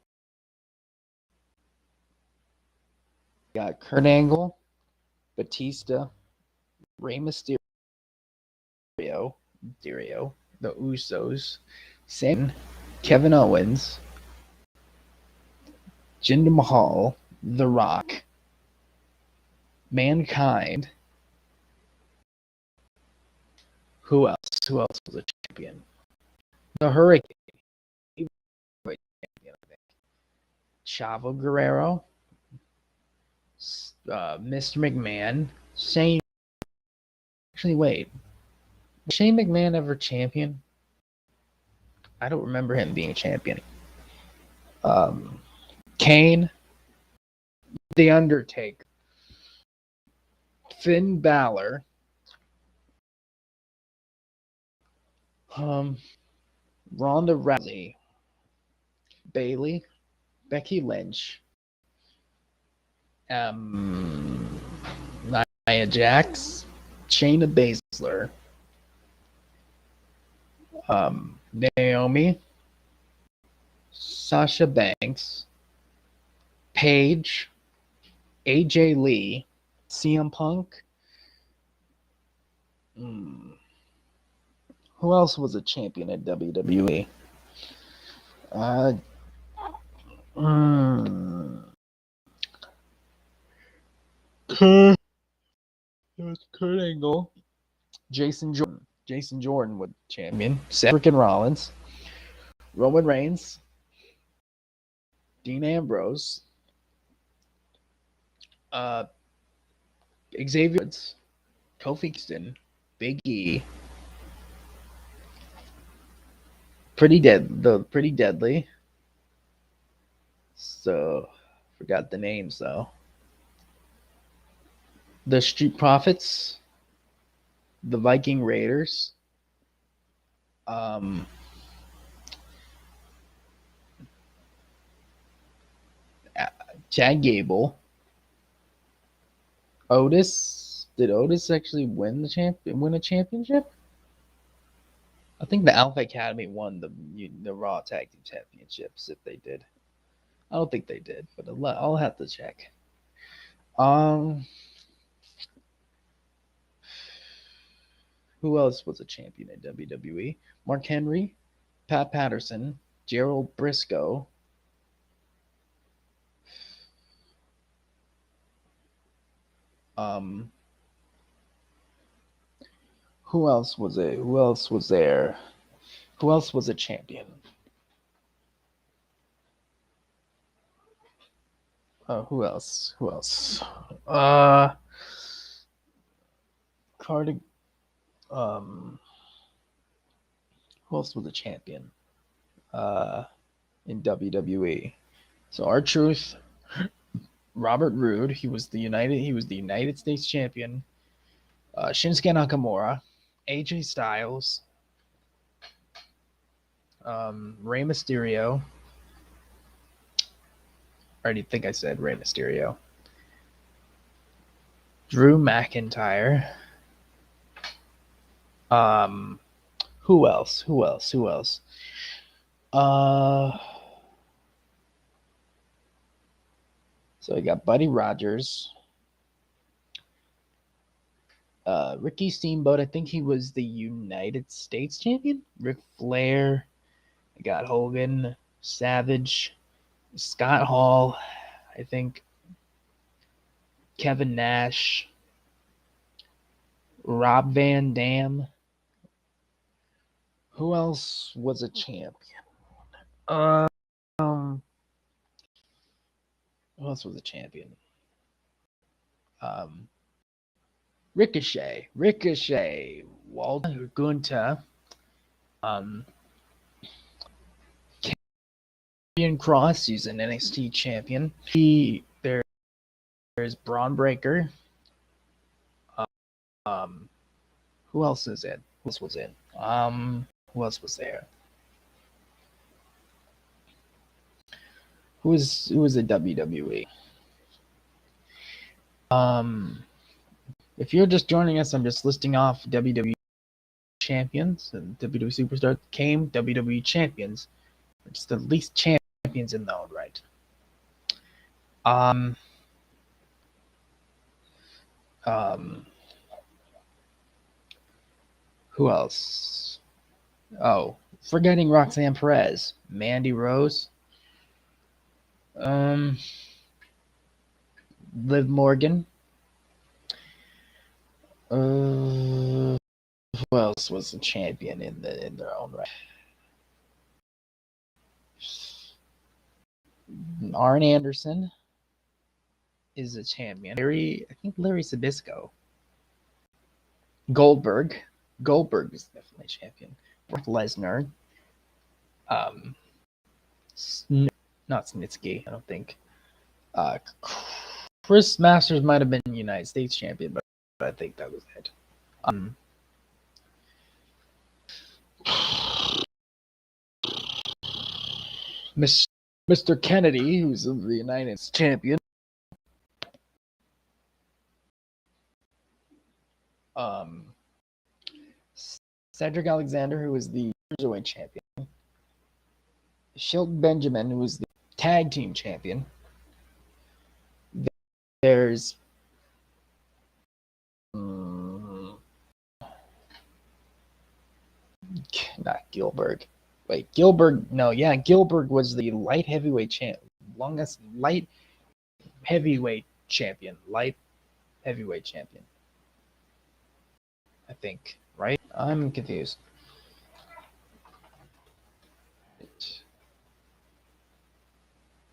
Got Kurt Angle, Batista, Rey Mysterio, the Usos, Kevin Owens, Jinder Mahal, The Rock, Mankind. Who else? Who else was a champion? The Hurricane. He was a champion, I think. Chavo Guerrero, Mr. McMahon, Shane. Actually, wait. Was Shane McMahon ever champion? I don't remember him being a champion. Kane, The Undertaker, Finn Balor, Ronda Rousey, Bayley, Becky Lynch, Nia Jax, Shayna Baszler, Naomi, Sasha Banks, Paige, AJ Lee, CM Punk, Hmm. Who else was a champion at WWE? Uh, mm, Kurt, Kurt Angle, Jason Jordan. Jason Jordan was champion. Seth freaking Rollins, Roman Reigns, Dean Ambrose, uh, Xavier Woods, Kofi Kingston, Big E. Pretty deadly. So forgot the names though. The Street Profits, the Viking Raiders, um, Chad Gable, Otis. Did Otis actually win a championship? I think the Alpha Academy won the Raw Tag Team Championships. If they did, I don't think they did, but I'll have to check. Um, who else was a champion in WWE? Mark Henry, Pat Patterson, Gerald Briscoe. Um, who else was it? Who else was there? Who else was a champion? Who else? Who else? Cardi. Um, who else was a champion? Uh, in WWE. So R-Truth, Robert Roode. He was the United States champion. Shinsuke Nakamura, AJ Styles, Rey Mysterio. I already think I said Rey Mysterio. Drew McIntyre. Um, who else? Who else? Who else? Uh, so we got Buddy Rogers, Ricky Steamboat. I think he was the United States champion. Ric Flair. I got Hogan, Savage, Scott Hall. I think Kevin Nash, Rob Van Dam. Who else was a champion? Um, who else was a champion? Um, Ricochet, Walter Gunta, um, Karrion Cross, he's an NXT champion. There's Braun Breaker. Um, who else is it? Who else was in? Who else was there? Who was the WWE? If you're just joining us, I'm just listing off WWE champions and WWE superstars came WWE champions, which is the least champions in their own right. Um, um, who else? Oh, forgetting Roxanne Perez, Mandy Rose, um, Liv Morgan. Who else was a champion in their own right? Arn Anderson is a champion. I think Larry Sabisco. Goldberg. Goldberg is definitely a champion. Brock Lesnar. Um, not Snitsky, I don't think. Uh, Chris Masters might have been United States champion, but I think that was it. Mr. Kennedy, who's the United States champion. Um, Cedric Alexander, who was the cruiserweight champion. Shelton Benjamin, who was the tag team champion. There's not Gilbert. Wait, Gilbert? No, yeah, Gilbert was the light heavyweight longest light heavyweight champion, light heavyweight champion. I think, right? I'm confused.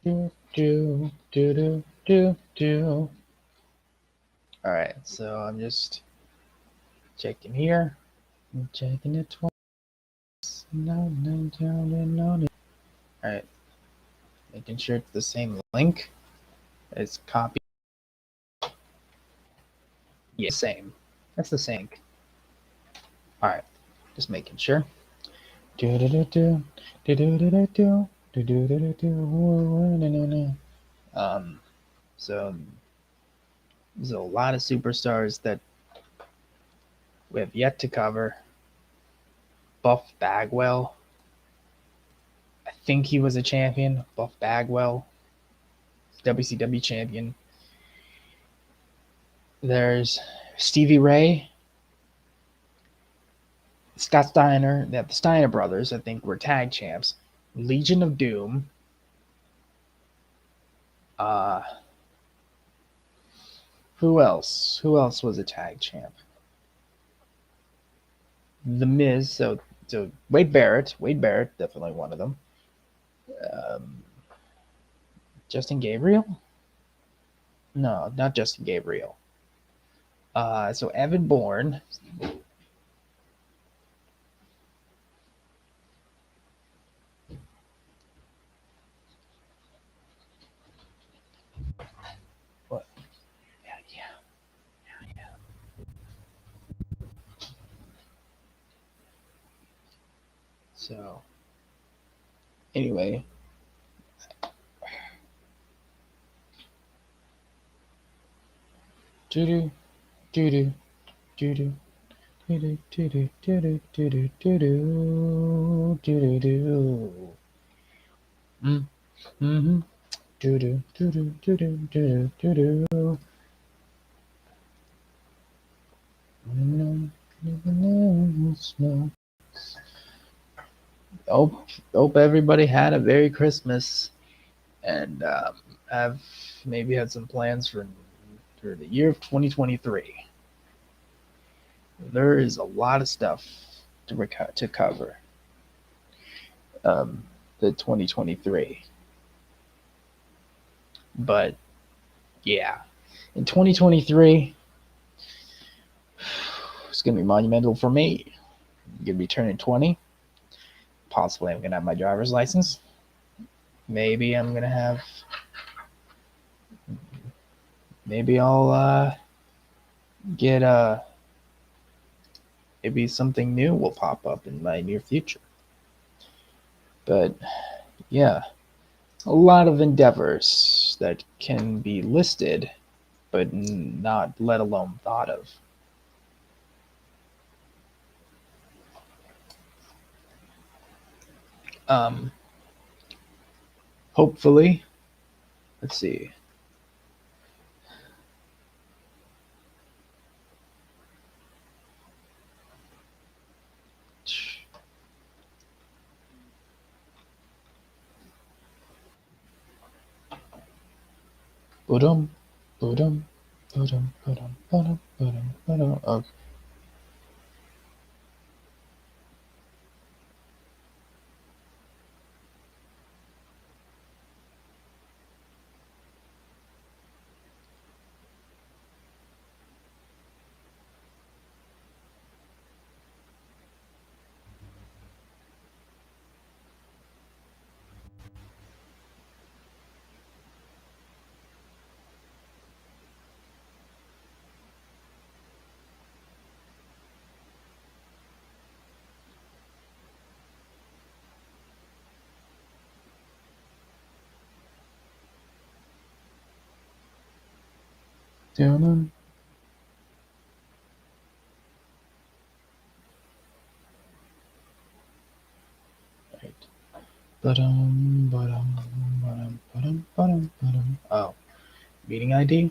Do do do do do do. All right, so I'm just checking here. I'm checking it twice. No, no, no, no, no, no. All right, making sure it's the same link. It's copy. Yeah, same. That's the same. All right, just making sure. Do do do do do do do do do do do do do. So there's a lot of superstars that we have yet to cover. Buff Bagwell. I think he was a champion. Buff Bagwell, WCW champion. There's Stevie Ray, Scott Steiner. The Steiner brothers, I think, were tag champs. Legion of Doom. Uh, who else? Who else was a tag champ? The Miz. So Wade Barrett. Wade Barrett, definitely one of them. Um, Justin Gabriel? No, not Justin Gabriel. So Evan Bourne. What? Yeah, yeah. So anyway, doo doo doo doo doo doo. Mm-hmm. Hope everybody had a Merry Christmas and have maybe had some plans for the year of 2023. There is a lot of stuff to cover. The 2023, but yeah, in 2023, it's gonna be monumental for me. I'm gonna be turning 20. Possibly, I'm gonna have my driver's license. Maybe I'm gonna have. Maybe I'll get a. Maybe something new will pop up in my near future. But yeah, a lot of endeavors that can be listed, but not let alone thought of. Um, Hopefully, let's see. Ba-dum, ba-dum, ba-dum, ba-dum, ba-dum, ba-dum, ba-dum. Okay. Dum, right. Ba-dum, ba-dum, ba-dum, ba-dum, ba-dum, ba-dum. Oh, meeting ID?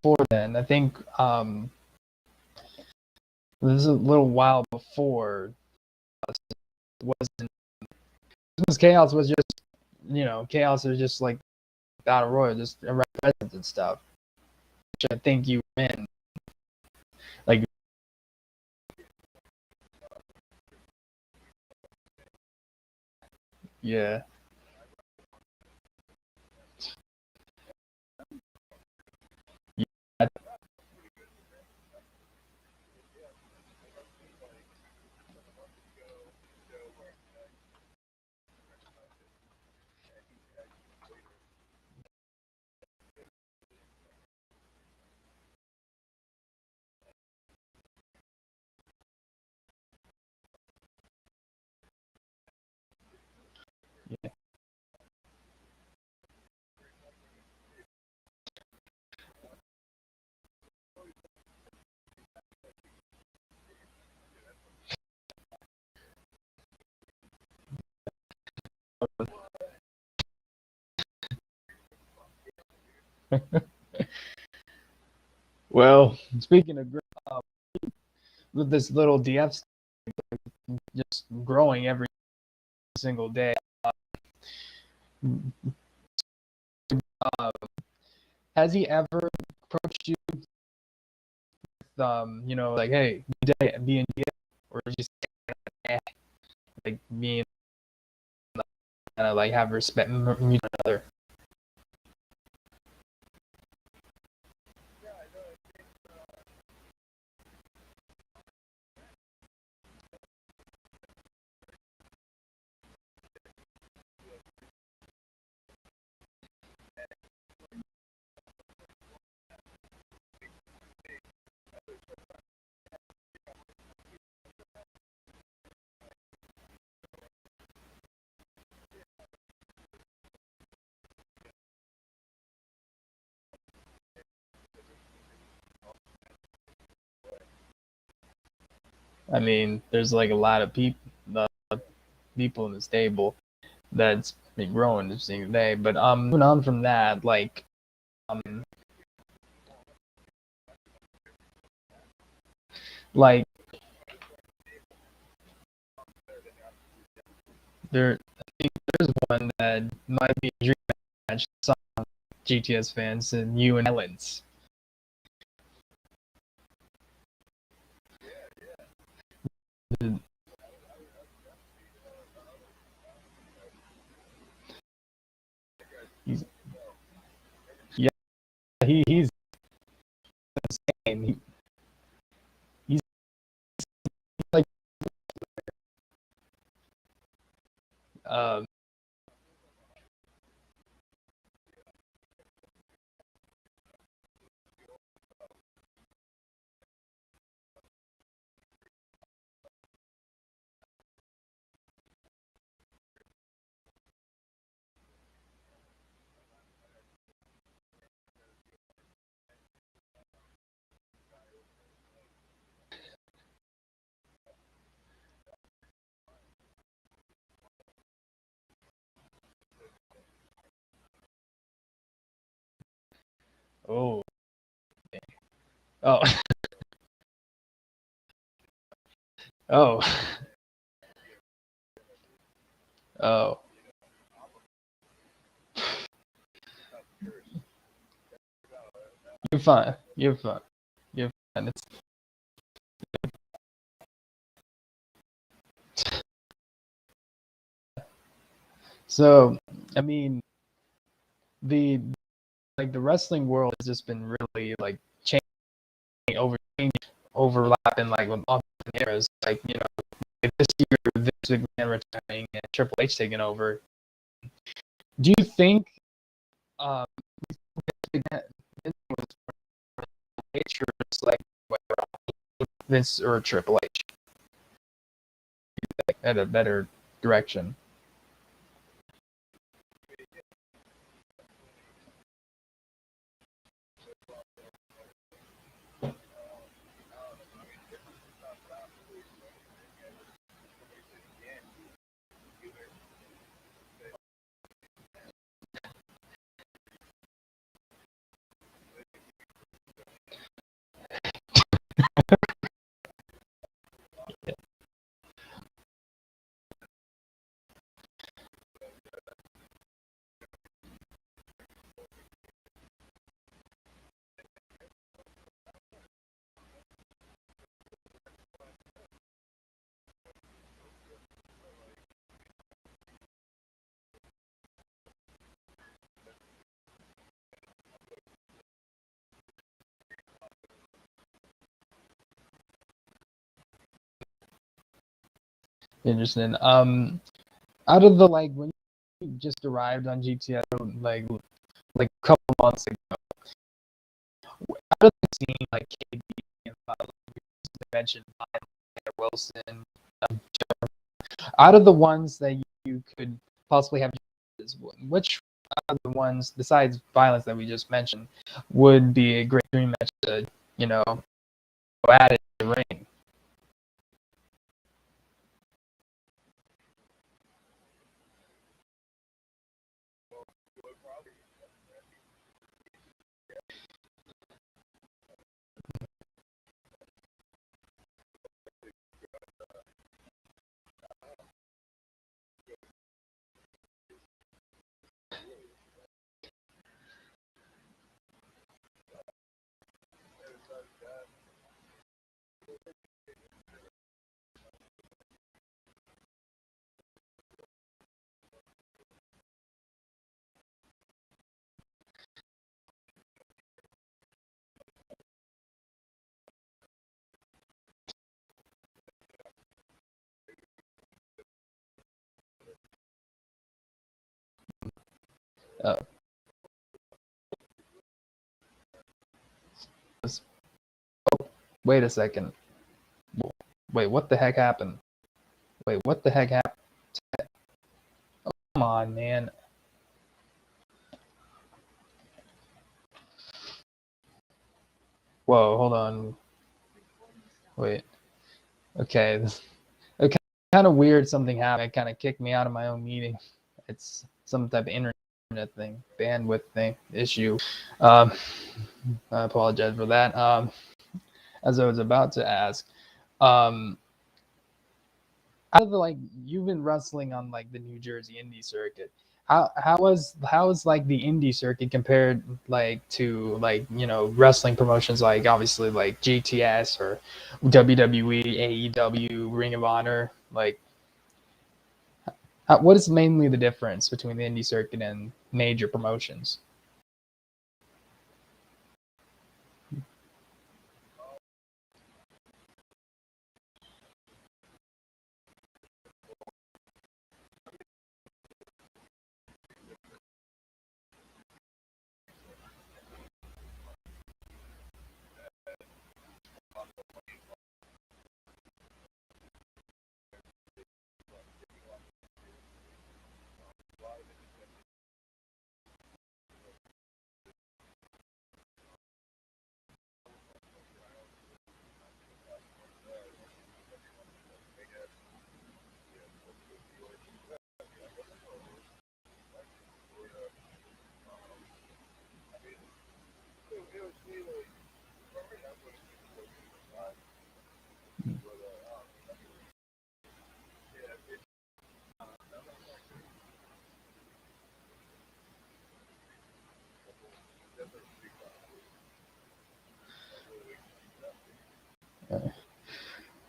before then. I think this is a little while before it wasn't because Chaos was just Chaos was just like Battle Royale, just around presents and stuff. Which I think you win. Like yeah. Yeah. Well, speaking of with this little DF just growing every single day. Uh, has he ever approached you with, like, hey, be in DF, or just like being kind of like have respect for each other? I mean, there's like a lot of people in the stable that's been growing this single day. But moving on from that, like um like there I think there's one that might be a dream match some GTS fans and you and Ellens. He's yeah, he's insane. He's like um oh oh oh oh. You're fine. You're fine. You're fine. So I mean the the wrestling world has just been really like changing changing, overlapping like with all different eras. Like this year, Vince McMahon retiring and Triple H taking over. Do you think um, Vince was H or just like Vince or Triple H at a better direction? Interesting. Out of the like when you just arrived on GTA like a couple months ago, out of the scene like KD and you mentioned Wilson, out of the ones that you could possibly have, which are the ones besides violence that we just mentioned would be a great dream match to go at it in the ring? Uh, Wait a second. Wait, what the heck happened? Wait, what the heck happened? Come on, man. Whoa, hold on. Wait. Okay. Okay. Kind of weird something happened. It kind of kicked me out of my own meeting. It's some type of internet thing, bandwidth thing, issue. Um, I apologize for that. As I was about to ask, um, out of the like you've been wrestling on like the New Jersey indie circuit. How is like the indie circuit compared like to like wrestling promotions like obviously like GTS or WWE, AEW, Ring of Honor? Like, what is mainly the difference between the indie circuit and major promotions?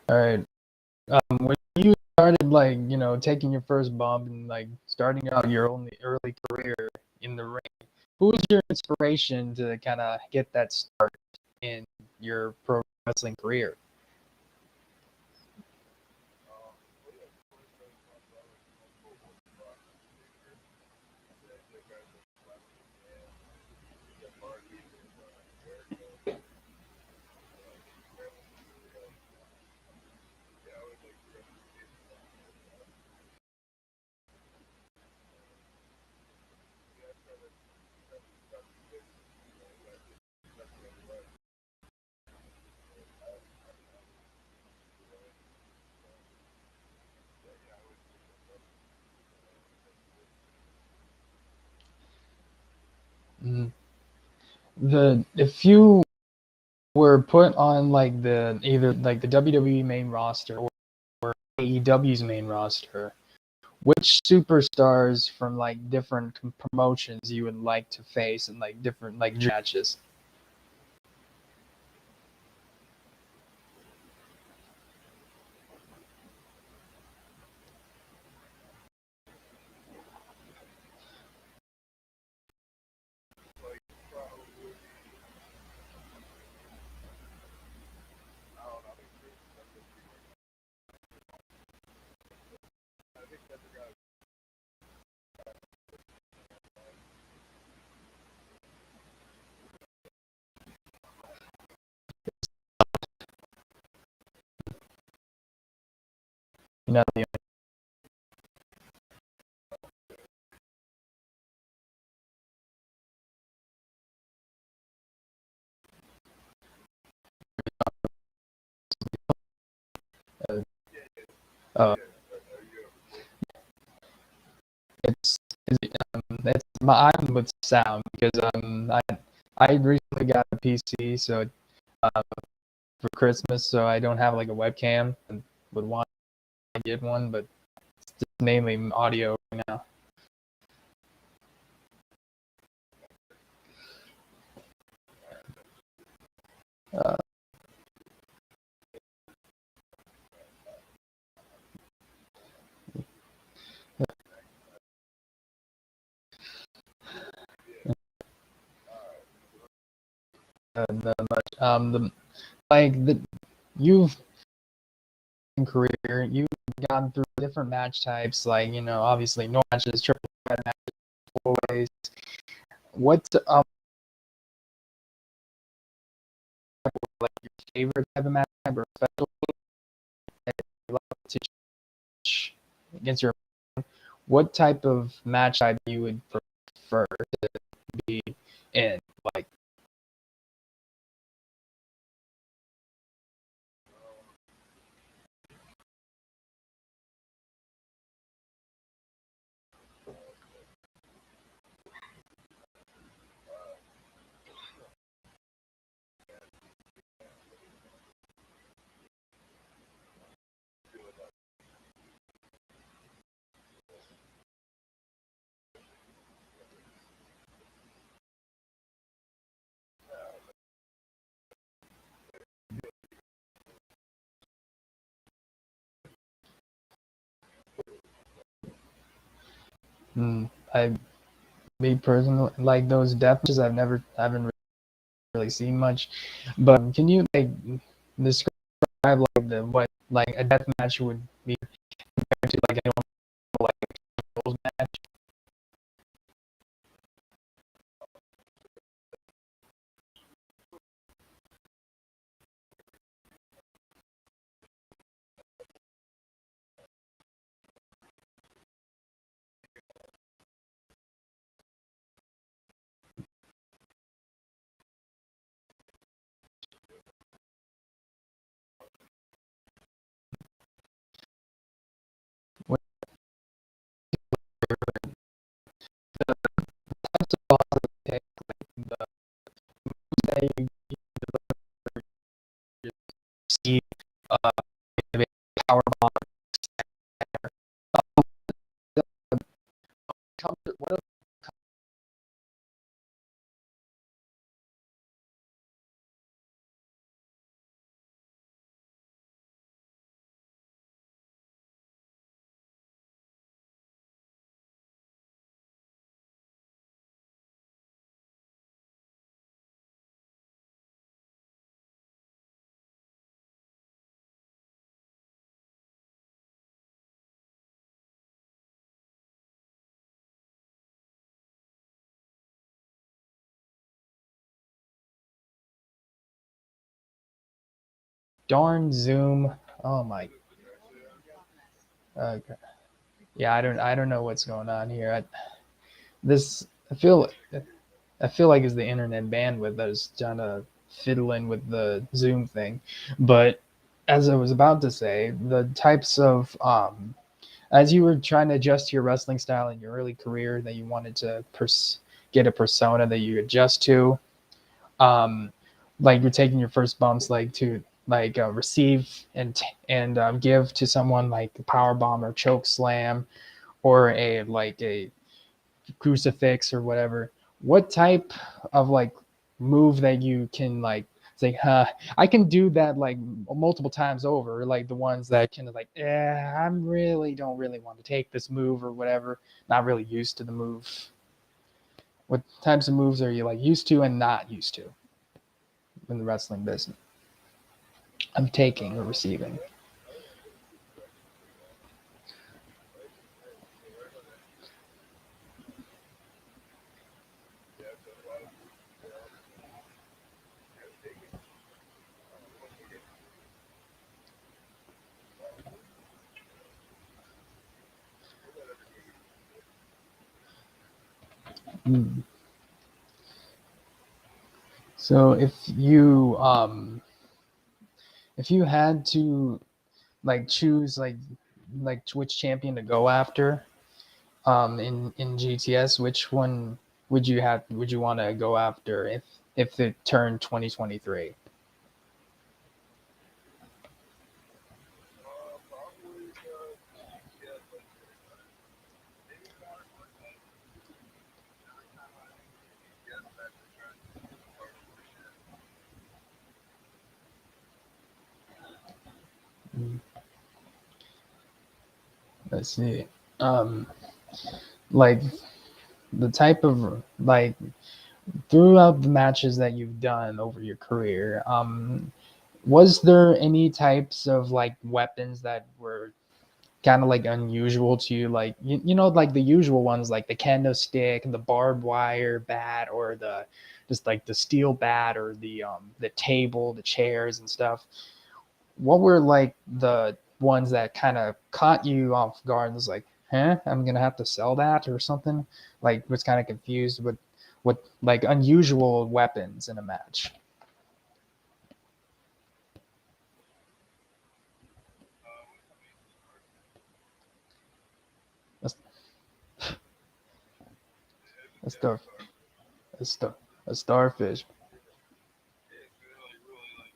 All right. When you started like taking your first bump and like starting out your only early career in the ring, who was your inspiration to kind of get that start in your pro wrestling career? Mhm. The if you were put on like the either like the WWE main roster or AEW's main roster, which superstars from like different promotions you would like to face in like different like matches? You know, the, uh, uh, it's it's I'm with sound because I recently got a PC, so uh, for Christmas, so I don't have like a webcam and would want to get one, but it's just mainly audio right now. Uh, the much the like the you've in career you've gone through different match types, like obviously no matches, triple threat matches, four ways. What's like your favorite type of match type or special that you like to match against your what type of match type you would prefer to be in? Like, I me personally like those death matches. I haven't really seen much, but can you like describe like the what like a death match would be compared to like a normal like rules match? What the types of balls they take, like the moves that you see, uh, maybe power bomb. What darn Zoom? Oh my. Okay. Yeah, I don't know what's going on here. This I feel like it's the internet bandwidth that is trying to fiddle in with the Zoom thing. But as I was about to say, the types of as you were trying to adjust your wrestling style in your early career that you wanted to get a persona that you adjust to, um, like you're taking your first bumps like to like receive and give to someone like a power bomb or choke slam or a like a crucifix or whatever. What type of like move that you can like say, huh, I can do that like multiple times over, like the ones that kind of like, I'm really don't really want to take this move or whatever, not really used to the move. What types of moves are you like used to and not used to in the wrestling business of taking or receiving? Mm. So if you had to like choose like which champion to go after in GTS, which one would you want to go after if it turned 2023? Probably GPS like maybe Connor Clinton. Every time I think of the GPS match, I try to think of the part of the shit. Mm. Let's see. Um, like the type of like throughout the matches that you've done over your career, was there any types of like weapons that were kind of like unusual to you, like you know, like the usual ones, like the kendo stick and the barbed wire bat, or the just like the steel bat, or the table, the chairs and stuff? What were like the ones that kind of caught you off guard and was like, huh, I'm gonna have to sell that or something? Like was kind of confused with what like unusual weapons in a match. When it comes to starfish, A, a yeah, star, starfish. a star, a starfish. Yeah, it's really like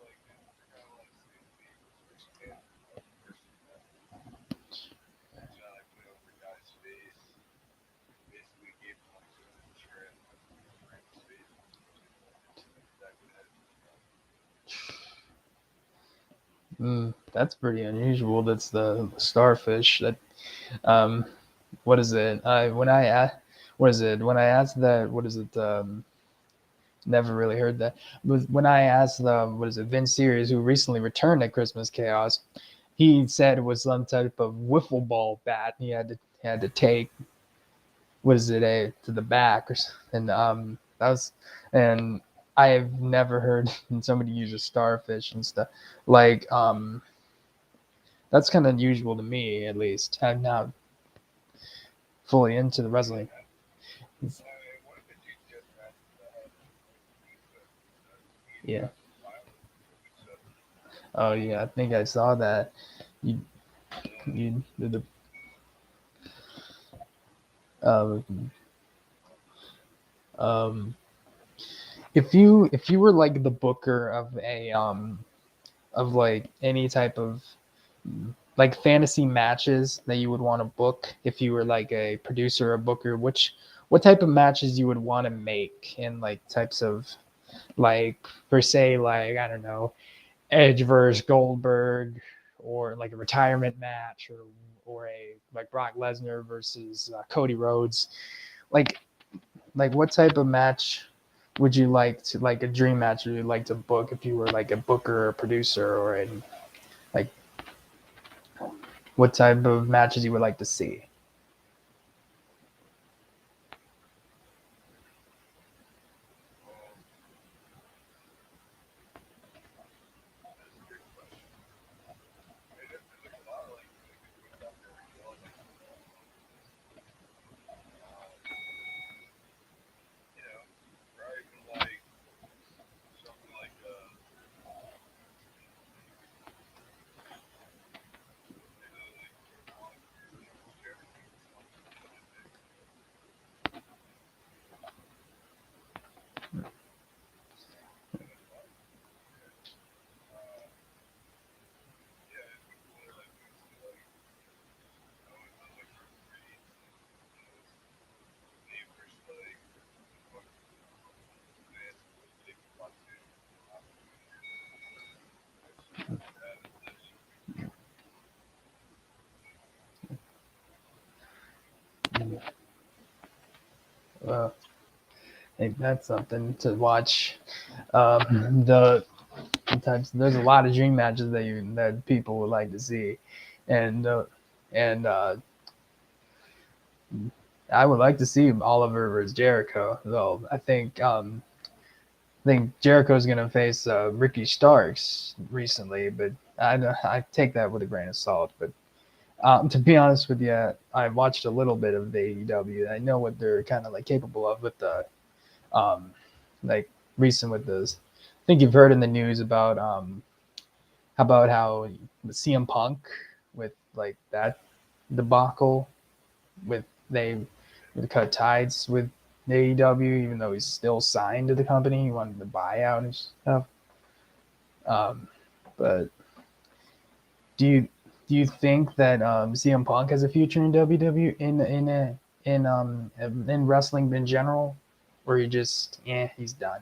like they're kind of like skin beads, where you can't person them. And I put it over a guy's face, basically gave him like sort of a trip, right in his face, exactly as he described. That's pretty unusual. That's the starfish. That um, what is it? What is it? When I asked that, what is it? Never really heard that. But when I asked what is it, Vince Series, who recently returned at Christmas Chaos, he said it was some type of wiffle ball bat. He had to take what is it a to the back, and that was and I've never heard somebody use a starfish and stuff like that's kind of unusual to me, at least. I'm not fully into the wrestling. In one of the GTS matches I had with Pizza, me and Yeah. violently killed each other. Oh yeah, I think I saw that. You Yeah. you did the um um if you were like the booker of a of like any type of like fantasy matches that you would want to book, if you were like a producer or booker, which what type of matches you would want to make, and like types of like per se, like I don't know, Edge versus Goldberg, or like a retirement match, or a like Brock Lesnar versus Cody Rhodes. Like what type of match would you like to, like a dream match would you like to book if you were like a booker or a producer, or a like what type of matches you would like to see? Um, that's a good question. I mean, there's a lot of like really good ones out there as well, like um, you know, or even like something like like the triple championship or something really big. Yeah, there's a lot of good ones out there. Uh, yeah, it'd be cooler like to see like like Roman Reigns and me versus like fucking Lance or Jake Fatu and Osprey or shit like that. That shit would be cool. Well, I think that's something to watch. The types there's a lot of dream matches that people would like to see, and and I would like to see Oliver versus Jericho. Though I think Jericho's gonna face Ricky Starks recently, but I take that with a grain of salt. But To be honest with you, I watched a little bit of the AEW. I know what they're kind of like capable of with the um, like recent with this. I think you've heard in the news about how CM Punk with like that debacle with they cut ties with AEW, even though he's still signed to the company. He wanted to buy out and stuff. Um, but do you do you think that CM Punk has a future in WWE in wrestling in general, or you just he's done?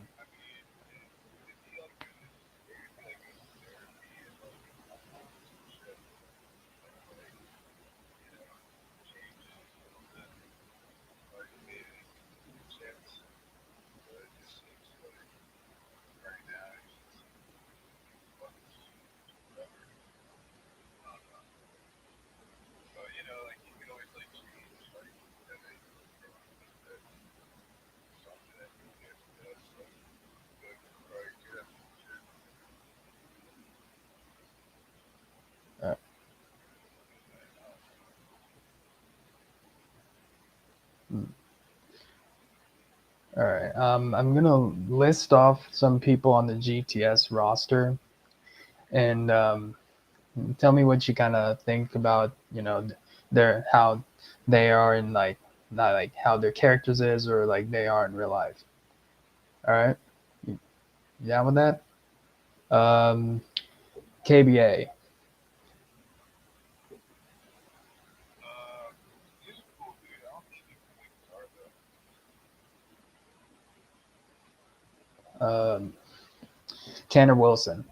Uh, all right. I'm gonna list off some people on the GTS roster, and tell me what you kind of think about their how they are in like not like how their characters is or like they are in real life. All right, you down with that? KBA, um, Tanner Wilson,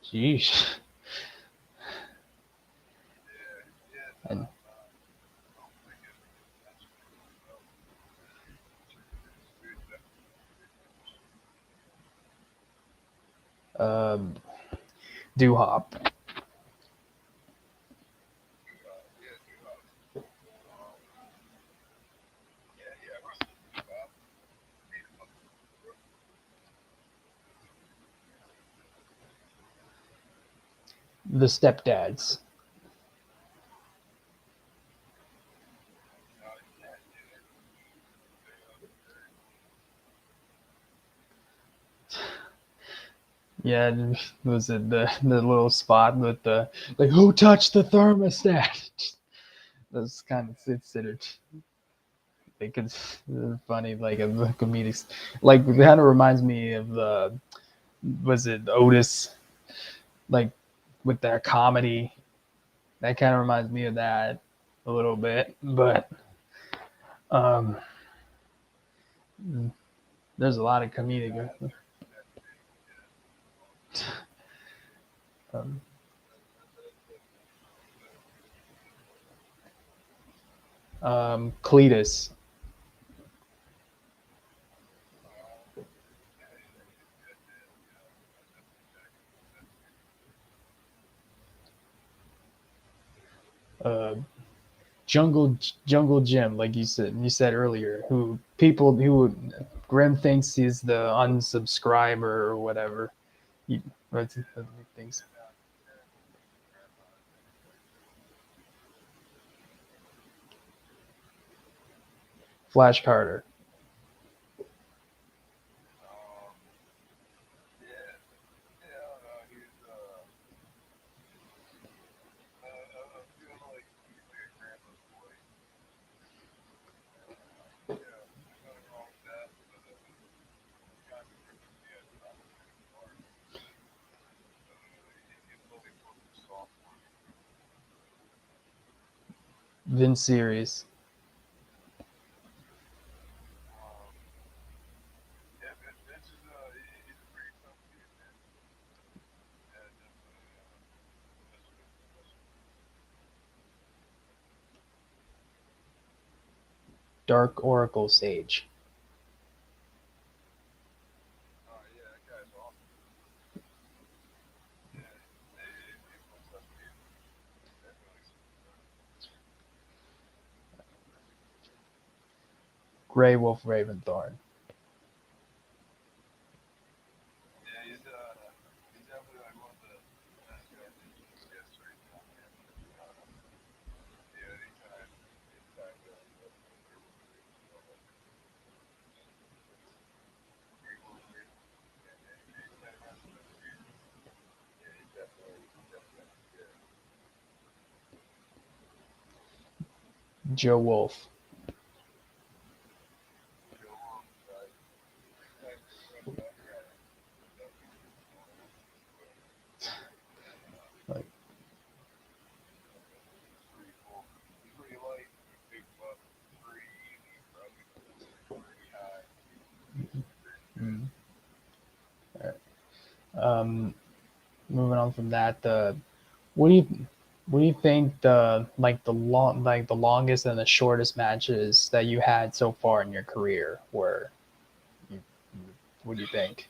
jeez, and um, Hop, the stepdads. Yeah, was it the little spot with the like who touched the thermostat? That's kind of considered like it's funny, like a comedic, like it kind of reminds me of the was it Otis, like with their comedy. That kind of reminds me of that a little bit, but um, there's a lot of comedic. Um, Cletus, uh, Jungle Jim, like you said earlier, who people who Grim thinks he's the unsubscriber or whatever. He, what's things. Flash Carter. Vince Series. Dark Oracle Sage. Grey Wolf Raventhorn. Joe Wolf. Like, mm. All right. Moving on from that, what do you what do you think the longest and the shortest matches that you had so far in your career were? You, what do you think?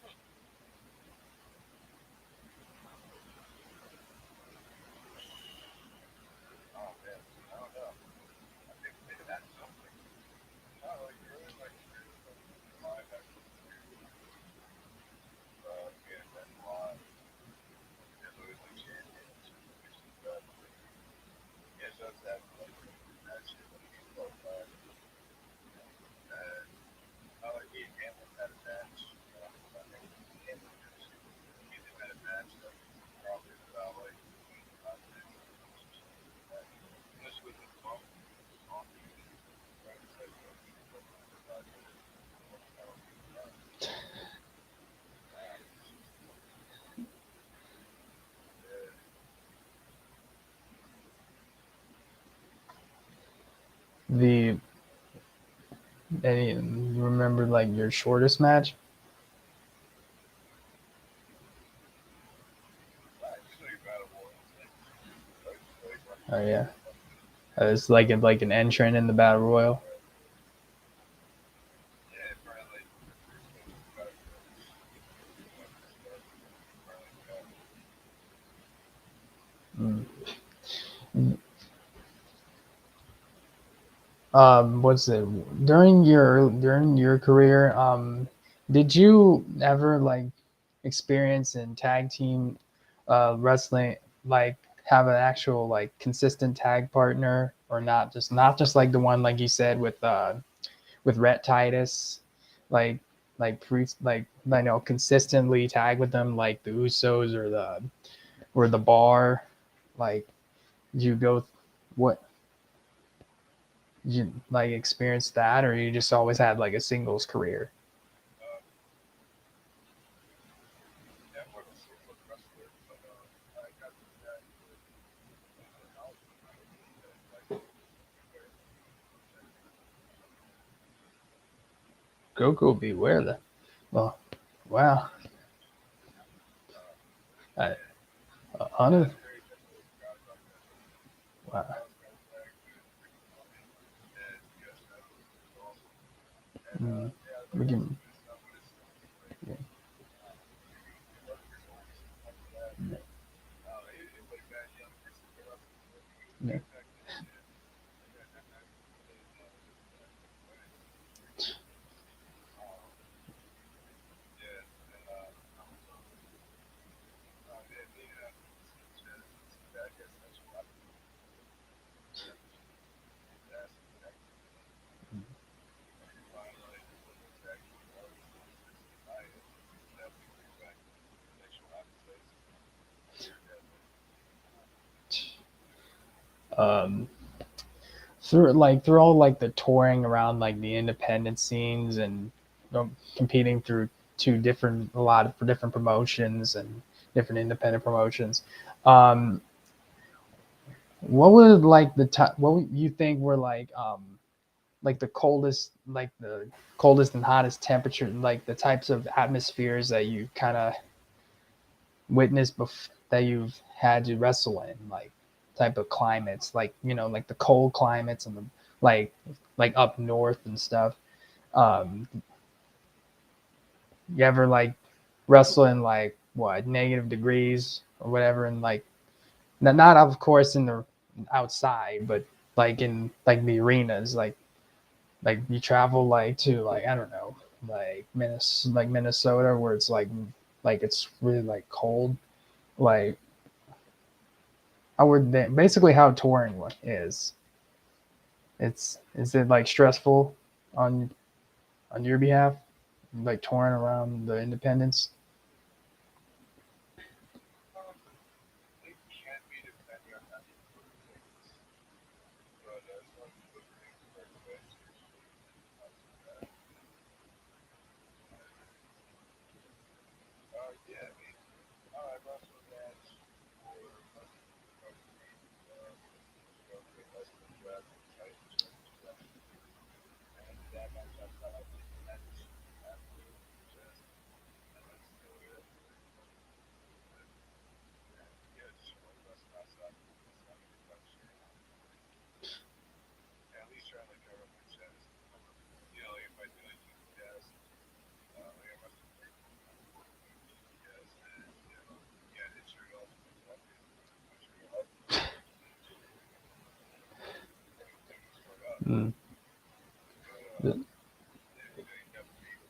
The any you remember like your shortest match? Oh yeah, it's like an entrant in the battle royal. Mm. What's it during your career? Did you ever like experience in tag team wrestling, like have an actual like consistent tag partner, or not just like the one like you said with Rhett Titus, like like I know consistently tag with them like the Usos or the Bar, like you go what you like experience that, or you just always had like a singles career? Goku beware the well, wow, I, honest, wow. Mm, we can, yeah, yeah. Um, through all like the touring around like the independent scenes and competing through a lot of different promotions and different independent promotions. Um, what would like what would you think were like the coldest and hottest temperature, like the types of atmospheres that you kind of witnessed that you've had to wrestle in, like type of climates, like like the cold climates and the like like up north and stuff. um you ever like wrestle in like what -degrees or whatever, and like not of course in the outside, but like in like the arenas, like like you travel like to like I don't know like Minnesota where it's like it's really like cold. Like how would they basically how touring is. It's is it like stressful on on your behalf, like touring around the Independence? It can be depending on how you look at things, but as long as you look at things the right way, it's usually not too bad. Yeah, I mean, I wrestle match for Wrestling, great wrestling draft and title championship. And that match I thought I did the match after just, and that's still it. But, yeah, just really wrestling outside. That's not a production. At least trying to cover my chest. Like if I do a GPS, like I must have GPS, and yeah, hit shirt off. My shirt off. Take my shirt off. Mm. But yeah, you got to be good with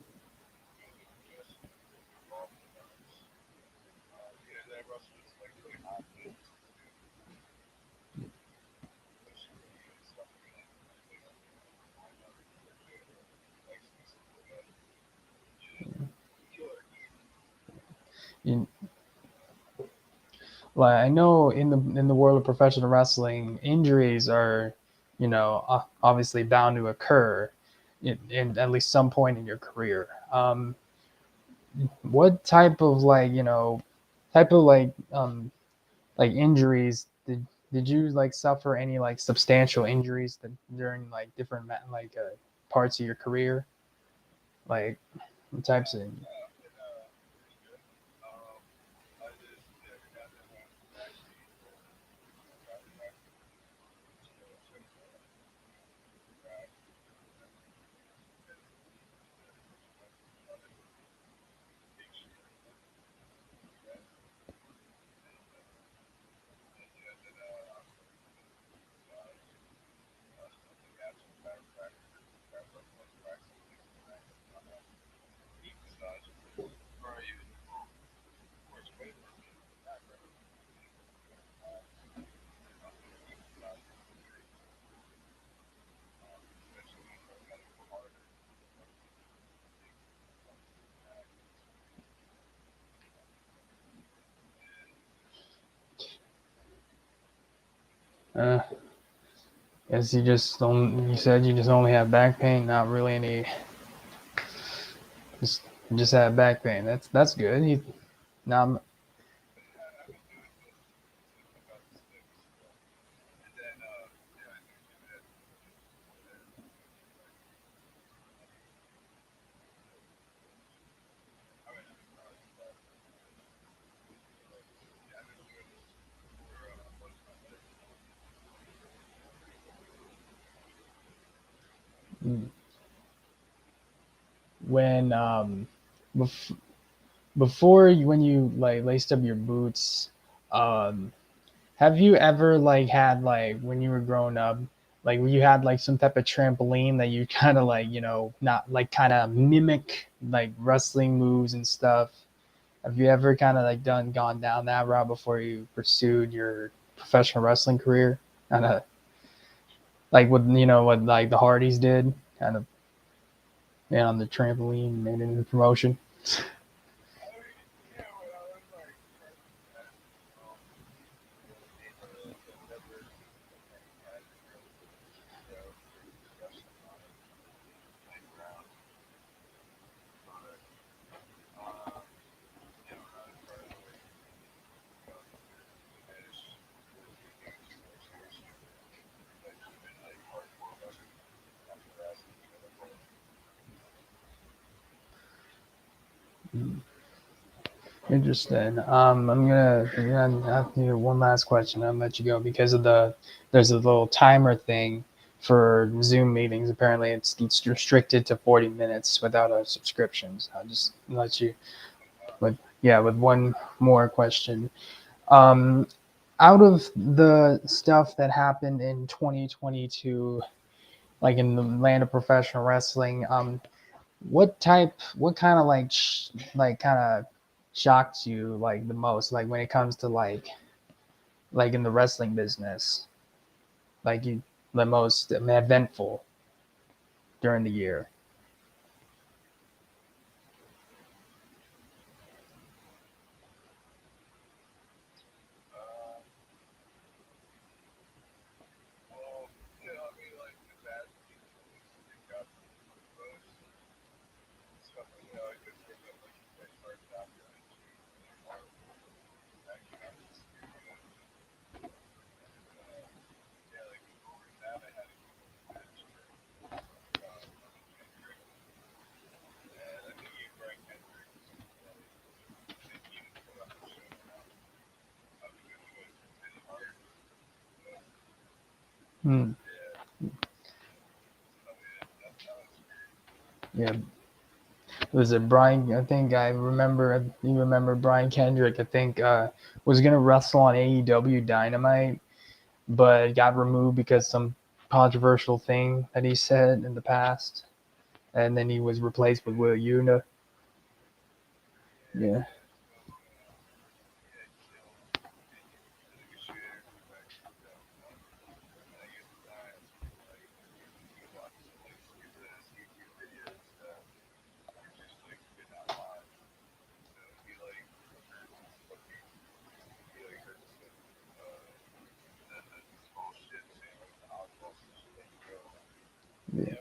adjusting and involved in those. Yeah, that Russell is like really hot places too, especially when you get stuff like that. Like I'm not good like stuff like that. Yeah, killer dude. You, like I know in the world of professional wrestling, injuries are, obviously bound to occur in at least some point in your career. What type of type of like injuries did you like suffer any like substantial injuries that during like different parts of your career? Like what types of I've been pretty good. Um, I just every now and then have back pain or chiropractic. So it's gonna crack and then another big shit like that. And yeah, then massage. Stuff like that. So chiropractor, chiropractor like waxing things and that. Deep massages. Or even, of course, weight work. Not very deep. Deep massages is very good. Especially when you learn how to go harder. Like things like that. It's pretty and uh guess you said you just only have back pain, not really any just just have back pain. That's good. Now I've been doing this since about 6. And then, yeah, I do do that before that. Just like, I mean, I'm sorry about but yeah, I've been doing this for most of my life. when bef- before when you like laced up your boots, um have you ever like had like when you were growing up, like you had like some type of trampoline that you kind of like not like kind of mimic like wrestling moves and stuff? Have you ever kind of like gone down that route before you pursued your professional wrestling career? Kind of like what like the Hardys did, kind of on the trampoline, made it into promotion. I mean, yeah, when I was like freshman basketball, but never like had any real, serious discussions on it in the playground. But, um, not as far as like, diminish taking it too more seriously. Like even like hardcore wrestling after wrestling kind of thing. Interesting. I'm gonna ask you one last question. I'll let you go because of there's a little timer thing for Zoom meetings. Apparently, it's restricted to 40 minutes without a subscription. So I'll just let you. With yeah, with one more question. Um, Out of the stuff that happened in 2022, like in the land of professional wrestling. What kind of like like kind of shocked you like the most, like when it comes to like in the wrestling business, like you the most eventful during the year? Hmm. Yeah, was it Brian? I think I remember. You remember Brian Kendrick? I think was gonna wrestle on AEW Dynamite, but got removed because some controversial thing that he said in the past, and then he was replaced with Will Una. Yeah, yeah,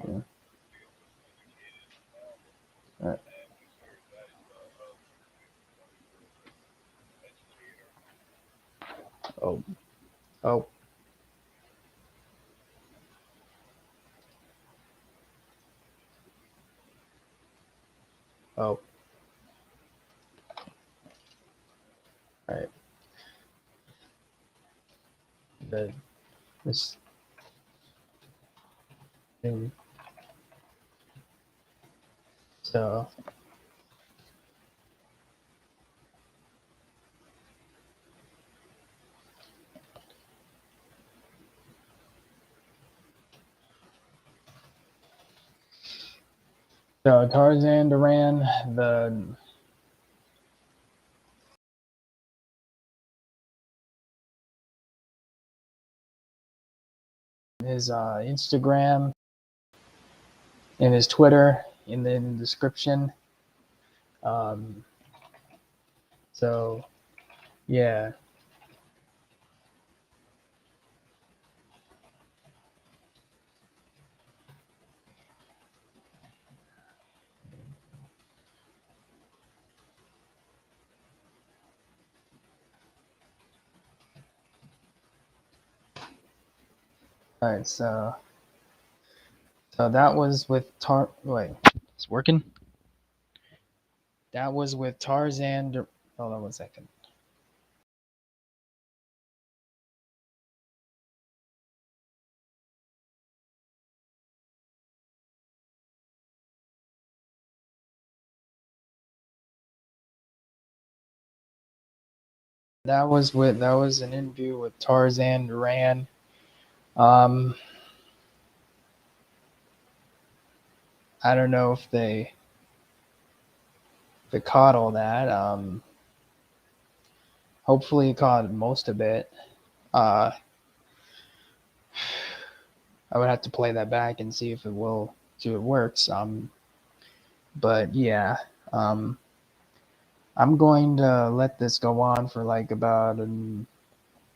yeah. Right. Oh, oh, oh. Right. The this thing. So so Tarzan Duran, the his Instagram and his Twitter in the description. Um, so yeah, all right. So that was with Wait, it's working. That was with Hold on 1 second. That was an interview with Tarzan Duran. Um, I don't know if they caught all that. Hopefully caught most of it. Uh, I would have to play that back and see if see if it works. But yeah, um, I'm going to let this go on for like about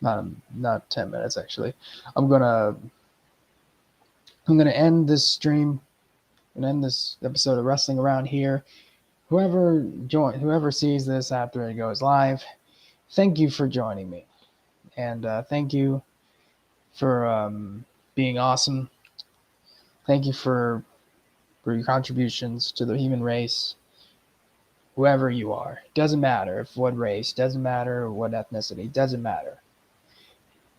not 10 minutes actually. I'm gonna I'm gonna end this stream and end this episode of Wrestling Around here. Whoever sees this after it goes live, thank you for joining me, and thank you for being awesome. Thank you for your contributions to the human race, whoever you are. Doesn't matter if what race, doesn't matter what ethnicity, doesn't matter.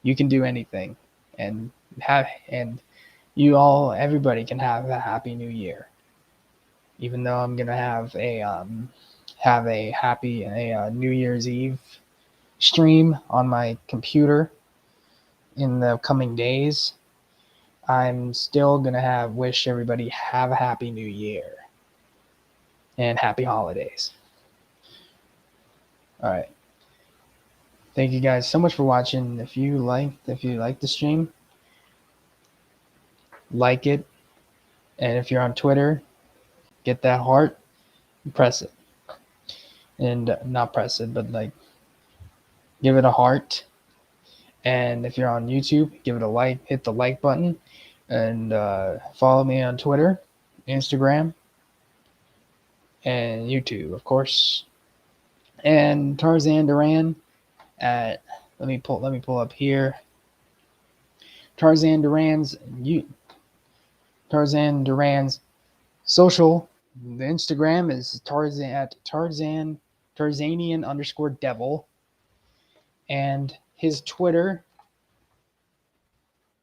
You can do anything, and you all, everybody can have a happy new year. Even though I'm gonna have a happy New Year's Eve stream on my computer, in the coming days, I'm still gonna wish everybody have a happy new year and happy holidays. All right. Thank you guys so much for watching. If you liked the stream, like it, and if you're on Twitter, get that heart, press it, and not press it, but like give it a heart. And if you're on YouTube, give it a like, hit the like button, and follow me on Twitter, Instagram, and YouTube, of course. And Tarzan Duran at let me pull up here. Tarzan Duran's Tarzan Duran's social. The Instagram is Tarzanian underscore devil, and his Twitter.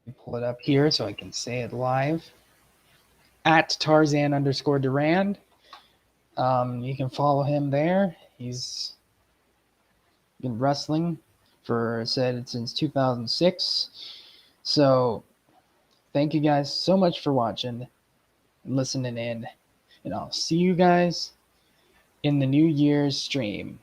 Let me pull it up here so I can say it live. At Tarzan underscore Duran. You can follow him there. He's been wrestling since 2006. So thank you guys so much for watching and listening in, and I'll see you guys in the New Year's stream.